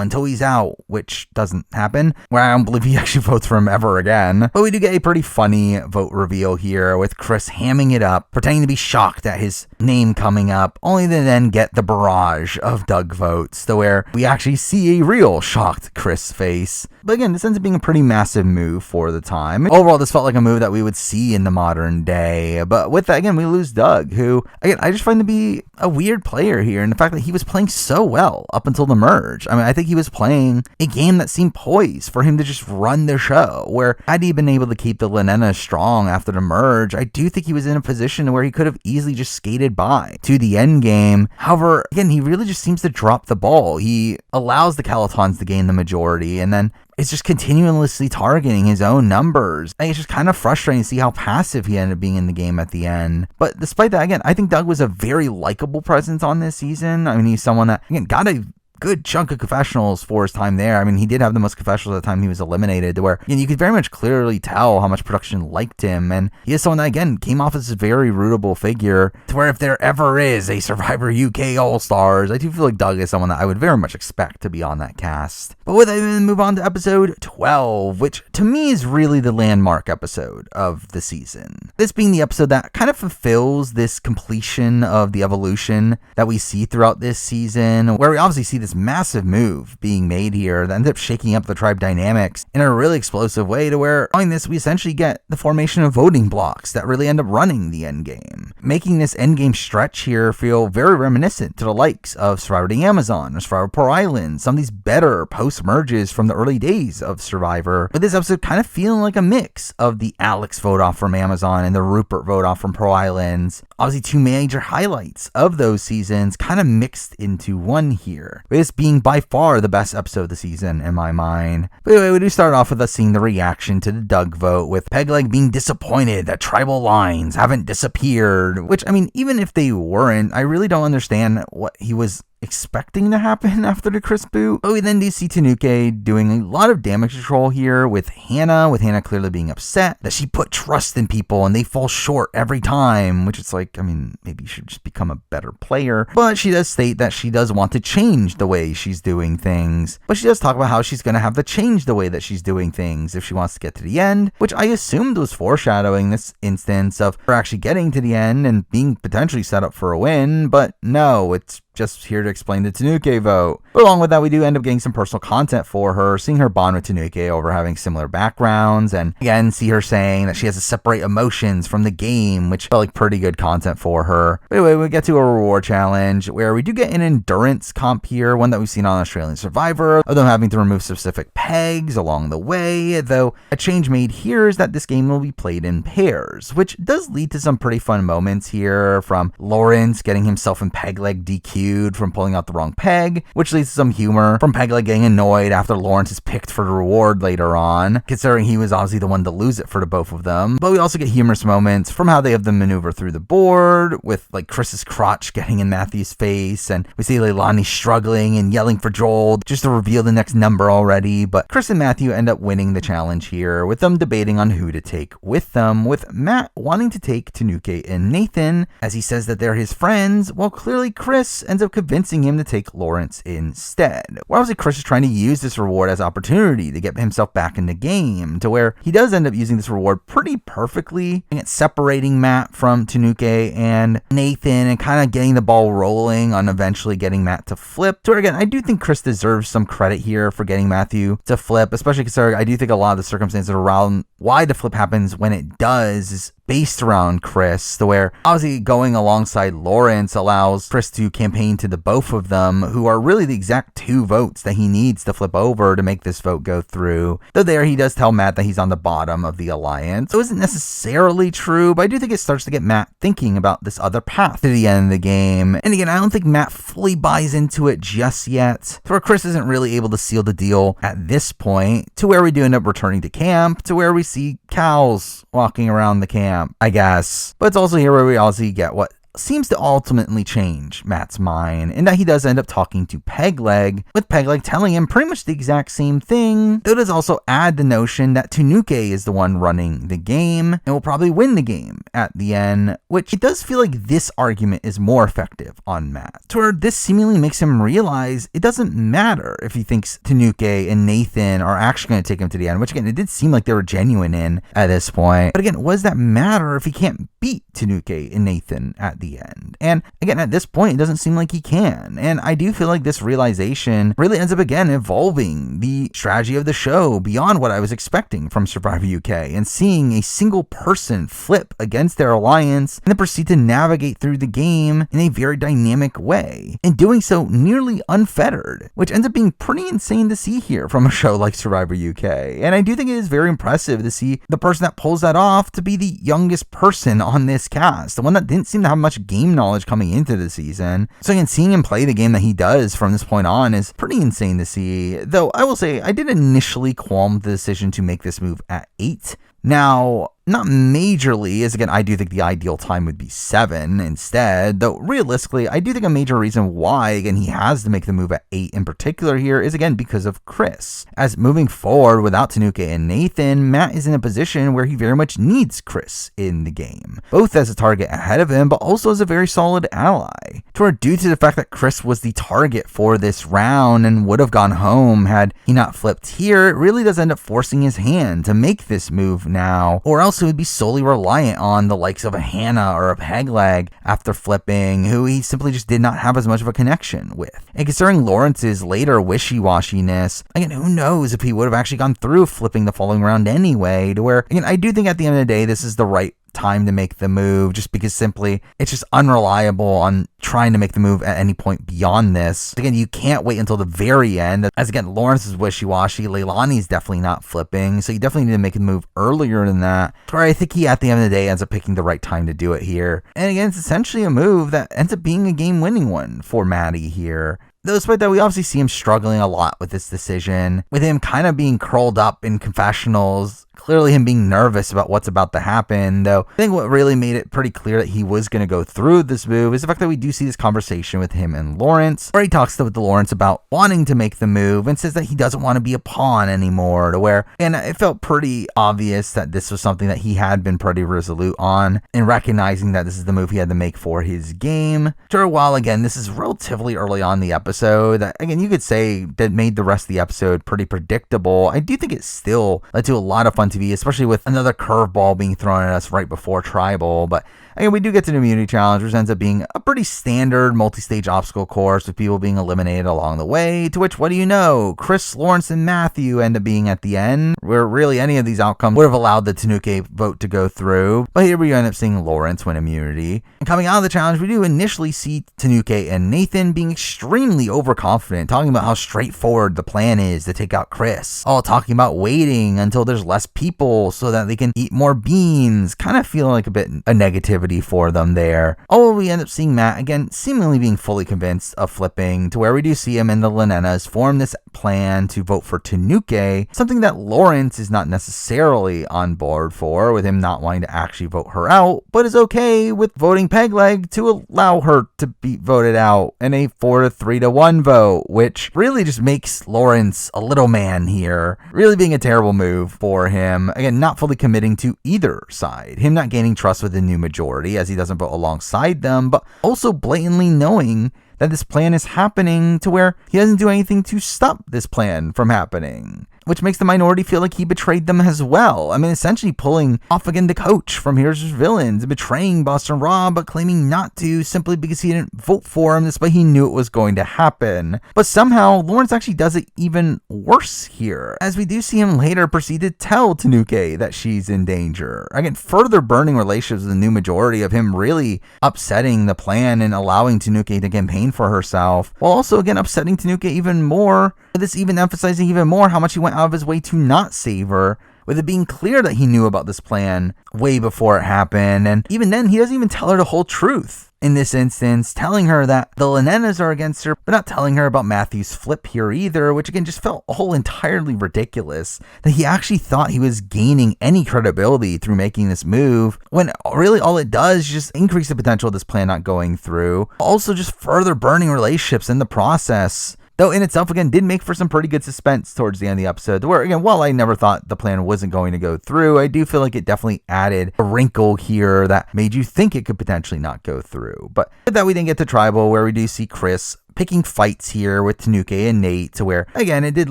[SPEAKER 1] until he's out, which doesn't happen, where I don't believe he actually votes for him ever again. But we do get a pretty funny vote reveal here, with Chris hamming it up, pretending to be shocked at his name coming up, only to then get the barrage of Doug votes, to where we actually see a real shocked Chris face. But again, this ends up being a pretty massive move for the time. Overall, this felt like a move that we would see in the modern day. But with that, again, we lose Doug, who, again, I just find to be a weird player here, and the fact that he was playing so well up until the merge. I mean, I think he was playing a game that seemed poised for him to just run the show, where had he been able to keep the Lenena strong after the merge, I do think he was in a position where he could have easily just skated by to the end game. However, again, he really just seems to drop the ball. He allows the Calotons to gain the majority, and then it's just continuously targeting his own numbers. And it's just kind of frustrating to see how passive he ended up being in the game at the end. But despite that, again, I think Doug was a very likable presence on this season. I mean, he's someone that, again, got a good chunk of confessionals for his time there. I mean, he did have the most confessionals at the time he was eliminated, to where, you could very much clearly tell how much production liked him. And he is someone that, again, came off as a very rootable figure, to where if there ever is a Survivor UK All-Stars, I do feel like Doug is someone that I would very much expect to be on that cast. But with that, we move on to episode 12, which to me is really the landmark episode of the season. This being the episode that kind of fulfills this completion of the evolution that we see throughout this season, where we obviously see this massive move being made here that ends up shaking up the tribe dynamics in a really explosive way, to where following this we essentially get the formation of voting blocks that really end up running the endgame, making this endgame stretch here feel very reminiscent to the likes of Survivor the Amazon or Survivor Pearl Island, some of these better post-merges from the early days of Survivor, with this episode kind of feeling like a mix of the Alex vote off from Amazon and the Rupert vote off from Pearl Islands. Obviously two major highlights of those seasons kind of mixed into one here, with this being by far the best episode of the season in my mind. But anyway, we do start off with us seeing the reaction to the Doug vote, with Pegleg being disappointed that tribal lines haven't disappeared, which, I mean, even if they weren't, I really don't understand what he was expecting to happen after the Chris boot. But we then do see Tanuke doing a lot of damage control here with Hannah clearly being upset that she put trust in people and they fall short every time, which is like, I mean, maybe you should just become a better player. But she does state that she does want to change the way she's doing things. But she does talk about how she's going to have to change the way that she's doing things if she wants to get to the end, which I assumed was foreshadowing this instance of her actually getting to the end and being potentially set up for a win. But no, it's just here to explain the Tanuke vote. But along with that, we do end up getting some personal content for her, seeing her bond with Tanuke over having similar backgrounds, and again, see her saying that she has to separate emotions from the game, which felt like pretty good content for her. But anyway, we get to a reward challenge where we do get an endurance comp here, one that we've seen on Australian Survivor, of them having to remove specific pegs along the way, though a change made here is that this game will be played in pairs, which does lead to some pretty fun moments here, from Lawrence getting himself and Pegleg DQ'd from pulling out the wrong peg, which leads to some humor from Pegleg getting annoyed after Lawrence is picked for the reward later on, considering he was obviously the one to lose it for the both of them. But we also get humorous moments from how they have them maneuver through the board, with like Chris's crotch getting in Matthew's face, and we see Leilani struggling and yelling for Joel just to reveal the next number already. But Chris and Matthew end up winning the challenge here, with them debating on who to take with them, with Matt wanting to take Tanuke and Nathan, as he says that they're his friends, while clearly Chris ends ends up convincing him to take Lawrence instead. Well, obviously Chris is trying to use this reward as opportunity to get himself back in the game, to where he does end up using this reward pretty perfectly, and it's separating Matt from Tanuke and Nathan and kind of getting the ball rolling on eventually getting Matt to flip. So again, I do think Chris deserves some credit here for getting Matthew to flip, especially considering I do think a lot of the circumstances around why the flip happens when it does is based around Chris, to where obviously going alongside Lawrence allows Chris to campaign to the both of them, who are really the exact 2 votes that he needs to flip over to make this vote go through. Though there he does tell Matt that he's on the bottom of the alliance. So it isn't necessarily true, but I do think it starts to get Matt thinking about this other path to the end of the game. And again, I don't think Matt fully buys into it just yet, to where Chris isn't really able to seal the deal at this point, to where we do end up returning to camp, to where we see cows walking around the camp, I guess. But it's also here where we also get what seems to ultimately change Matt's mind, in that he does end up talking to Pegleg, with Pegleg telling him pretty much the exact same thing, though it does also add the notion that Tanuke is the one running the game and will probably win the game at the end, which it does feel like this argument is more effective on Matt, to where this seemingly makes him realize it doesn't matter if he thinks Tanuke and Nathan are actually going to take him to the end, which again, it did seem like they were genuine in at this point. But again, what does that matter if he can't beat Tanuke and Nathan at the end? And again, at this point, it doesn't seem like he can. And I do feel like this realization really ends up again evolving the strategy of the show beyond what I was expecting from Survivor UK, and seeing a single person flip against their alliance and then proceed to navigate through the game in a very dynamic way, and doing so nearly unfettered, which ends up being pretty insane to see here from a show like Survivor UK. And I do think it is very impressive to see the person that pulls that off to be the youngest person on this cast, the one that didn't seem to have much game knowledge coming into the season. So again, seeing him play the game that he does from this point on is pretty insane to see. Though I will say, I did initially qualm the decision to make this move at 8. Now, not majorly, as again, I do think the ideal time would be 7 instead, though realistically, I do think a major reason why, again, he has to make the move at 8 in particular here is, again, because of Chris. As moving forward without Tanuke and Nathan, Matt is in a position where he very much needs Chris in the game, both as a target ahead of him, but also as a very solid ally. To where, due to the fact that Chris was the target for this round and would have gone home had he not flipped here, it really does end up forcing his hand to make this move now, or else it would be solely reliant on the likes of a Hannah or a Pegleg after flipping, who he simply just did not have as much of a connection with. And considering Lawrence's later wishy-washiness, again, who knows if he would have actually gone through flipping the following round anyway, to where, again, I do think at the end of the day, this is the right time to make the move, just because simply it's just unreliable on trying to make the move at any point beyond this. Again, you can't wait until the very end, as again, Lawrence is wishy-washy, Leilani's definitely not flipping, so you definitely need to make the move earlier than that, where I think he at the end of the day ends up picking the right time to do it here. And again, it's essentially a move that ends up being a game-winning one for Maddie here. Though despite that, we obviously see him struggling a lot with this decision, with him kind of being curled up in confessionals, clearly him being nervous about what's about to happen. Though I think what really made it pretty clear that he was going to go through this move is the fact that we do see this conversation with him and Lawrence, where he talks to Lawrence about wanting to make the move and says that he doesn't want to be a pawn anymore, to where, and it felt pretty obvious that this was something that he had been pretty resolute on, and recognizing that this is the move he had to make for his game. Sure, while again, this is relatively early on in the episode, that again, you could say that made the rest of the episode pretty predictable, I do think it still led to a lot of fun TV, especially with another curveball being thrown at us right before Tribal. But again, we do get to the Immunity Challenge, which ends up being a pretty standard multi-stage obstacle course with people being eliminated along the way, to which, what do you know, Chris, Lawrence, and Matthew end up being at the end, where really any of these outcomes would have allowed the Tanuke vote to go through. But here we end up seeing Lawrence win immunity. And coming out of the challenge, we do initially see Tanuke and Nathan being extremely overconfident, talking about how straightforward the plan is to take out Chris, all talking about waiting until there's less people so that they can eat more beans, kind of feeling like a bit of negativity for them there. Oh, we end up seeing Matt again seemingly being fully convinced of flipping, to where we do see him and the Lenenas form this plan to vote for Tanuke, something that Lawrence is not necessarily on board for, with him not wanting to actually vote her out, but is okay with voting Pegleg to allow her to be voted out in a 4-3-1 vote, which really just makes Lawrence a little man here, really being a terrible move for him. Again, not fully committing to either side, him not gaining trust with the new majority as he doesn't vote alongside them, but also blatantly knowing that this plan is happening to where he doesn't do anything to stop this plan from happening, which makes the minority feel like he betrayed them as well. I mean, essentially pulling off again the coach from Heroes vs. Villains, betraying Boston Rob, but claiming not to simply because he didn't vote for him despite he knew it was going to happen. But somehow, Lawrence actually does it even worse here, as we do see him later proceed to tell Tanuki that she's in danger. Again, further burning relationships with the new majority of him really upsetting the plan and allowing Tanuki to campaign for herself, while also again upsetting Tanuki even more, this even emphasizing even more how much he went out of his way to not save her, with it being clear that he knew about this plan way before it happened. And even then, he doesn't even tell her the whole truth. In this instance, telling her that the Linenas are against her, but not telling her about Matthew's flip here either, which again just felt all entirely ridiculous, that he actually thought he was gaining any credibility through making this move, when really all it does is just increase the potential of this plan not going through. Also just further burning relationships in the process. Though in itself, again, did make for some pretty good suspense towards the end of the episode, where, again, while I never thought the plan wasn't going to go through, I do feel like it definitely added a wrinkle here that made you think it could potentially not go through. But with that, we then get to Tribal, where we do see Chris picking fights here with Tanuki and Nate, to where, again, it did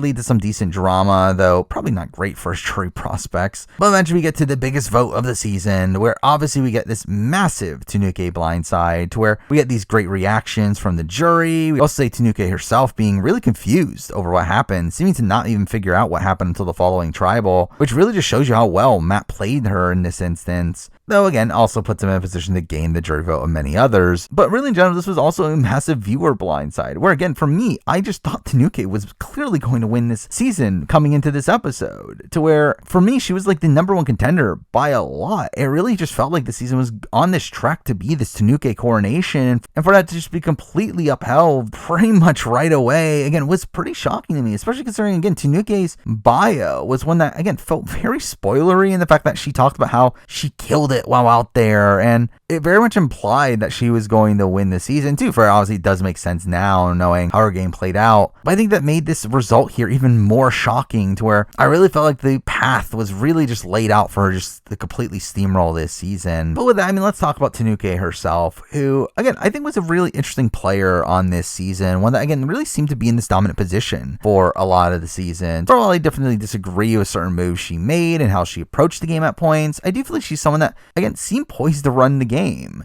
[SPEAKER 1] lead to some decent drama, though probably not great for his jury prospects. But eventually we get to the biggest vote of the season, where obviously we get this massive Tanuki blindside, to where we get these great reactions from the jury. We also say Tanuki herself being really confused over what happened, seeming to not even figure out what happened until the following Tribal, which really just shows you how well Matt played her in this instance. Though again, also puts him in a position to gain the jury vote of many others. But really in general, this was also a massive viewer blindside, where again, for me, I just thought Tanuki was clearly going to win this season coming into this episode, to where for me, she was like the number one contender by a lot. It really just felt like the season was on this track to be this Tanuki coronation, and for that to just be completely upheld pretty much right away, again, was pretty shocking to me, especially considering, again, Tanuki's bio was one that, again, felt very spoilery in the fact that she talked about how she killed it while out there, and it very much implied that she was going to win the season too. For obviously it does make sense now knowing how her game played out, but I think that made this result here even more shocking, to where I really felt like the path was really just laid out for her just to completely steamroll this season. But with that, I mean, let's talk about Tanuki herself, who again I think was a really interesting player on this season, one that again really seemed to be in this dominant position for a lot of the season. For while I definitely disagree with certain moves she made and how she approached the game at points, I do feel like she's someone that again seemed poised to run the game.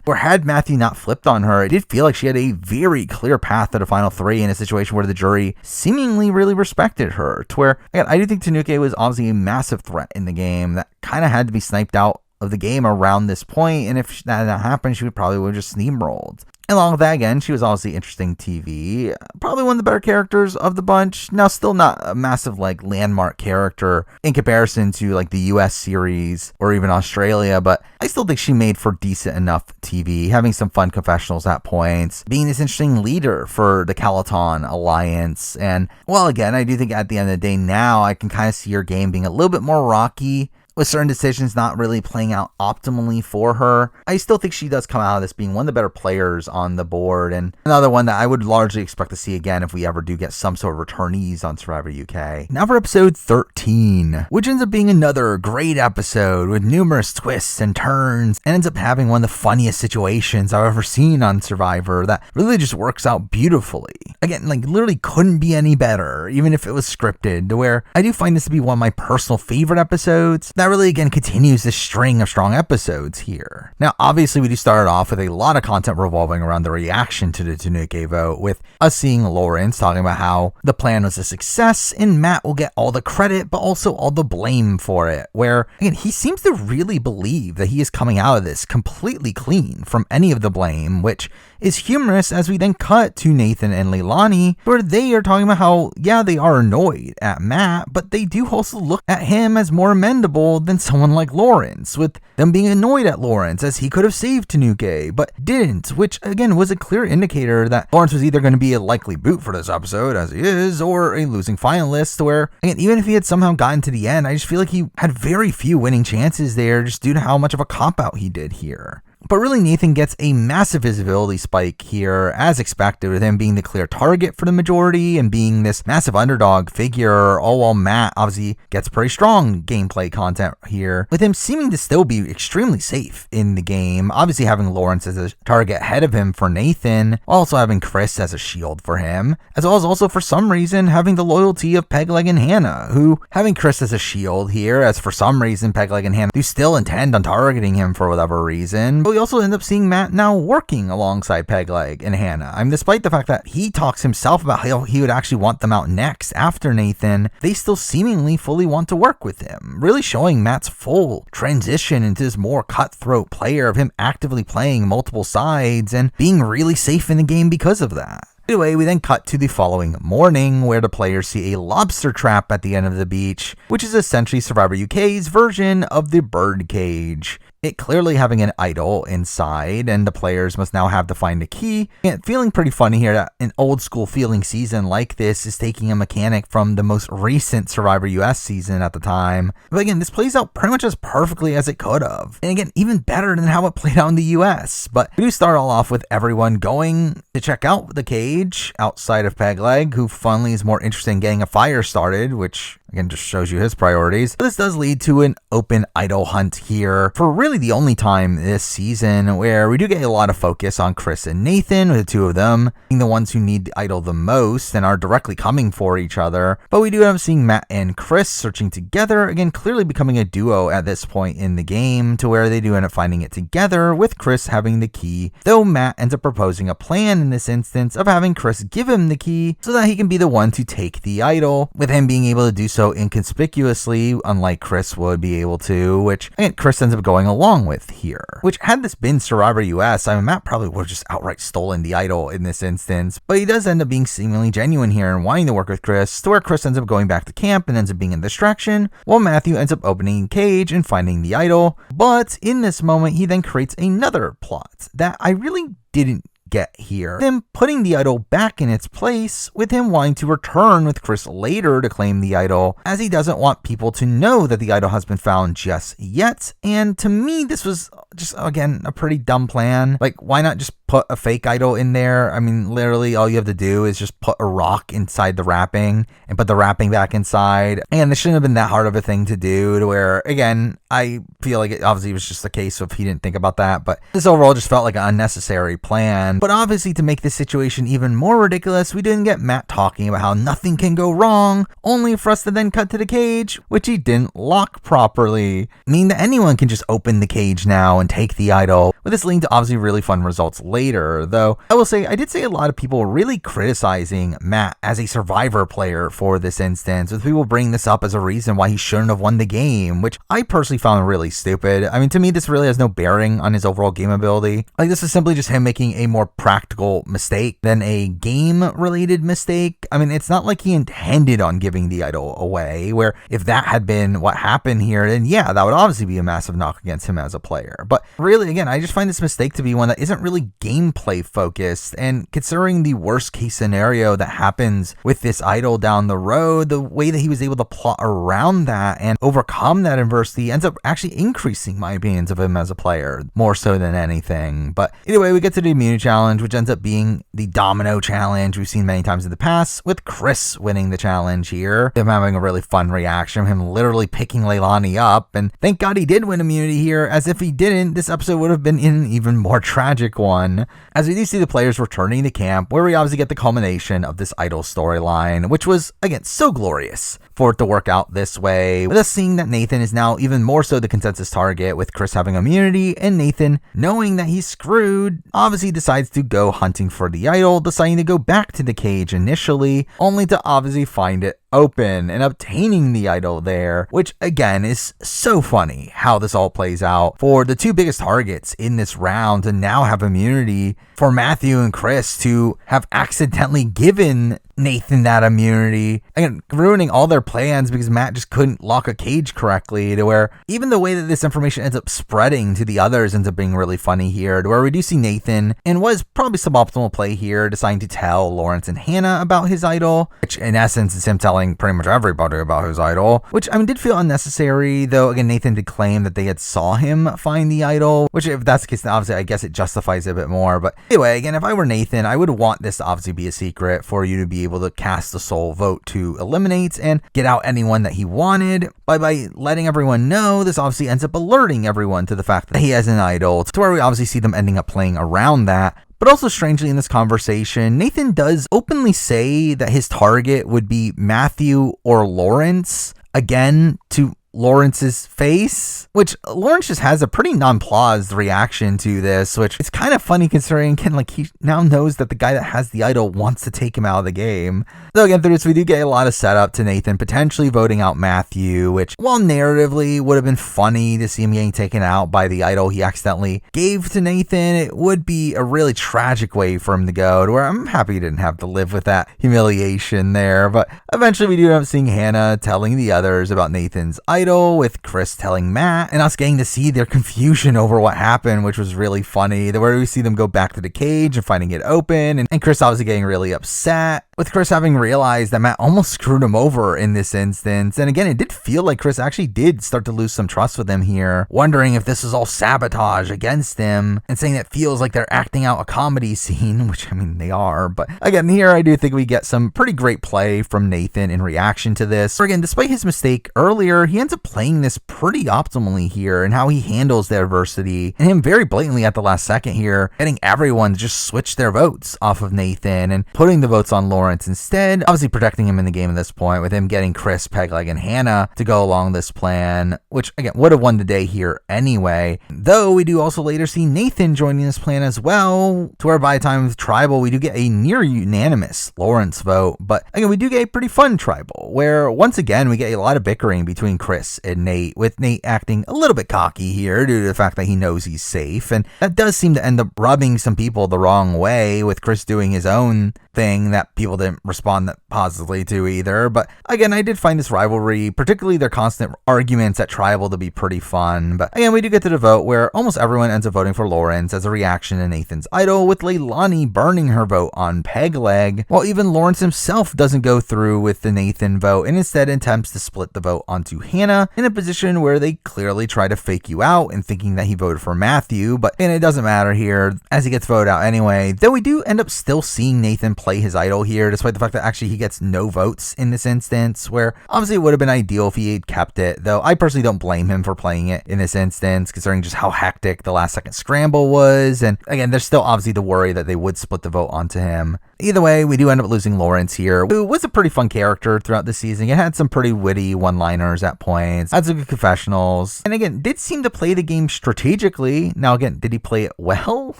[SPEAKER 1] Or had Matthew not flipped on her, it did feel like she had a very clear path to the final three in a situation where the jury seemingly really respected her, to where again I do think Tanuki was obviously a massive threat in the game that kind of had to be sniped out of the game around this point, and if that happened, she would probably would have just steamrolled. Along with that, again, she was obviously interesting TV. Probably one of the better characters of the bunch. Now, still not a massive, like, landmark character in comparison to, like, the US series or even Australia, but I still think she made for decent enough TV, having some fun confessionals at points, being this interesting leader for the Calaton Alliance. And, well, again, I do think at the end of the day now, I can kind of see her game being a little bit more rocky, with certain decisions not really playing out optimally for her. I still think she does come out of this being one of the better players on the board, and another one that I would largely expect to see again if we ever do get some sort of returnees on Survivor UK. Now for episode 13, which ends up being another great episode with numerous twists and turns, and ends up having one of the funniest situations I've ever seen on Survivor that really just works out beautifully. Again, like literally couldn't be any better, even if it was scripted, to where I do find this to be one of my personal favorite episodes that really again continues this string of strong episodes here. Now obviously we do start off with a lot of content revolving around the reaction to the Tanuki vote, with us seeing Lawrence talking about how the plan was a success and Matt will get all the credit but also all the blame for it, where again he seems to really believe that he is coming out of this completely clean from any of the blame, which is humorous as we then cut to Nathan and Leilani, where they are talking about how, yeah, they are annoyed at Matt, but they do also look at him as more amendable than someone like Lawrence, with them being annoyed at Lawrence as he could have saved Tanuki, but didn't, which again was a clear indicator that Lawrence was either going to be a likely boot for this episode, as he is, or a losing finalist, where again, even if he had somehow gotten to the end, I just feel like he had very few winning chances there just due to how much of a cop-out he did here. But really, Nathan gets a massive visibility spike here, as expected, with him being the clear target for the majority and being this massive underdog figure, all while Matt obviously gets pretty strong gameplay content here, with him seeming to still be extremely safe in the game, obviously having Lawrence as a target ahead of him for Nathan, also having Chris as a shield for him, as well as also for some reason having the loyalty of Pegleg and Hannah, who having Chris as a shield here, as for some reason Pegleg and Hannah do still intend on targeting him for whatever reason. But we also end up seeing Matt now working alongside Pegleg and Hannah. I mean, despite the fact that he talks himself about how he would actually want them out next after Nathan, they still seemingly fully want to work with him, really showing Matt's full transition into this more cutthroat player of him actively playing multiple sides and being really safe in the game because of that. Anyway, we then cut to the following morning where the players see a lobster trap at the end of the beach, which is essentially Survivor UK's version of the bird cage. It clearly having an idol inside, and the players must now have to find a key. And feeling pretty funny here that an old school feeling season like this is taking a mechanic from the most recent Survivor US season at the time. But again, this plays out pretty much as perfectly as it could have. And again, even better than how it played out in the US. But we do start all off with everyone going to check out the cage outside of Pegleg, who funnily is more interested in getting a fire started, which again just shows you his priorities. But this does lead to an open idol hunt here for really the only time this season, where we do get a lot of focus on Chris and Nathan, with the two of them being the ones who need the idol the most and are directly coming for each other. But we do end up seeing Matt and Chris searching together, again clearly becoming a duo at this point in the game, to where they do end up finding it together, with Chris having the key, though Matt ends up proposing a plan in this instance of having Chris give him the key so that he can be the one to take the idol, with him being able to do so inconspicuously, unlike Chris would be able to, which again Chris ends up going along with here. Which, had this been Survivor US, I mean, Matt probably would have just outright stolen the idol in this instance, but he does end up being seemingly genuine here and wanting to work with Chris, to where Chris ends up going back to camp and ends up being a distraction, while Matthew ends up opening a cage and finding the idol. But in this moment, he then creates another plot that I really didn't get here. Then putting the idol back in its place, with him wanting to return with Chris later to claim the idol, as he doesn't want people to know that the idol has been found just yet. And to me, this was just, again, a pretty dumb plan. Like, why not just put a fake idol in there? I mean, literally all you have to do is just put a rock inside the wrapping and put the wrapping back inside. And this shouldn't have been that hard of a thing to do, to where, again, I feel like it obviously was just a case of he didn't think about that, but this overall just felt like an unnecessary plan. But obviously, to make this situation even more ridiculous, we didn't get Matt talking about how nothing can go wrong, only for us to then cut to the cage, which he didn't lock properly, meaning that anyone can just open the cage now and take the idol, with this leading to obviously really fun results later. Though I will say, I did see a lot of people really criticizing Matt as a Survivor player for this instance, with people bringing this up as a reason why he shouldn't have won the game, which I personally found really stupid. I mean, to me, this really has no bearing on his overall game ability. Like, this is simply just him making a more practical mistake than a game-related mistake. I mean, it's not like he intended on giving the idol away, where if that had been what happened here, then yeah, that would obviously be a massive knock against him as a player. But really, again, I just find this mistake to be one that isn't really gameplay focused, and considering the worst case scenario that happens with this idol down the road, the way that he was able to plot around that and overcome that adversity ends up actually increasing my opinions of him as a player, more so than anything. But anyway, we get to the immunity challenge, which ends up being the domino challenge we've seen many times in the past, with Chris winning the challenge here, him having a really fun reaction, him literally picking Leilani up, and thank God he did win immunity here, as if he didn't, this episode would have been an even more tragic one. As we do see the players returning to camp, where we obviously get the culmination of this idol storyline, which was, again, so glorious for it to work out this way, with us seeing that Nathan is now even more so the consensus target, with Chris having immunity, and Nathan, knowing that he's screwed, obviously decides to go hunting for the idol, deciding to go back to the cage initially, only to obviously find it open and obtaining the idol there, which again is so funny how this all plays out for the two biggest targets in this round to now have immunity, for Matthew and Chris to have accidentally given Nathan that immunity. Again, ruining all their plans because Matt just couldn't lock a cage correctly, to where even the way that this information ends up spreading to the others ends up being really funny here, to where we do see Nathan, and was probably suboptimal play here, deciding to tell Lawrence and Hannah about his idol, which in essence is him telling pretty much everybody about his idol, which I mean did feel unnecessary, though again Nathan did claim that they had saw him find the idol, which if that's the case then obviously I guess it justifies it a bit more. But anyway, again, if I were Nathan, I would want this to obviously be a secret for you to be able to cast the sole vote to eliminate and get out anyone that he wanted. By letting everyone know, this obviously ends up alerting everyone to the fact that he has an idol, to where we obviously see them ending up playing around that. But also strangely in this conversation, Nathan does openly say that his target would be Matthew or Lawrence, again to Lawrence's face, which Lawrence just has a pretty nonplussed reaction to this, which is kind of funny considering he now knows that the guy that has the idol wants to take him out of the game. Though again, through this we do get a lot of setup to Nathan potentially voting out Matthew, which while narratively would have been funny to see him getting taken out by the idol he accidentally gave to Nathan, it would be a really tragic way for him to go, to where I'm happy he didn't have to live with that humiliation there. But eventually we do end up seeing Hannah telling the others about Nathan's idol, with Chris telling Matt, and us getting to see their confusion over what happened, which was really funny. Where we see them go back to the cage and finding it open, and Chris obviously getting really upset, with Chris having realized that Matt almost screwed him over in this instance. And again, it did feel like Chris actually did start to lose some trust with him here, wondering if this was all sabotage against him, and saying that feels like they're acting out a comedy scene, which I mean they are. But again, here I do think we get some pretty great play from Nathan in reaction to this. Where again, despite his mistake earlier, he ends up playing this pretty optimally here, and how he handles the adversity, and him very blatantly at the last second here getting everyone to just switch their votes off of Nathan and putting the votes on Lawrence instead, obviously protecting him in the game at this point, with him getting Chris, Pegleg, and Hannah to go along this plan, which again would have won the day here anyway. Though we do also later see Nathan joining this plan as well, to where by the time of Tribal we do get a near unanimous Lawrence vote. But again, we do get a pretty fun Tribal, where once again we get a lot of bickering between Chris and Nate, with Nate acting a little bit cocky here due to the fact that he knows he's safe, and that does seem to end up rubbing some people the wrong way, with Chris doing his own thing that people didn't respond that positively to either. But again, I did find this rivalry, particularly their constant arguments at Tribal, to be pretty fun. But again, we do get to the vote where almost everyone ends up voting for Lawrence as a reaction to Nathan's idol, with Leilani burning her vote on Pegleg, while even Lawrence himself doesn't go through with the Nathan vote and instead attempts to split the vote onto Hannah, in a position where they clearly try to fake you out and thinking that he voted for Matthew. But and it doesn't matter here, as he gets voted out anyway, though we do end up still seeing Nathan play his idol here, despite the fact that actually he gets no votes in this instance, where obviously it would have been ideal if he had kept it, though I personally don't blame him for playing it in this instance, considering just how hectic the last second scramble was. And again, there's still obviously the worry that they would split the vote onto him. Either way, we do end up losing Lawrence here, who was a pretty fun character throughout the season. It had some pretty witty one-liners at points, had some good confessionals, and again, did seem to play the game strategically. Now again, did he play it well?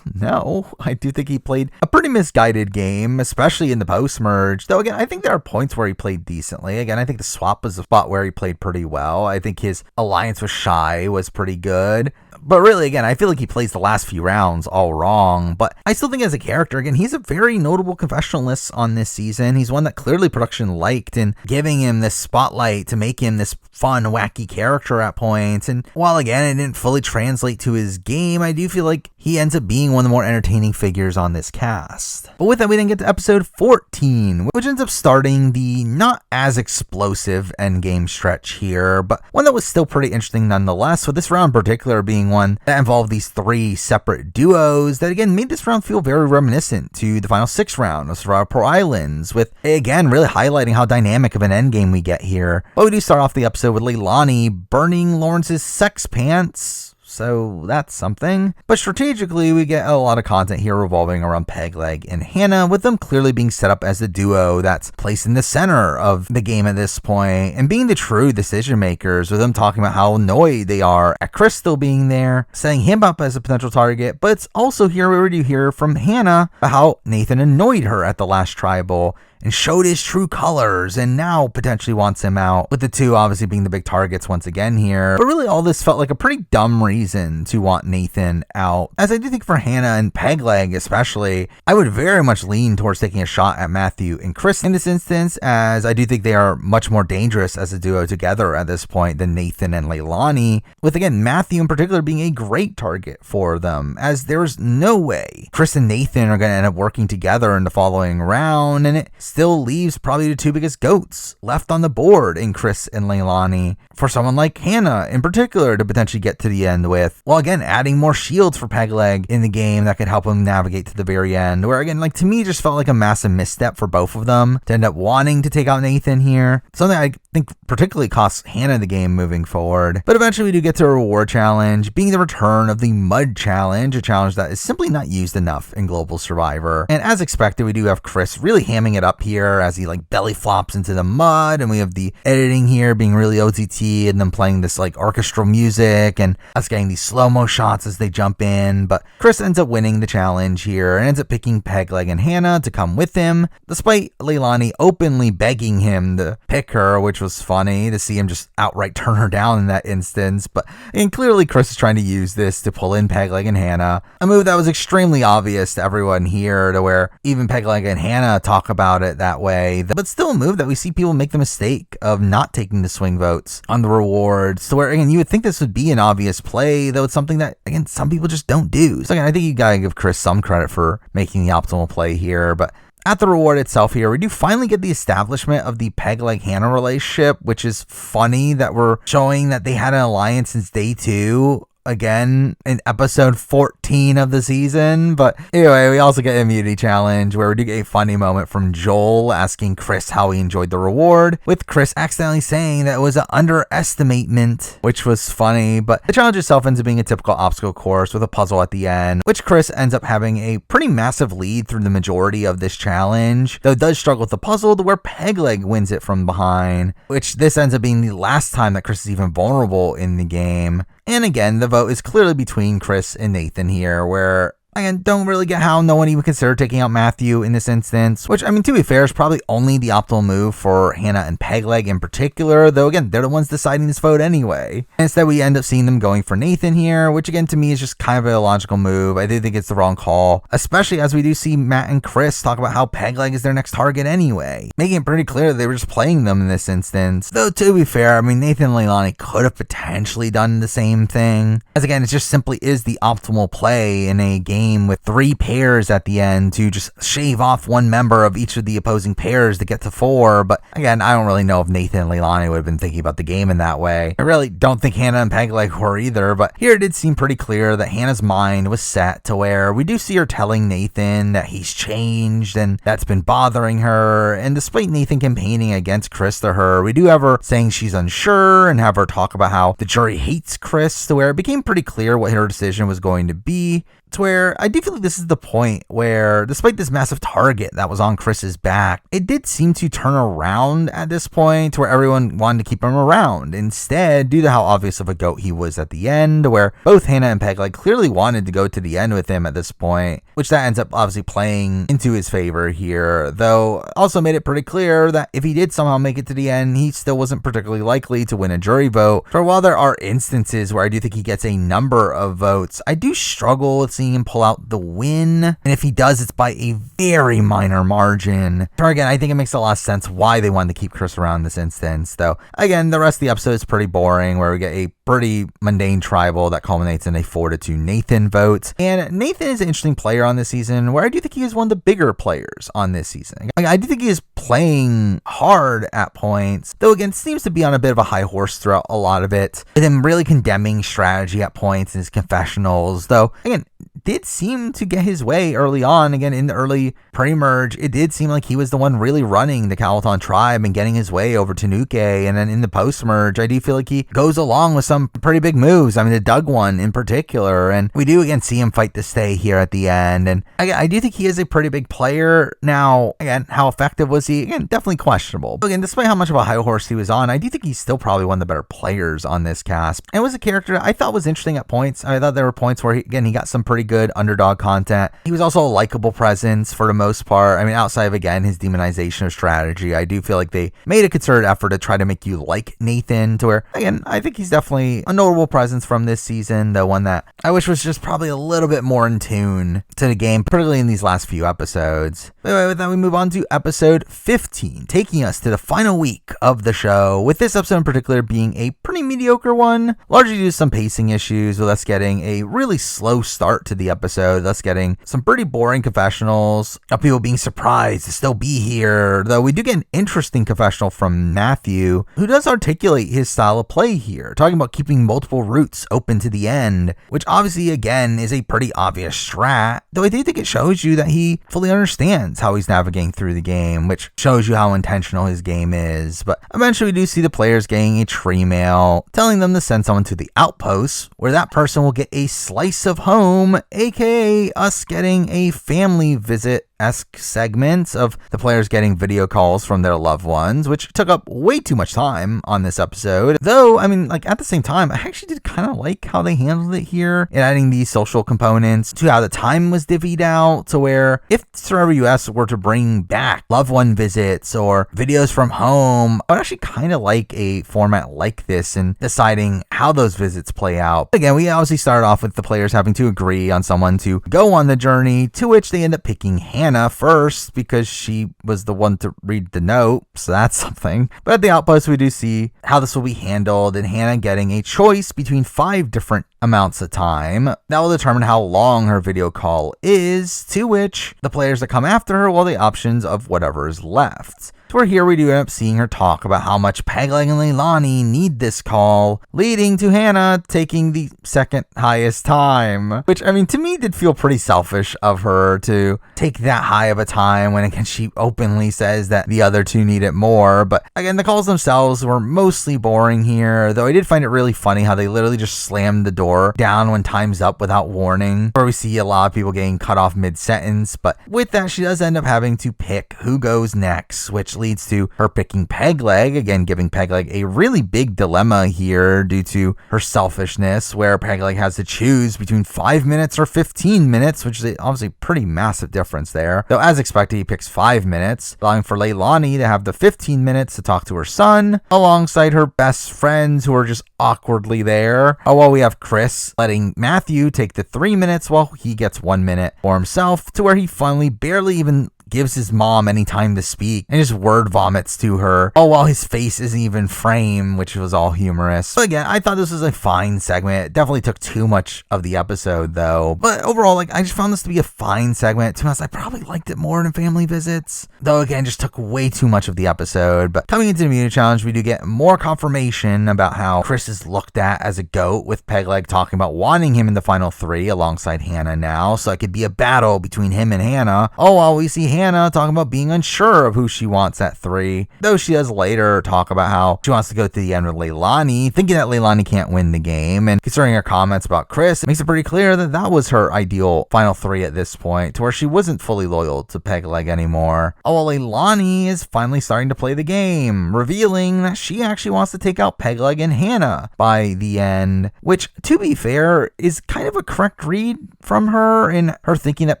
[SPEAKER 1] No. I do think he played a pretty misguided game, especially in the post-merge, though again, I think there are points where he played decently. Again, I think the swap was a spot where he played pretty well. I think his alliance with Shy was pretty good. But really, again, I feel like he plays the last few rounds all wrong. But I still think as a character, again, he's a very notable confessionalist on this season. He's one that clearly production liked, and giving him this spotlight to make him this fun, wacky character at points. And while, again, it didn't fully translate to his game, I do feel like he ends up being one of the more entertaining figures on this cast. But with that, we then get to episode 14, which ends up starting the not as explosive endgame stretch here, but one that was still pretty interesting nonetheless, with this round in particular being one that involved these three separate duos that again made this round feel very reminiscent to the final 6 round of Survivor Pro Islands, with again really highlighting how dynamic of an endgame we get here. But we do start off the episode with Leilani burning Lawrence's sex pants, so that's something. But strategically, we get a lot of content here revolving around Pegleg and Hannah, with them clearly being set up as the duo that's placed in the center of the game at this point, and being the true decision makers, with them talking about how annoyed they are at Chris still being there, setting him up as a potential target. But it's also here where we do hear from Hannah about how Nathan annoyed her at the last Tribal, and showed his true colors and now potentially wants him out, with the two obviously being the big targets once again here. But really all this felt like a pretty dumb reason to want Nathan out, as I do think for Hannah and Pegleg especially, I would very much lean towards taking a shot at Matthew and Chris in this instance, as I do think they are much more dangerous as a duo together at this point than Nathan and Leilani, with again Matthew in particular being a great target for them, as there's no way Chris and Nathan are going to end up working together in the following round, and it still leaves probably the two biggest goats left on the board in Chris and Leilani for someone like Hannah in particular to potentially get to the end with, while again adding more shields for Pegleg in the game that could help him navigate to the very end, where again, like to me, just felt like a massive misstep for both of them to end up wanting to take out Nathan here, something I think particularly costs Hannah the game moving forward. But eventually we do get to a reward challenge, being the return of the Mud Challenge, a challenge that is simply not used enough in Global Survivor. And as expected, we do have Chris really hamming it up here as he like belly flops into the mud, and we have the editing here being really OTT and then playing this like orchestral music and us getting these slow-mo shots as they jump in. But Chris ends up winning the challenge here and ends up picking Pegleg and Hannah to come with him, despite Leilani openly begging him to pick her, which was funny to see him just outright turn her down in that instance. But and clearly Chris is trying to use this to pull in Pegleg and Hannah, a move that was extremely obvious to everyone here, to where even Pegleg and Hannah talk about it that way, but still a move that we see people make the mistake of not taking the swing votes on the rewards, to where again you would think this would be an obvious play, though it's something that again some people just don't do. So again, I think you gotta give Chris some credit for making the optimal play here. But at the reward itself here, we do finally get the establishment of the Pegleg-Hannah relationship, which is funny that we're showing that they had an alliance since day 2. Again in episode 14 of the season. But anyway, we also get an immunity challenge where we do get a funny moment from Joel asking Chris how he enjoyed the reward, with Chris accidentally saying that it was an underestimate, which was funny. But the challenge itself ends up being a typical obstacle course with a puzzle at the end, which Chris ends up having a pretty massive lead through the majority of this challenge, though does struggle with the puzzle to where Pegleg wins it from behind, which this ends up being the last time that Chris is even vulnerable in the game. And again, the vote is clearly between Chris and Nathan here, where again, don't really get how no one even considered taking out Matthew in this instance, which, I mean, to be fair, is probably only the optimal move for Hannah and Pegleg in particular, though again, they're the ones deciding this vote anyway. And instead, we end up seeing them going for Nathan here, which again, to me, is just kind of an illogical move. I do think it's the wrong call, especially as we do see Matt and Chris talk about how Pegleg is their next target anyway, making it pretty clear that they were just playing them in this instance. Though, to be fair, I mean, Nathan and Leilani could have potentially done the same thing, as again, it just simply is the optimal play in a game with 3 pairs at the end to just shave off one member of each of the opposing pairs to get to 4. But again, I don't really know if Nathan and Leilani would have been thinking about the game in that way. I really don't think Hannah and Pegleg were either, but here it did seem pretty clear that Hannah's mind was set to where we do see her telling Nathan that he's changed and that's been bothering her. And despite Nathan campaigning against Chris to her, we do have her saying she's unsure and have her talk about how the jury hates Chris, to where it became pretty clear what her decision was going to be. To where I do feel like this is the point where, despite this massive target that was on Chris's back, it did seem to turn around at this point to where everyone wanted to keep him around. Instead, due to how obvious of a goat he was at the end, where both Hannah and Pegleg clearly wanted to go to the end with him at this point, which that ends up obviously playing into his favor here, though also made it pretty clear that if he did somehow make it to the end, he still wasn't particularly likely to win a jury vote. For while there are instances where I do think he gets a number of votes, I do struggle with seeing him pull out the win, and if he does, it's by a very minor margin. So again, I think it makes a lot of sense why they wanted to keep Chris around in this instance, though again, the rest of the episode is pretty boring, where we get a pretty mundane tribal that culminates in a 4-2 Nathan vote. And Nathan is an interesting player on this season, where I do think he is one of the bigger players on this season. I do think he is playing hard at points, though again, seems to be on a bit of a high horse throughout a lot of it, with him really condemning strategy at points in his confessionals, though again, did seem to get his way early on. Again, in the early pre-merge, it did seem like he was the one really running the Calaton tribe and getting his way over to Nuke. And then in the post-merge, I do feel like he goes along with some pretty big moves. I mean, the Doug one in particular. And we do again see him fight to stay here at the end. And again, I do think he is a pretty big player. Now, again, how effective was he? Again, definitely questionable. But again, despite how much of a high horse he was on, I do think he's still probably one of the better players on this cast. And it was a character I thought was interesting at points. I thought there were points where, he got some pretty good underdog content. He was also a likable presence for the most part. I mean, outside of, again, his demonization of strategy, I do feel like they made a concerted effort to try to make you like Nathan, to where, again, I think he's definitely a notable presence from this season, though one that I wish was just probably a little bit more in tune to the game, particularly in these last few episodes. But anyway, with that, we move on to episode 15, taking us to the final week of the show, with this episode in particular being a pretty mediocre one, largely due to some pacing issues, with us getting a really slow start to the episode, thus getting some pretty boring confessionals of people being surprised to still be here, though we do get an interesting confessional from Matthew, who does articulate his style of play here, talking about keeping multiple routes open to the end, which obviously, again, is a pretty obvious strat, though I do think it shows you that he fully understands how he's navigating through the game, which shows you how intentional his game is. But eventually we do see the players getting a tree mail, telling them to send someone to the outpost, where that person will get a slice of home, aka us getting a family visit-esque segment of the players getting video calls from their loved ones, which took up way too much time on this episode. Though, I mean, like, at the same time, I actually did kind of like how they handled it here in adding these social components to how the time was divvied out, to where if Survivor US were to bring back loved one visits or videos from home, I would actually kind of like a format like this in deciding how those visits play out. Again, we obviously started off with the players having to agree on someone to go on the journey, to which they end up picking Hannah first because she was the one to read the note, so that's something. But at the outpost, we do see how this will be handled, and Hannah getting a choice between 5 different amounts of time that will determine how long her video call is, to which the players that come after her will have the options of whatever is left. Where here we do end up seeing her talk about how much Pegleg and Leilani need this call, leading to Hannah taking the second highest time, which, I mean, to me did feel pretty selfish of her to take that high of a time when, again, she openly says that the other two need it more. But again, the calls themselves were mostly boring here, though I did find it really funny how they literally just slammed the door down when time's up without warning, where we see a lot of people getting cut off mid-sentence. But with that, she does end up having to pick who goes next, which leads to her picking Pegleg, again giving Pegleg a really big dilemma here due to her selfishness, where Pegleg has to choose between 5 minutes or 15 minutes, which is obviously a pretty massive difference there. Though as expected, he picks 5 minutes, allowing for Leilani to have the 15 minutes to talk to her son, alongside her best friends who are just awkwardly there. While we have Chris letting Matthew take the 3 minutes while he gets 1 minute for himself, to where he finally barely even gives his mom any time to speak and just word vomits to her, all while his face isn't even framed, which was all humorous. But again, I thought this was a fine segment. It definitely took too much of the episode though. But overall, like, I just found this to be a fine segment. To be honest, I probably liked it more than Family Visits, though again, just took way too much of the episode. But coming into the Immunity Challenge, we do get more confirmation about how Chris is looked at as a GOAT, with Pegleg talking about wanting him in the final 3 alongside Hannah now, so it could be a battle between him and Hannah, all while we see Hannah talking about being unsure of who she wants at 3, though she does later talk about how she wants to go to the end with Leilani, thinking that Leilani can't win the game. And considering her comments about Chris, it makes it pretty clear that that was her ideal final 3 at this point, to where she wasn't fully loyal to Pegleg anymore. While Leilani is finally starting to play the game, revealing that she actually wants to take out Pegleg and Hannah by the end, which, to be fair, is kind of a correct read from her, in her thinking that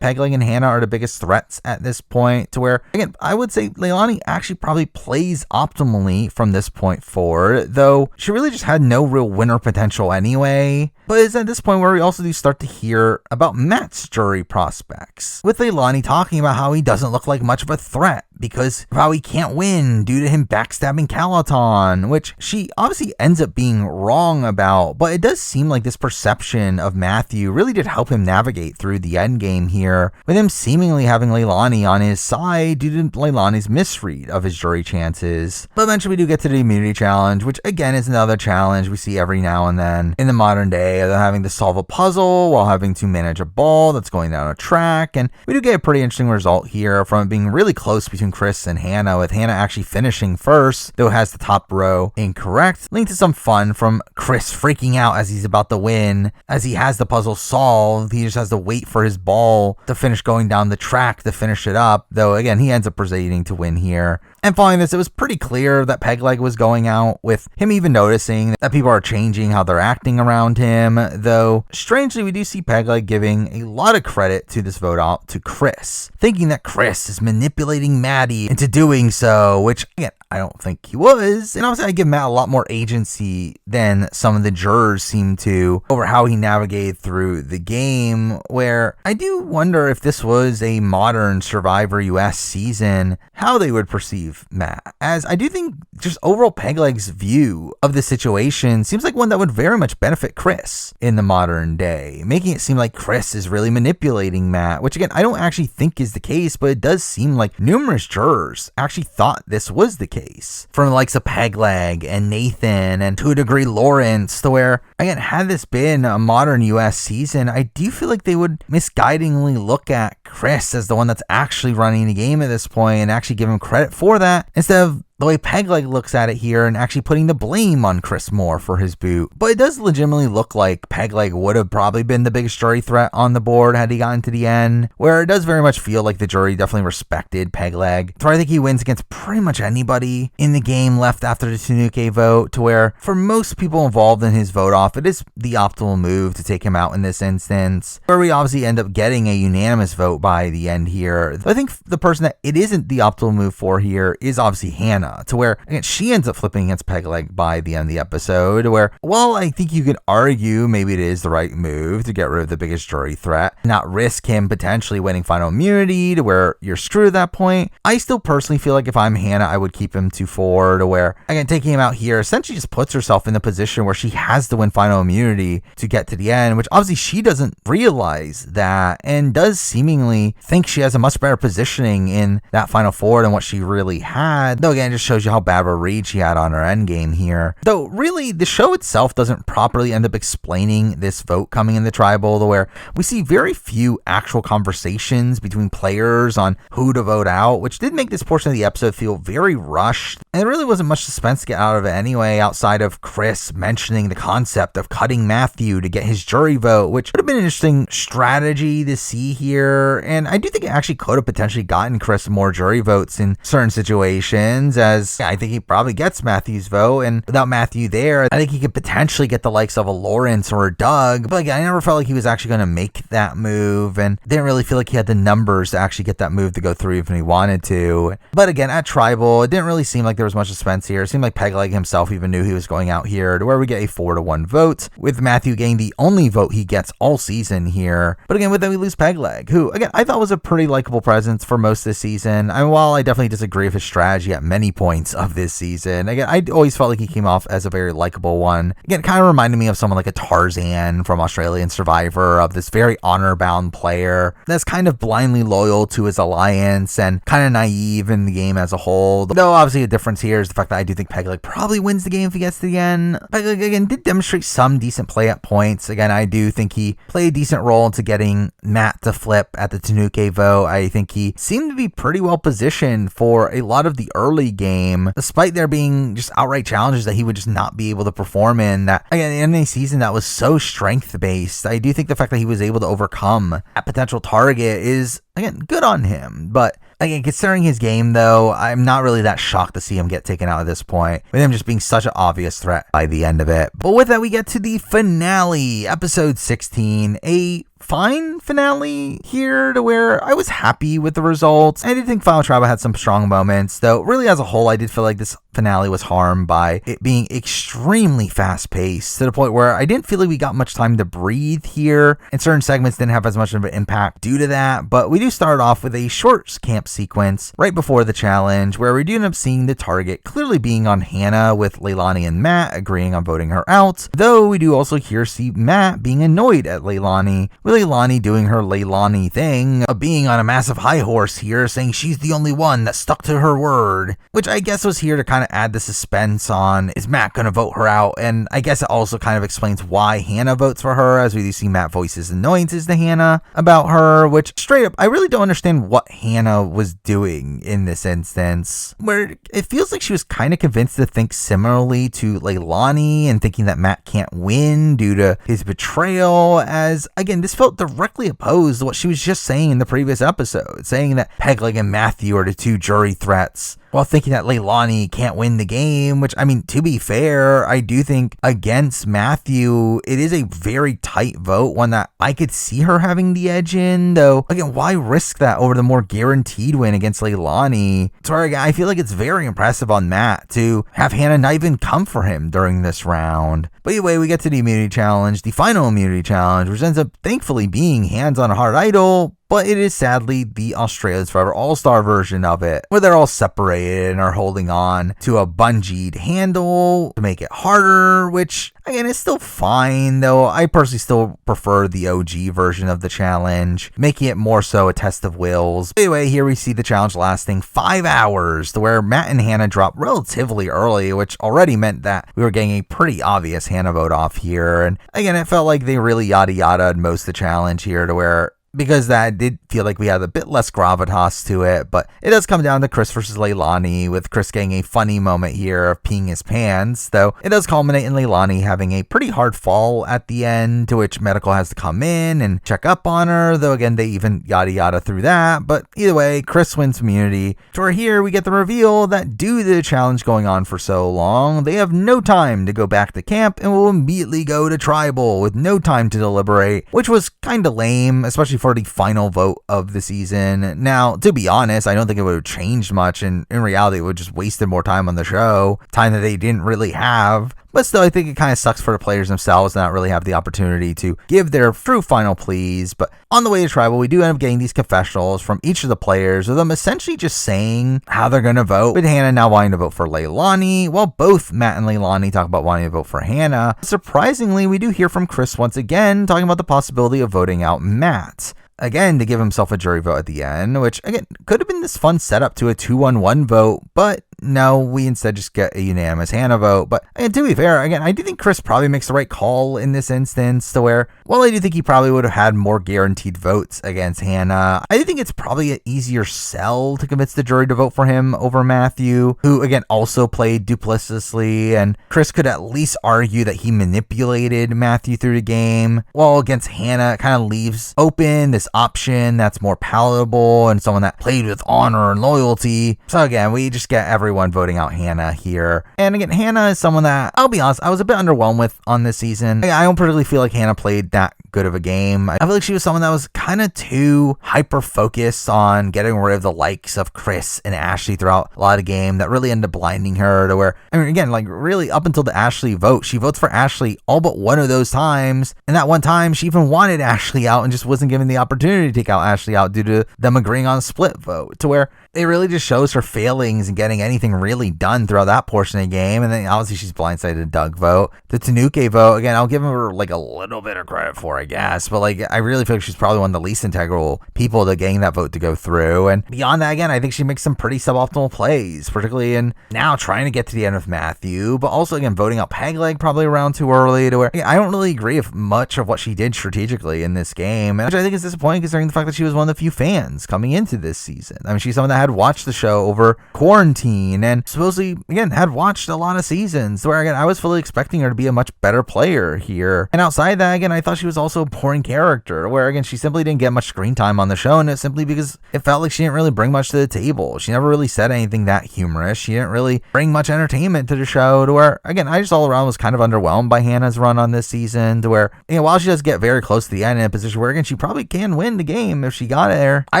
[SPEAKER 1] Pegleg and Hannah are the biggest threats at this point, to where, again, I would say Leilani actually probably plays optimally from this point forward, though she really just had no real winner potential anyway. But it's at this point where we also do start to hear about Matt's jury prospects, with Leilani talking about how he doesn't look like much of a threat because of how he can't win due to him backstabbing Calaton, which she obviously ends up being wrong about. But it does seem like this perception of Matthew really did help him navigate through the end game here, with him seemingly having Leilani on his side due to Leilani's misread of his jury chances. But eventually we do get to the Immunity Challenge, which again is another challenge we see every now and then in the modern day, of having to solve a puzzle while having to manage a ball that's going down a track. And we do get a pretty interesting result here from it being really close between Chris and Hannah, with Hannah actually finishing first, though it has the top row incorrect, leading to some fun from Chris freaking out as he's about to win. As he has the puzzle solved, he just has to wait for his ball to finish going down the track to finish it up, though again, he ends up proceeding to win here. And following this, it was pretty clear that Pegleg was going out, with him even noticing that people are changing how they're acting around him, though strangely we do see Pegleg giving a lot of credit to this vote out to Chris, thinking that Chris is manipulating Maddie into doing so, which again, I don't think he was. And obviously I give Matt a lot more agency than some of the jurors seem to over how he navigated through the game, where I do wonder if this was a modern Survivor US season, how they would perceive Matt, as I do think just overall Pegleg's view of the situation seems like one that would very much benefit Chris in the modern day, making it seem like Chris is really manipulating Matt, which again, I don't actually think is the case, but it does seem like numerous jurors actually thought this was the case. From the likes of Pegleg and Nathan and to a degree Lawrence, to where, again, had this been a modern US season, I do feel like they would misguidingly look at Chris as the one that's actually running the game at this point and actually give him credit for that, instead of the way Pegleg looks at it here and actually putting the blame on Chris Moore for his boot. But it does legitimately look like Pegleg would have probably been the biggest jury threat on the board had he gotten to the end, where it does very much feel like the jury definitely respected Pegleg. So I think he wins against pretty much anybody in the game left after the Tanuke vote, to where for most people involved in his vote off, it is the optimal move to take him out in this instance, where we obviously end up getting a unanimous vote by the end here. I think the person that it isn't the optimal move for here is obviously Hannah, to where again, she ends up flipping against Pegleg by the end of the episode, where, well, I think you could argue maybe it is the right move to get rid of the biggest jury threat, not risk him potentially winning final immunity to where you're screwed at that point. I still personally feel like if I'm Hannah, I would keep him to 4, to where, again, taking him out here essentially just puts herself in the position where she has to win final immunity to get to the end, which obviously she doesn't realize that and does seemingly think she has a much better positioning in that final 4 than what she really had. Though again, it just shows you how bad of a read she had on her end game here. Though really, the show itself doesn't properly end up explaining this vote coming in the tribal, to where we see very few actual conversations between players on who to vote out, which did make this portion of the episode feel very rushed. And there really wasn't much suspense to get out of it anyway, outside of Chris mentioning the concept of cutting Matthew to get his jury vote, which would have been an interesting strategy to see here. And I do think it actually could have potentially gotten Chris more jury votes in certain situations, as I think he probably gets Matthew's vote, and without Matthew there, I think he could potentially get the likes of a Lawrence or a Doug, but again, I never felt like he was actually going to make that move, and didn't really feel like he had the numbers to actually get that move to go through even if he wanted to. But again, at tribal, it didn't really seem like there was much suspense here. It seemed like Pegleg himself even knew he was going out here, to where we get a 4-1 vote, with Matthew getting the only vote he gets all season here. But again, with that, we lose Pegleg, who again, I thought was a pretty likable presence for most of the season. I mean, while I definitely disagree with his strategy at many points of this season, again, I always felt like he came off as a very likable one. Again, it kind of reminded me of someone like a Tarzan from Australian Survivor, of this very honor-bound player that's kind of blindly loyal to his alliance and kind of naive in the game as a whole. Though obviously a difference here is the fact that I do think Pegleg probably wins the game if he gets to the end. Pegleg again did demonstrate some decent play at points. Again, I do think he played a decent role into getting Matt to flip at the Tanuke vote. I think he seemed to be pretty well positioned for a lot of the early game, despite there being just outright challenges that he would just not be able to perform in. That again, in a season that was so strength based, I do think the fact that he was able to overcome a potential target is, again, good on him. But again, considering his game, though, I'm not really that shocked to see him get taken out at this point, with him just being such an obvious threat by the end of it. But with that, we get to the finale, episode 16, a fine finale here, to where I was happy with the results. I did think Final Tribal had some strong moments, though really as a whole, I did feel like this finale was harmed by it being extremely fast paced, to the point where I didn't feel like we got much time to breathe here, and certain segments didn't have as much of an impact due to that. But we do start off with a short camp sequence right before the challenge, where we do end up seeing the target clearly being on Hannah, with Leilani and Matt agreeing on voting her out, though we do also see Matt being annoyed at Leilani, with Leilani doing her Leilani thing of being on a massive high horse here, saying she's the only one that stuck to her word, which I guess was here to kind of add the suspense on, is Matt going to vote her out? And I guess it also kind of explains why Hannah votes for her, as we do see Matt voices annoyances to Hannah about her, which straight up, I really don't understand what Hannah was doing in this instance, where it feels like she was kind of convinced to think similarly to Leilani and thinking that Matt can't win due to his betrayal, as again, this felt directly opposed to what she was just saying in the previous episode, saying that Pegleg and Matthew are the two jury threats while thinking that Leilani can't win the game, which, I mean, to be fair, I do think against Matthew, it is a very tight vote, one that I could see her having the edge in, though, again, why risk that over the more guaranteed win against Leilani? So again, I feel like it's very impressive on Matt to have Hannah not even come for him during this round. But anyway, we get to the immunity challenge, the final immunity challenge, which ends up thankfully being hands on a hard idol, but it is sadly the Australian Survivor All-Star version of it, where they're all separated and are holding on to a bungeed handle to make it harder, which, again, is still fine, though I personally still prefer the OG version of the challenge, making it more so a test of wills. Anyway, here we see the challenge lasting 5 hours, to where Matt and Hannah drop relatively early, which already meant that we were getting a pretty obvious Hannah vote off here, and again, it felt like they really yada yada most of the challenge here, to where, because that did feel like we had a bit less gravitas to it, but it does come down to Chris versus Leilani, with Chris getting a funny moment here of peeing his pants, though it does culminate in Leilani having a pretty hard fall at the end, to which medical has to come in and check up on her, though again, they even yada yada through that, but either way, Chris wins immunity. So here we get the reveal that due to the challenge going on for so long, they have no time to go back to camp and will immediately go to tribal with no time to deliberate, which was kind of lame, especially for the final vote of the season. Now, to be honest, I don't think it would have changed much, and in reality, it would have just wasted more time on the show, time that they didn't really have. But still, I think it kind of sucks for the players themselves to not really have the opportunity to give their true final pleas. But on the way to tribal, we do end up getting these confessionals from each of the players, with them essentially just saying how they're going to vote, with Hannah now wanting to vote for Leilani, while both Matt and Leilani talk about wanting to vote for Hannah. Surprisingly, we do hear from Chris once again, talking about the possibility of voting out Matt, again, to give himself a jury vote at the end, which, again, could have been this fun setup to a 2-1-1 vote, but no, we instead just get a unanimous Hannah vote. But again, to be fair, again, I do think Chris probably makes the right call in this instance, to where, while I do think he probably would have had more guaranteed votes against Hannah, I do think it's probably an easier sell to convince the jury to vote for him over Matthew, who, again, also played duplicitously, and Chris could at least argue that he manipulated Matthew through the game, while against Hannah, it kind of leaves open this option that's more palatable and someone that played with honor and loyalty. So again, we just get everyone voting out Hannah here. And again, Hannah is someone that, I'll be honest, I was a bit underwhelmed with on this season. I don't particularly feel like Hannah played that good of a game. I feel like she was someone that was kind of too hyper focused on getting rid of the likes of Chris and Ashley throughout a lot of the game, that really ended up blinding her, to where, I mean, again, like really up until the Ashley vote, she votes for Ashley all but one of those times. And that one time she even wanted Ashley out and just wasn't given the opportunity to take out Ashley out due to them agreeing on a split vote, to where it really just shows her failings in getting anything really done throughout that portion of the game. And then obviously she's blindsided the Doug vote. The Tanuke vote, again, I'll give her like a little bit of credit for, I guess, but like I really feel like she's probably one of the least integral people to getting that vote to go through. And beyond that, again, I think she makes some pretty suboptimal plays, particularly in now trying to get to the end of Matthew, but also again voting out Pegleg probably around too early, to where I don't really agree with much of what she did strategically in this game, which I think is disappointing considering the fact that she was one of the few fans coming into this season. I mean, she's someone that had watched the show over quarantine and supposedly, again, had watched a lot of seasons, where again, I was fully expecting her to be a much better player here. And outside that, again, I thought she was also a boring character, where again, she simply didn't get much screen time on the show, and it's simply because it felt like she didn't really bring much to the table. She never really said anything that humorous. She didn't really bring much entertainment to the show, to where, again, I just all around was kind of underwhelmed by Hannah's run on this season, to where, you know, while she does get very close to the end in a position where, again, she probably can win the game if she got there, I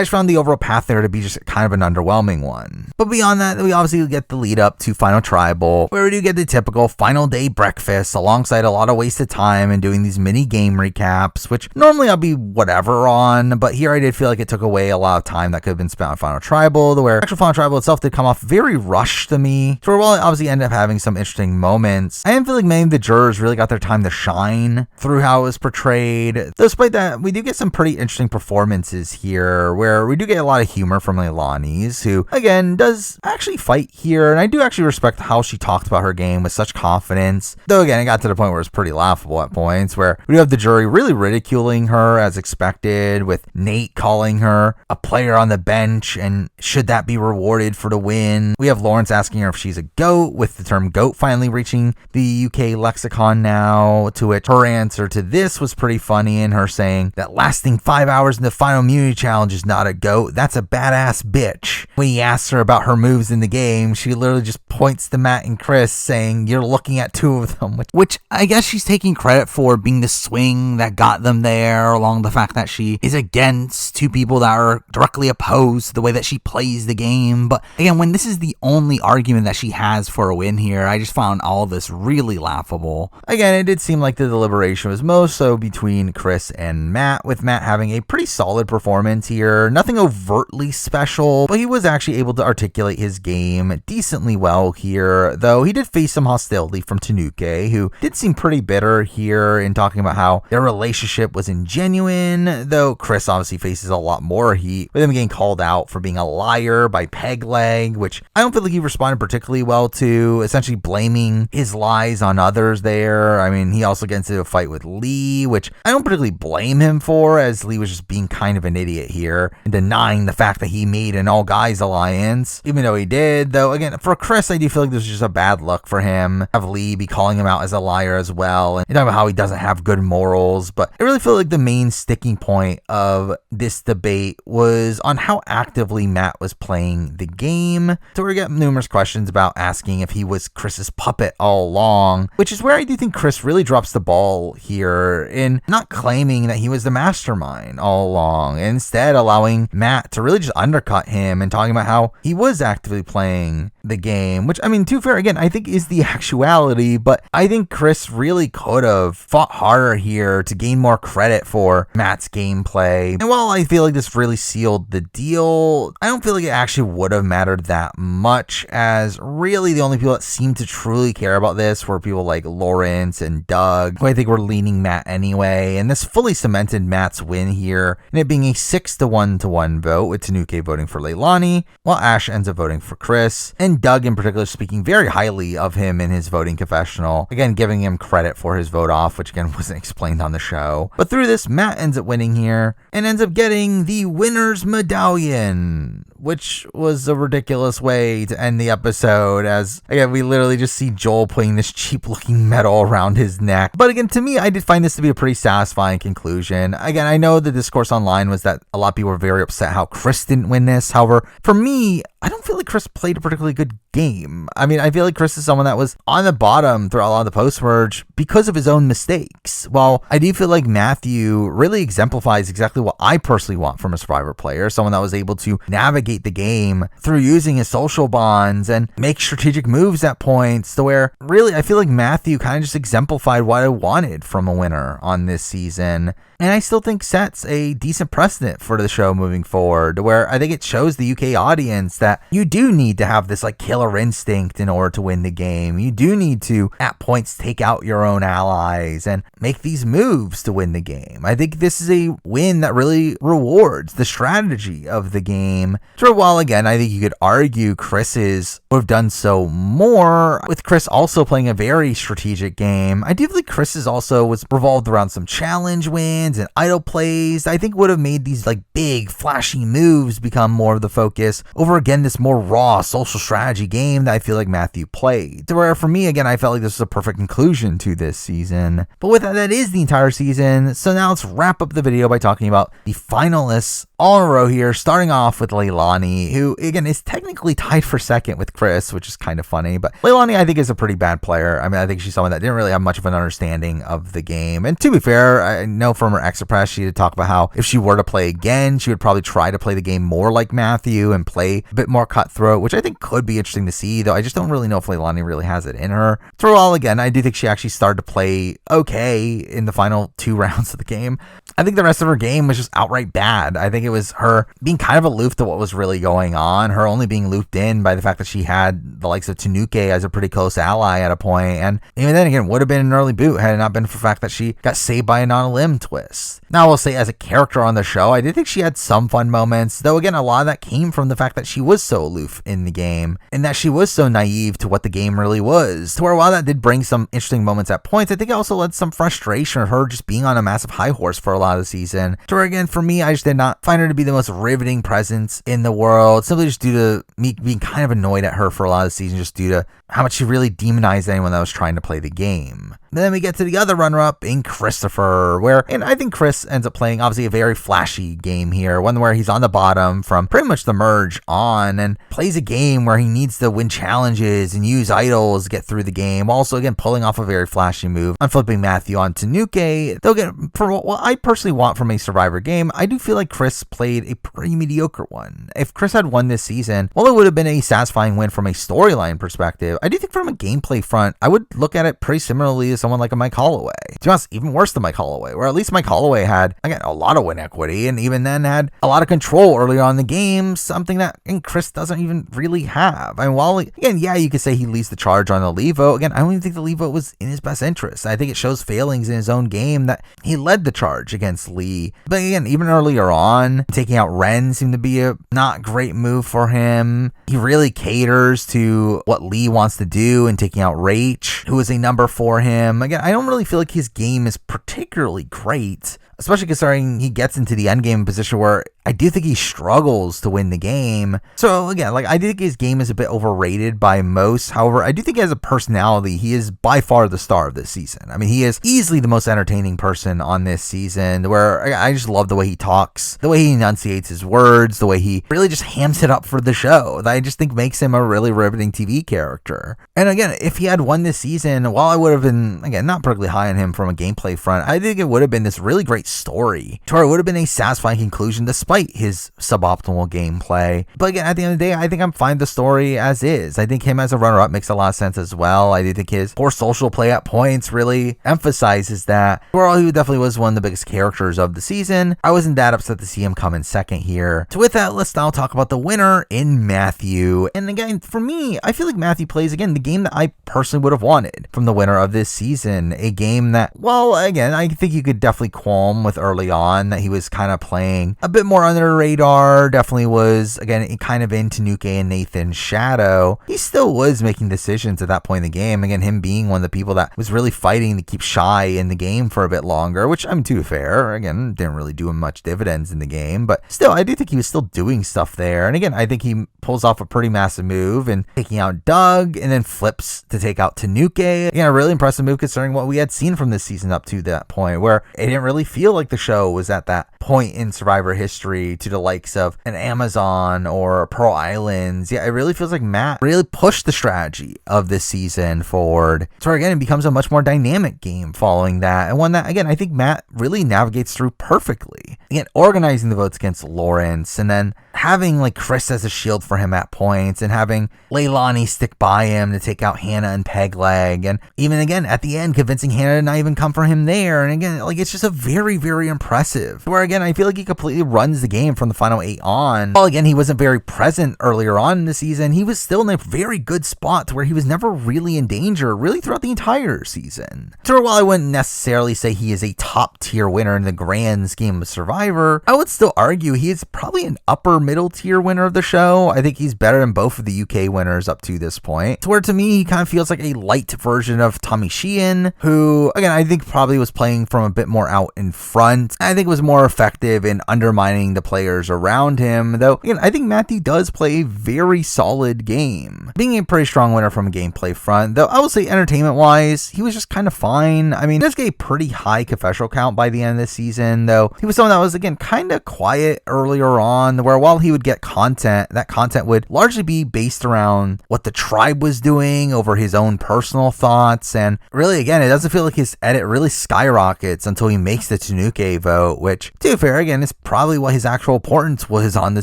[SPEAKER 1] just found the overall path there to be just kind of an underwhelming one. But beyond that, we obviously get the lead up to Final Tribal, where we do get the typical final day breakfast alongside a lot of wasted time and doing these mini game recaps, which normally I'll be whatever on, but here I did feel like it took away a lot of time that could have been spent on Final Tribal, to where actual Final Tribal itself did come off very rushed to me. So while it obviously ended up having some interesting moments, I didn't feel like many of the jurors really got their time to shine through how it was portrayed. Despite that, we do get some pretty interesting performances here, where we do get a lot of humor from Leilani's, who again does actually fight here, and I do actually respect how she talked about her game with such confidence, though again, it got to the point where it's pretty laughable at points, where we have the jury really ridiculing her as expected, with Nate calling her a player on the bench and should that be rewarded for the win. We have Lawrence asking her if she's a goat, with the term goat finally reaching the UK lexicon now, to which her answer to this was pretty funny, in her saying that lasting 5 hours in the final immunity challenge is not a goat, that's a badass bitch, when he asks her about her moves in the game. game, she literally just points to Matt and Chris saying, you're looking at two of them, which I guess she's taking credit for being the swing that got them there, along the fact that she is against two people that are directly opposed to the way that she plays the game. But again, when this is the only argument that she has for a win here, I just found all this really laughable. Again, it did seem like the deliberation was most so between Chris and Matt, with Matt having a pretty solid performance here. Nothing overtly special, but he was actually able to articulate his game decently well here, though he did face some hostility from Tanuke, who did seem pretty bitter here in talking about how their relationship was ingenuine, though Chris obviously faces a lot more heat, with him getting called out for being a liar by Pegleg, which I don't feel like he responded particularly well to, essentially blaming his lies on others there. I mean, he also gets into a fight with Lee, which I don't particularly blame him for, as Lee was just being kind of an idiot here and denying the fact that he made an all-guys alliance, even though he did. Though, again, for Chris, I do feel like this was just a bad look for him, have Lee be calling him out as a liar as well, and talking about how he doesn't have good morals. But I really feel like the main sticking point of this debate was on how actively Matt was playing the game. So we get numerous questions about asking if he was Chris's puppet all along, which is where I do think Chris really drops the ball here in not claiming that he was the mastermind all along, and instead allowing Matt to really just undercut him and talking about how he was actively playing the game, which, I mean, to be fair, again, I think is the actuality, but I think Chris really could have fought harder here to gain more credit for Matt's gameplay. And while I feel like this really sealed the deal, I don't feel like it actually would have mattered that much, as really the only people that seemed to truly care about this were people like Lawrence and Doug, who I think were leaning Matt anyway, and this fully cemented Matt's win here, and it being a 6-1 vote, with Tanuke voting for Leilani, while Ash ends up voting for Chris, and Doug in particular speaking very highly of him in his voting confessional, again giving him credit for his vote off, which again wasn't explained on the show. But through this, Matt ends up winning here, and ends up getting the winner's medallion, which was a ridiculous way to end the episode, as again we literally just see Joel putting this cheap looking medal around his neck. But again, to me, I did find this to be a pretty satisfying conclusion. Again, I know the discourse online was that a lot of people were very upset how Chris didn't win this. However, for me, I don't feel like Chris played a particularly good game. I mean, I feel like Chris is someone that was on the bottom throughout a lot of the post-merge because of his own mistakes. While I do feel like Matthew really exemplifies exactly what I personally want from a Survivor player, someone that was able to navigate the game through using his social bonds and make strategic moves at points, to where really I feel like Matthew kind of just exemplified what I wanted from a winner on this season. And I still think sets a decent precedent for the show moving forward, where I think it shows the UK audience that you do need to have this like killer instinct in order to win the game. You do need to at points take out your own allies and make these moves to win the game. I think this is a win that really rewards the strategy of the game. So while again, I think you could argue Chris's would have done so more, with Chris also playing a very strategic game, I do think Chris's also was revolved around some challenge wins and idle plays. I think would have made these like big flashy moves become more of the focus over, again, this more raw social strategy game that I feel like Matthew played. To where for me, again, I felt like this was a perfect conclusion to this season. But with that, that is the entire season. So now let's wrap up the video by talking about the finalists all in a row here, starting off with Leilani, who again is technically tied for second with Chris, which is kind of funny. But Leilani, I think, is a pretty bad player. I mean, I think she's someone that didn't really have much of an understanding of the game. And to be fair, I know from her exit press, she did talk about how if she were to play again, she would probably try to play the game more like Matthew and play a bit more cutthroat, which I think could be interesting to see, though I just don't really know if Leilani really has it in her. Through all, again, I do think she actually started to play okay in the final 2 rounds of the game. I think the rest of her game was just outright bad. I think it was her being kind of aloof to what was really going on, her only being looped in by the fact that she had the likes of Tanuke as a pretty close ally at a point, and even then again, would have been an early boot had it not been for the fact that she got saved by a non-limb twist. Now, I will say, as a character on the show, I did think she had some fun moments, though again, a lot of that came from the fact that she was so aloof in the game, and that she was so naive to what the game really was, to where while that did bring some interesting moments at points, I think it also led to some frustration of her just being on a massive high horse for a a lot of the season. To where, again, for me, I just did not find her to be the most riveting presence in the world, simply just due to me being kind of annoyed at her for a lot of the season, just due to how much she really demonized anyone that was trying to play the game. Then we get to the other runner-up in Christopher, and I think Chris ends up playing, obviously, a very flashy game here, one where he's on the bottom from pretty much the merge on, and plays a game where he needs to win challenges and use idols to get through the game, also, again, pulling off a very flashy move on flipping Matthew onto Nuke. Though, again, for what I personally want from a Survivor game, I do feel like Chris played a pretty mediocre one. If Chris had won this season, while it would have been a satisfying win from a storyline perspective, I do think from a gameplay front, I would look at it pretty similarly as someone like a Mike Holloway. To be honest, even worse than Mike Holloway, where at least Mike Holloway had, again, a lot of win equity, and even then had a lot of control early on in the game, something that Chris doesn't even really have. I mean, while, again, yeah, you could say he leads the charge on the leave vote, again, I don't even think the leave vote was in his best interest. I think it shows failings in his own game that he led the charge against Lee. But again, even earlier on, taking out Ren seemed to be a not great move for him. He really caters to what Lee wants to do and taking out Rach, who is a number for him. Again, I don't really feel like his game is particularly great, especially considering he gets into the endgame position where I do think he struggles to win the game. So again, I do think his game is a bit overrated by most. However, I do think as a personality, he is by far the star of this season. I mean, he is easily the most entertaining person on this season, where I just love the way he talks, the way he enunciates his words, the way he really just hams it up for the show. That I just think makes him a really riveting TV character. And again, if he had won this season, while I would have been, again, not particularly high on him from a gameplay front, I think it would have been this really great story, to where it would have been a satisfying conclusion despite his suboptimal gameplay. But again, at the end of the day, I think I'm fine with the story as is. I think him as a runner-up makes a lot of sense as well. I do think his poor social play at points really emphasizes that. Overall, he definitely was one of the biggest characters of the season. I wasn't that upset to see him come in second here. So with that, let's now talk about the winner in Matthew. And again, for me, I feel like Matthew plays, again, the game that I personally would have wanted from the winner of this season. A game that, well, again, I think you could definitely qualm with early on that he was kind of playing a bit more under the radar, definitely was, again, kind of into Nuke and Nathan's shadow. He still was making decisions at that point in the game. Again, him being one of the people that was really fighting to keep Shy in the game for a bit longer, which, I'm to be fair, again, didn't really do him much dividends in the game, but still, I do think he was still doing stuff there. And again, I think he pulls off a pretty massive move and taking out Doug, and then flips to take out Tanuke. Again, a really impressive move considering what we had seen from this season up to that point, where it didn't really feel like the show was at that point in Survivor history to the likes of an Amazon or Pearl Islands. Yeah, it really feels like Matt really pushed the strategy of this season forward. So again, it becomes a much more dynamic game following that, and one that, again, I think Matt really navigates through perfectly. Again, organizing the votes against Lawrence, and then having Chris as a shield for him at points, and having Leilani stick by him to take out Hannah and Pegleg, and even again at the end convincing Hannah to not even come for him there. And again, it's just a very, very impressive, where again, I feel like he completely runs the game from the final 8 on. While again, he wasn't very present earlier on in the season, he was still in a very good spot to where he was never really in danger really throughout the entire season. So while I wouldn't necessarily say he is a top tier winner in the grand scheme of Survivor, I would still argue he is probably an upper middle tier winner of the show. I think he's better than both of the UK winners up to this point, to where to me he kind of feels like a light version of Tommy Sheehan, who again I think probably was playing from a bit more out in front. I think was more effective in undermining the players around him, though again I think Matthew does play a very solid game, being a pretty strong winner from a gameplay front. Though I will say entertainment wise he was just kind of fine. I mean, he does get a pretty high confessional count by the end of the season, though he was someone that was again kind of quiet earlier on, where while he would get content, that content would largely be based around what the tribe was doing over his own personal thoughts. And really again, it doesn't feel like his edit really skyrockets until he makes the Tanuke vote, which to be fair again is probably what his actual importance was on the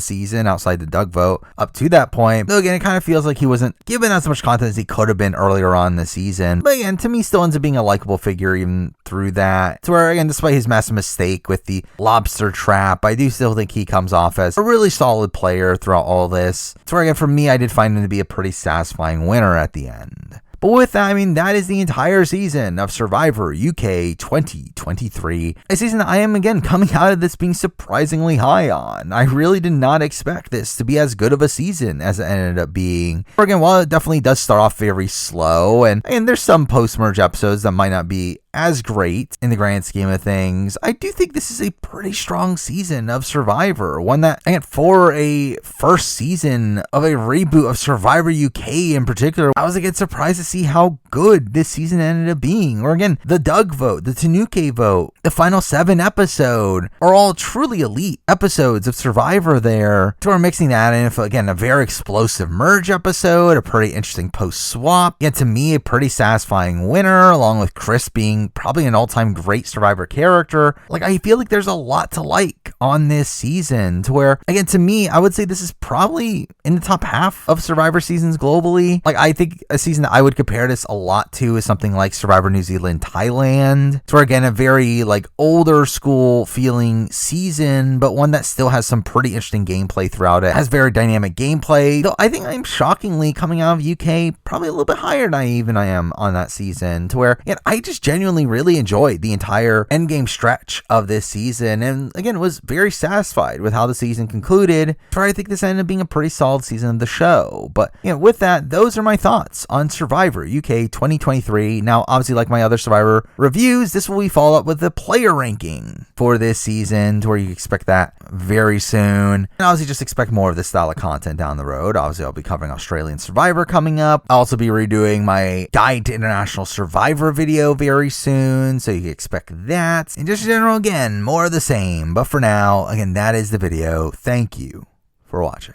[SPEAKER 1] season outside the Doug vote up to that point. Though again, it kind of feels like he wasn't given as much content as he could have been earlier on in the season, but again, to me still ends up being a likable figure even through that, to where again, despite his massive mistake with the lobster trap, I do still think he comes off as a really solid player throughout all this. So again, for me, I did find him to be a pretty satisfying winner at the end. But with that, I mean, that is the entire season of Survivor UK 2023. A season that I am, again, coming out of this being surprisingly high on. I really did not expect this to be as good of a season as it ended up being. But again, while it definitely does start off very slow, and there's some post-merge episodes that might not be as great in the grand scheme of things, I do think this is a pretty strong season of Survivor. One that, again, for a first season of a reboot of Survivor UK in particular, I was again surprised to see how good this season ended up being. Or again, the Doug vote, the Tanuke vote, the final 7 episode are all truly elite episodes of Survivor there. So we're mixing that in, again, a very explosive merge episode, a pretty interesting post-swap. Yeah, to me, a pretty satisfying winner, along with Chris being probably an all-time great Survivor character. Like, I feel like there's a lot to like on this season, to where, again, to me, I would say this is probably in the top half of Survivor seasons globally. Like, I think a season that I would compare this a lot to is something like Survivor New Zealand, Thailand. So again, a very like older school feeling season, but one that still has some pretty interesting gameplay throughout it. Has very dynamic gameplay, though I think I'm shockingly coming out of UK probably a little bit higher than I am on that season, to where, again, I just genuinely really enjoyed the entire endgame stretch of this season, and again was very satisfied with how the season concluded. So I think this ended up being a pretty solid season of the show. But with that, those are my thoughts on Survivor UK 2023. Now, obviously, like my other Survivor reviews, this will be followed up with the player ranking for this season, to where you expect that very soon. And obviously, just expect more of this style of content down the road. Obviously, I'll be covering Australian Survivor coming up. I'll also be redoing my Guide to International Survivor video very soon, so you can expect that. And just in general, again, more of the same. But for now, again, that is the video. Thank you for watching.